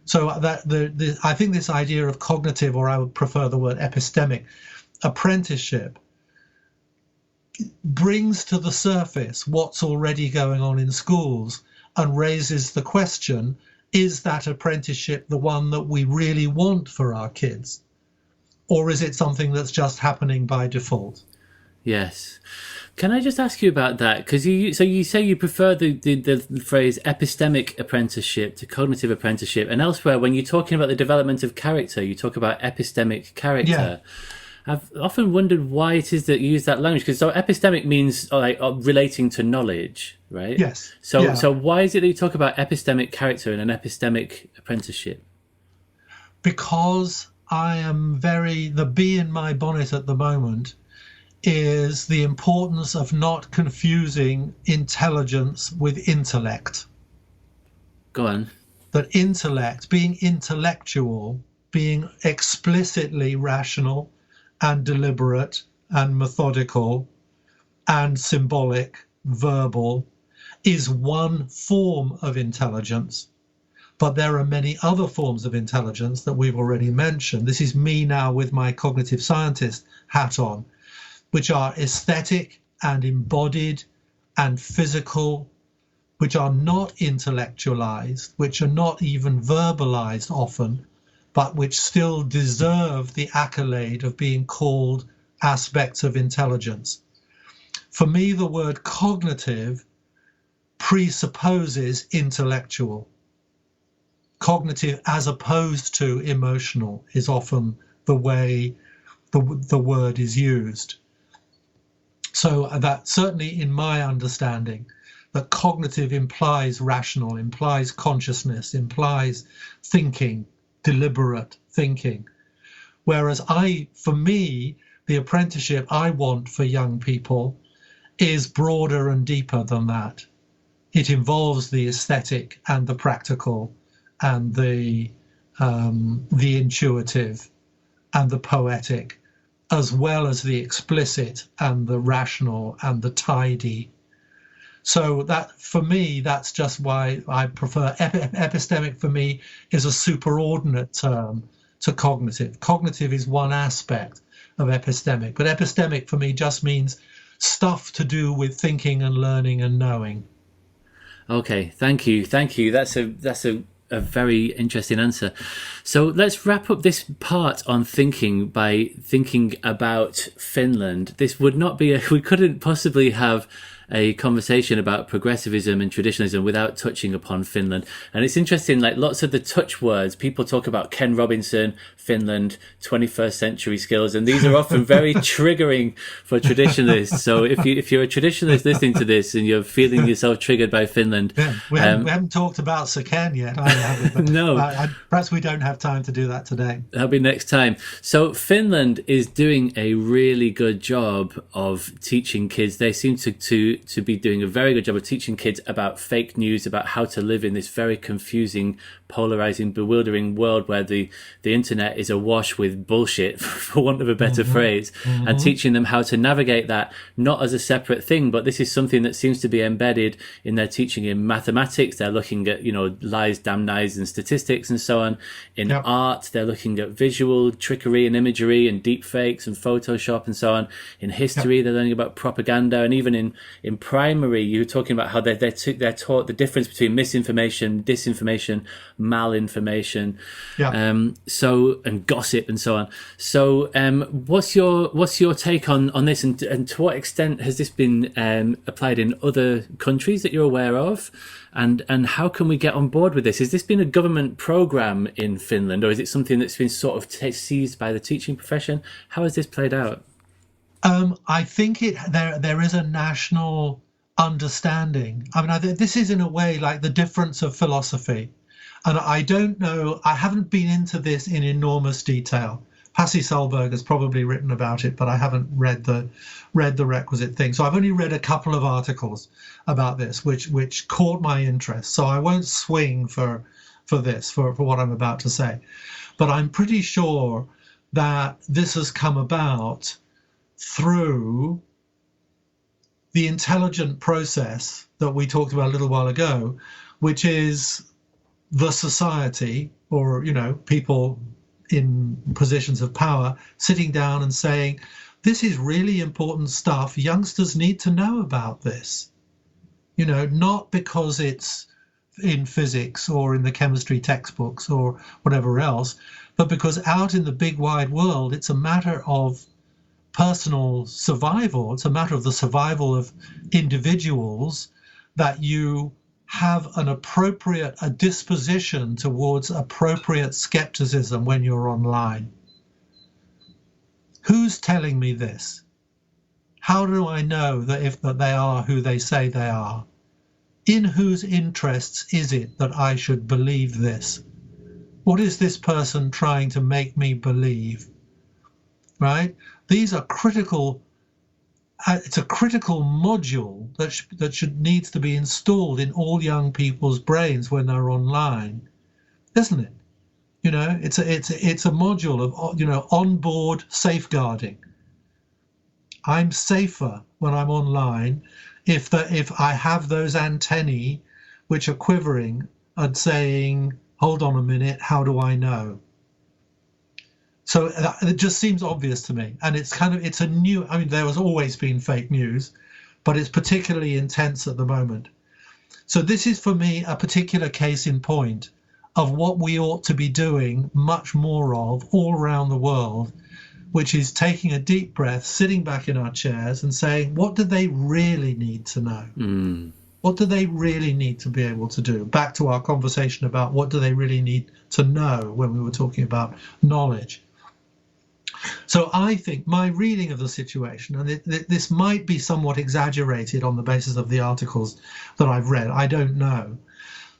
So that I think this idea of cognitive, or I would prefer the word epistemic, apprenticeship brings to the surface what's already going on in schools and raises the question, is that apprenticeship the one that we really want for our kids? Or is it something that's just happening by default? Yes. Can I just ask you about that? Because you say you prefer the phrase epistemic apprenticeship to cognitive apprenticeship, and elsewhere when you're talking about the development of character, you talk about epistemic character. Yeah. I've often wondered why it is that you use that language, because so epistemic means like relating to knowledge, right? Yes. So why is it that you talk about epistemic character in an epistemic apprenticeship? Because I am the bee in my bonnet at the moment is the importance of not confusing intelligence with intellect. Go on. That intellect, being intellectual, being explicitly rational and deliberate and methodical and symbolic, verbal, is one form of intelligence. But there are many other forms of intelligence that we've already mentioned. This is me now with my cognitive scientist hat on, which are aesthetic and embodied and physical, which are not intellectualized, which are not even verbalized often, but which still deserve the accolade of being called aspects of intelligence. For me, the word cognitive presupposes intellectual. Cognitive as opposed to emotional is often the way the word is used. So that certainly in my understanding, that cognitive implies rational, implies consciousness, implies thinking, deliberate thinking. Whereas for me, the apprenticeship I want for young people is broader and deeper than that. It involves the aesthetic and the practical and the intuitive and the poetic, as well as the explicit and the rational and the tidy. So that, for me, that's just why I prefer epistemic. For me, is a superordinate term to cognitive. Cognitive is one aspect of epistemic, but epistemic for me just means stuff to do with thinking and learning and knowing. Okay, thank you. That's a very interesting answer. So let's wrap up this part on thinking by thinking about Finland. This would not be we couldn't possibly have a conversation about progressivism and traditionalism without touching upon Finland. And it's interesting, like lots of the touch words, people talk about Ken Robinson, Finland, 21st century skills, and these are often very triggering for traditionalists. So if you're a traditionalist listening to this and you're feeling yourself triggered by Finland... Yeah, we haven't talked about Sir Ken yet, have we? No. Perhaps we don't have time to do that today. That'll be next time. So Finland is doing a really good job of teaching kids. They seem to be doing a very good job of teaching kids about fake news, about how to live in this very confusing, polarizing, bewildering world where the internet is awash with bullshit, for want of a better phrase, and teaching them how to navigate that, not as a separate thing, but this is something that seems to be embedded in their teaching in mathematics. They're looking at, lies, damn lies, and statistics and so on. In art, they're looking at visual trickery and imagery and deep fakes and Photoshop and so on. In history, they're learning about propaganda, and even in primary, you were talking about how they're taught the difference between misinformation, disinformation, malinformation, and gossip and so on. So what's your take on this, and to what extent has this been applied in other countries that you're aware of, and how can we get on board with this? Has this been a government program in Finland, or is it something that's been sort of seized by the teaching profession? How has this played out? I think there is a national understanding. I mean, this is in a way like the difference of philosophy. And I don't know, I haven't been into this in enormous detail. Pasi Sahlberg has probably written about it, but I haven't read the requisite thing. So I've only read a couple of articles about this, which caught my interest. So I won't swing for what I'm about to say. But I'm pretty sure that this has come about through the intelligent process that we talked about a little while ago, which is the society, or people in positions of power sitting down and saying, this is really important stuff, youngsters need to know about this, not because it's in physics or in the chemistry textbooks or whatever else, but because out in the big wide world it's a matter of personal survival. It's a matter of the survival of individuals, that you have a disposition towards appropriate skepticism when you're online. Who's telling me this? How do I know that they are who they say they are? In whose interests is it that I should believe this? What is this person trying to make me believe? Right? These are critical. It's a critical module that needs to be installed in all young people's brains when they're online, isn't it? It's a module of onboard safeguarding. I'm safer when I'm online if I have those antennae which are quivering and saying, hold on a minute, how do I know? So it just seems obvious to me. And it's a new, there has always been fake news, but it's particularly intense at the moment. So this is for me a particular case in point of what we ought to be doing much more of all around the world, which is taking a deep breath, sitting back in our chairs and saying, what do they really need to know? What do they really need to be able to do? Back to our conversation about what do they really need to know when we were talking about knowledge. So I think my reading of the situation, and this might be somewhat exaggerated on the basis of the articles that I've read, I don't know,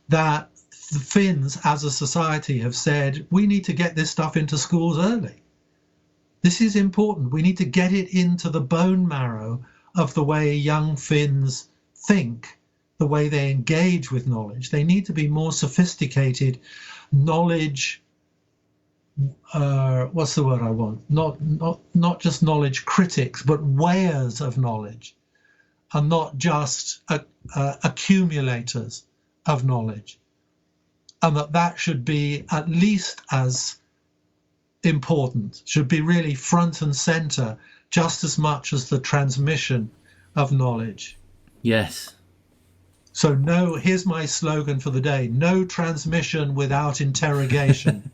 that the Finns as a society have said, we need to get this stuff into schools early. This is important. We need to get it into the bone marrow of the way young Finns think, the way they engage with knowledge. They need to be more sophisticated knowledge. What's the word I want? Not just knowledge critics, but weighers of knowledge, and not just accumulators of knowledge. And that should be at least as important, should be really front and center just as much as the transmission of knowledge. Yes. So here's my slogan for the day: no transmission without interrogation.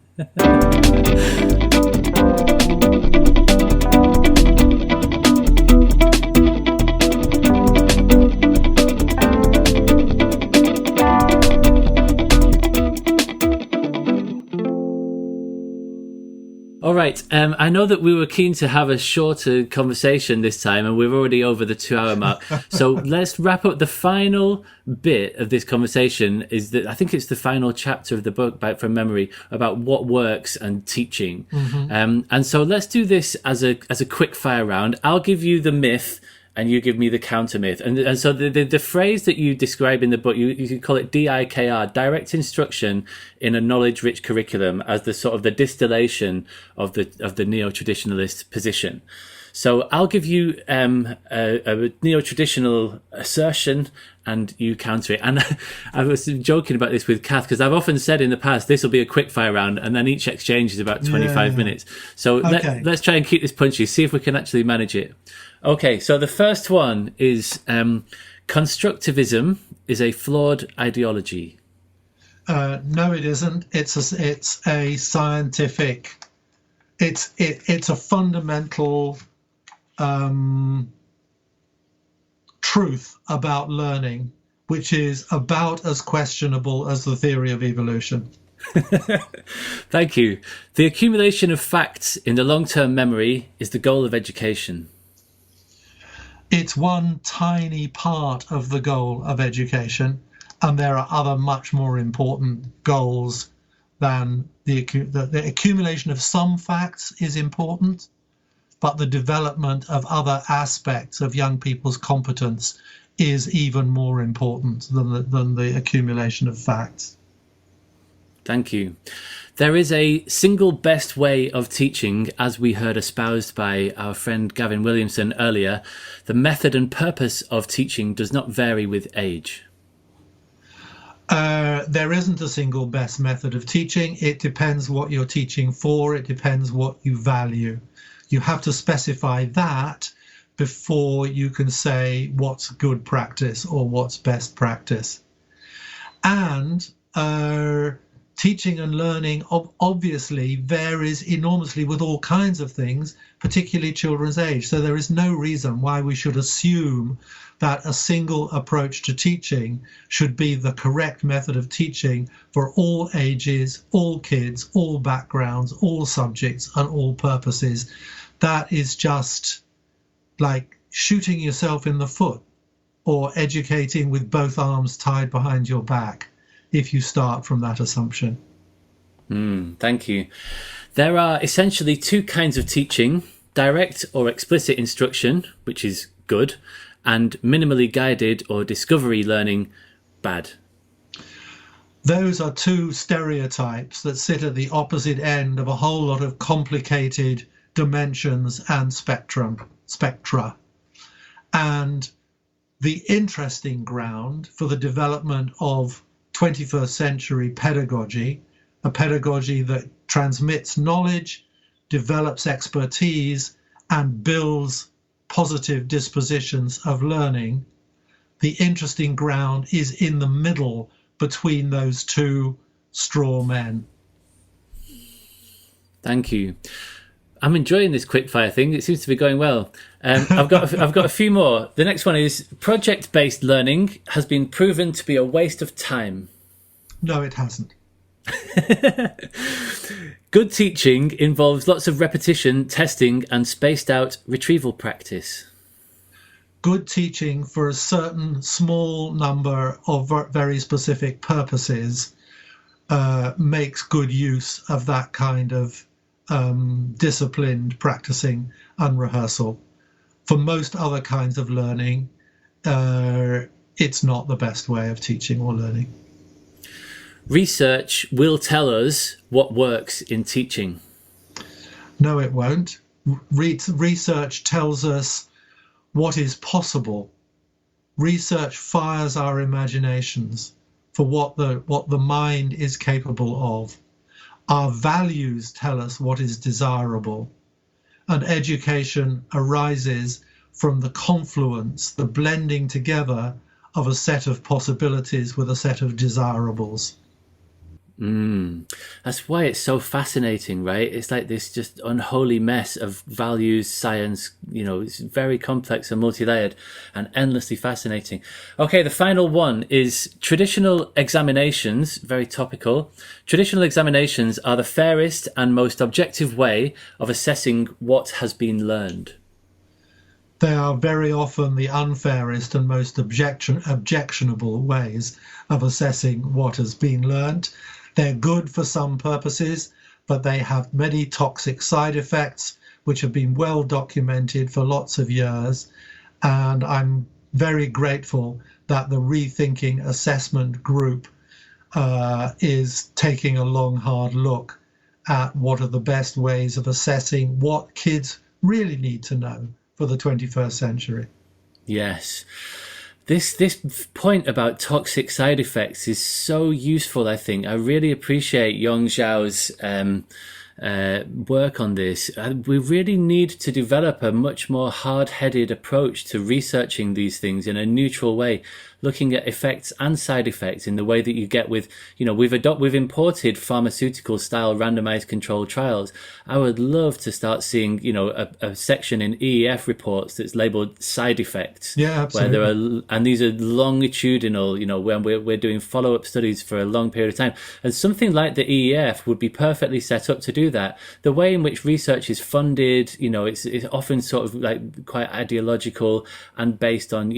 All right. I know that we were keen to have a shorter conversation this time, and we're already over the 2-hour mark. So let's wrap up. The final bit of this conversation is that I think it's the final chapter of the book, from memory, about what works and teaching. Mm-hmm. And so let's do this as a quick fire round. I'll give you the myth, and you give me the counter myth. And so the phrase that you describe in the book, you could call it DIKR, direct instruction in a knowledge-rich curriculum, as the sort of the distillation of the neo-traditionalist position. So I'll give you a neo-traditional assertion, and you counter it. And I was joking about this with Kath, because I've often said in the past, this will be a quick fire round, and then each exchange is about 25 minutes. So okay. Let's try and keep this punchy, see if we can actually manage it. Okay, so the first one is constructivism is a flawed ideology. No, it isn't. It's a scientific. It's a fundamental truth about learning, which is about as questionable as the theory of evolution. Thank you. The accumulation of facts in the long-term memory is the goal of education. It's one tiny part of the goal of education, and there are other much more important goals than the accumulation of some facts is important, but the development of other aspects of young people's competence is even more important than the accumulation of facts. Thank you. There is a single best way of teaching, as we heard espoused by our friend Gavin Williamson earlier. The method and purpose of teaching does not vary with age. There isn't a single best method of teaching. It depends what you're teaching for. It depends what you value. You have to specify that before you can say what's good practice or what's best practice. And teaching and learning obviously varies enormously with all kinds of things, particularly children's age. So there is no reason why we should assume that a single approach to teaching should be the correct method of teaching for all ages, all kids, all backgrounds, all subjects, and all purposes. That is just like shooting yourself in the foot or educating with both arms tied behind your back, if you start from that assumption. Thank you. There are essentially two kinds of teaching: direct or explicit instruction, which is good, and minimally guided or discovery learning, bad. Those are two stereotypes that sit at the opposite end of a whole lot of complicated dimensions and spectra. And the interesting ground for the development of 21st century pedagogy, a pedagogy that transmits knowledge, develops expertise, and builds positive dispositions of learning, the interesting ground is in the middle between those two straw men. Thank you. I'm enjoying this quickfire thing. It seems to be going well. I've got a few more. The next one is project-based learning has been proven to be a waste of time. No, it hasn't. Good teaching involves lots of repetition, testing, and spaced out retrieval practice. Good teaching for a certain small number of very specific purposes makes good use of that kind of disciplined practicing and rehearsal. For most other kinds of learning, it's not the best way of teaching or learning. Research will tell us what works in teaching. No, it won't. Research tells us what is possible. Research fires our imaginations for what the mind is capable of. Our values tell us what is desirable, and education arises from the confluence, the blending together of a set of possibilities with a set of desirables. That's why it's so fascinating, right? It's like this just unholy mess of values, science, it's very complex and multi-layered and endlessly fascinating. Okay, the final one is traditional examinations, very topical. Traditional examinations are the fairest and most objective way of assessing what has been learned. They are very often the unfairest and most objectionable ways of assessing what has been learned. They're good for some purposes, but they have many toxic side effects, which have been well documented for lots of years. And I'm very grateful that the Rethinking Assessment Group is taking a long, hard look at what are the best ways of assessing what kids really need to know for the 21st century. Yes. This point about toxic side effects is so useful, I think. I really appreciate Yong Zhao's work on this. We really need to develop a much more hard-headed approach to researching these things in a neutral way, looking at effects and side effects in the way that you get with, we've imported pharmaceutical style randomized controlled trials. I would love to start seeing, a section in EEF reports that's labeled side effects. Yeah, absolutely. And these are longitudinal, when we're doing follow-up studies for a long period of time. And something like the EEF would be perfectly set up to do that. The way in which research is funded, it's often sort of like quite ideological and based on,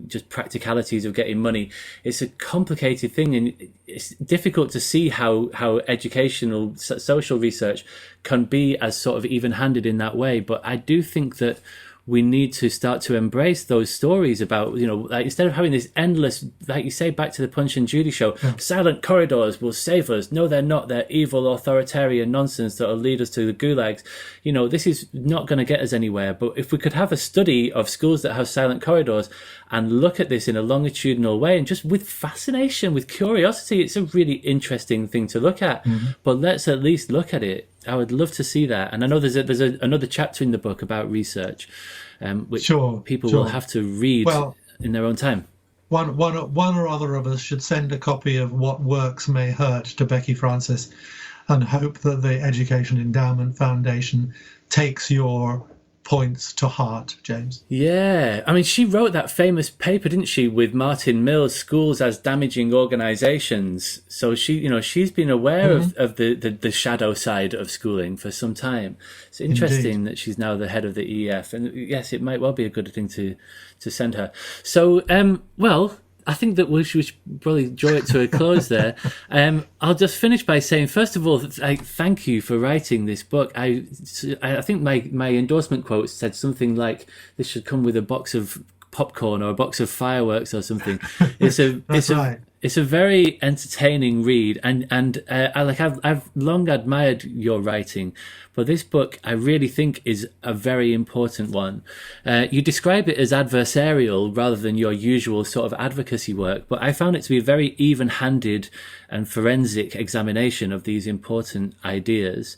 just practicalities of getting money. It's a complicated thing, and it's difficult to see how educational social research can be as sort of even-handed in that way. But I do think that we need to start to embrace those stories about, like instead of having this endless, like you say, back to the Punch and Judy show, silent corridors will save us. No, they're not. They're evil, authoritarian nonsense that will lead us to the gulags. This is not going to get us anywhere. But if we could have a study of schools that have silent corridors and look at this in a longitudinal way and just with fascination, with curiosity, it's a really interesting thing to look at. But let's at least look at it. I would love to see that. And I know there's another chapter in the book about research, which people will have to read in their own time. One or other of us should send a copy of What Works May Hurt to Becky Francis and hope that the Education Endowment Foundation takes your points to heart, James. Yeah, I mean, she wrote that famous paper, didn't she, with Martin Mills, Schools as Damaging Organizations. So she's been aware of the shadow side of schooling for some time. It's interesting that she's now the head of the EEF, and yes, it might well be a good thing to send her. So, I think that we should probably draw it to a close there. I'll just finish by saying, first of all, thank you for writing this book. I think my endorsement quote said something like, "This should come with a box of popcorn or a box of fireworks or something." It's a very entertaining read, and I've long admired your writing, but this book I really think is a very important one. You describe it as adversarial rather than your usual sort of advocacy work, but I found it to be a very even-handed and forensic examination of these important ideas.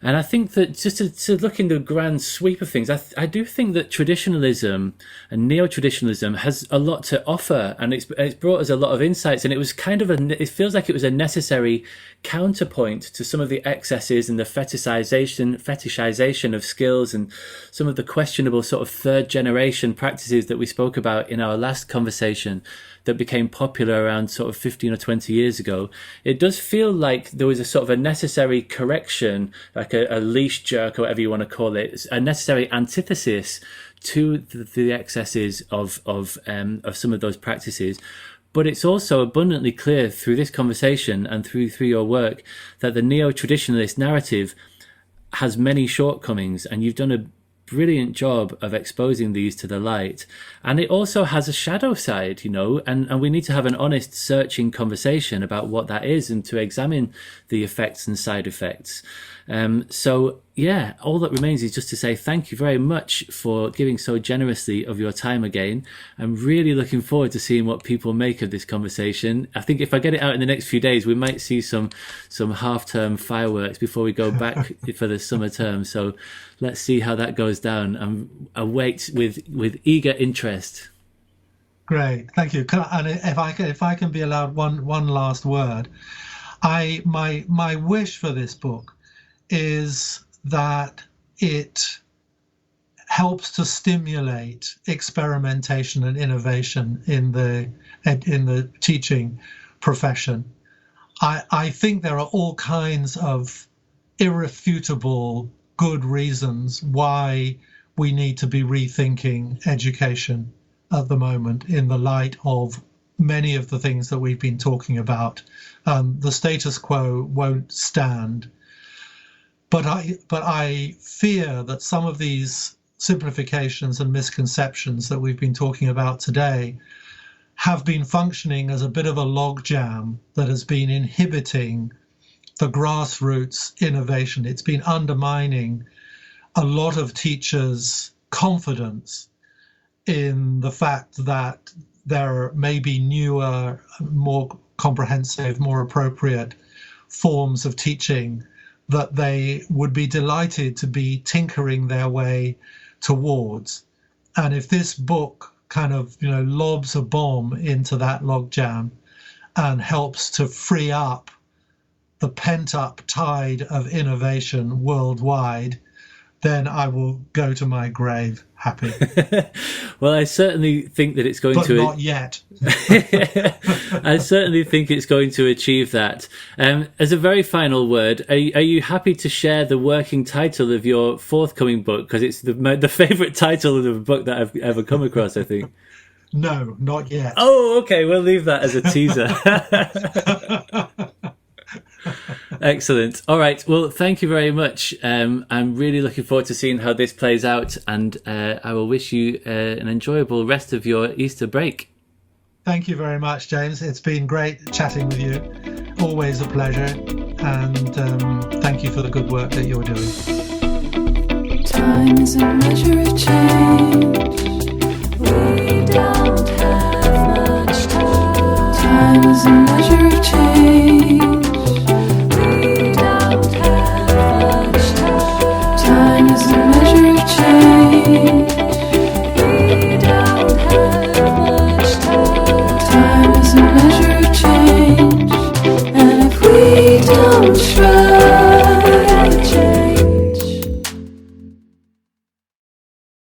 And I think that just to look in the grand sweep of things, I do think that traditionalism and neo-traditionalism has a lot to offer, and it's brought us a lot of insights, and it was it feels like it was a necessary counterpoint to some of the excesses and the fetishization of skills and some of the questionable sort of third generation practices that we spoke about in our last conversation that became popular around sort of 15 or 20 years ago. It does feel like there was a sort of a necessary correction, like a leash jerk or whatever you want to call it, a necessary antithesis to the excesses of some of those practices. But it's also abundantly clear through this conversation and through your work that the neo-traditionalist narrative has many shortcomings, and you've done a brilliant job of exposing these to the light. And it also has a shadow side, and we need to have an honest, searching conversation about what that is and to examine the effects and side effects. So yeah, all that remains is just to say thank you very much for giving so generously of your time again. I'm really looking forward to seeing what people make of this conversation. I think if I get it out in the next few days, we might see some half-term fireworks before we go back for the summer term. So let's see how that goes down. I wait with eager interest. Great, thank you. And if I can be allowed one last word, my wish for this book is that it helps to stimulate experimentation and innovation in the teaching profession. I think there are all kinds of irrefutable good reasons why we need to be rethinking education at the moment in the light of many of the things that we've been talking about. The status quo won't stand. But I fear that some of these simplifications and misconceptions that we've been talking about today have been functioning as a bit of a logjam that has been inhibiting the grassroots innovation. It's been undermining a lot of teachers' confidence in the fact that there may be newer, more comprehensive, more appropriate forms of teaching that they would be delighted to be tinkering their way towards. And if this book kind of, lobs a bomb into that logjam and helps to free up the pent-up tide of innovation worldwide, then I will go to my grave happy. Well, I certainly think that it's going but to... But not yet. I certainly think it's going to achieve that. As a very final word, are you happy to share the working title of your forthcoming book? Because it's the favourite title of a book that I've ever come across, I think. No, not yet. Oh, okay. We'll leave that as a teaser. Excellent. All right. Well, thank you very much. I'm really looking forward to seeing how this plays out, and I will wish you an enjoyable rest of your Easter break. Thank you very much, James. It's been great chatting with you. Always a pleasure. And thank you for the good work that you're doing. Time is a measure of change. We don't have much time. Time is a measure of change.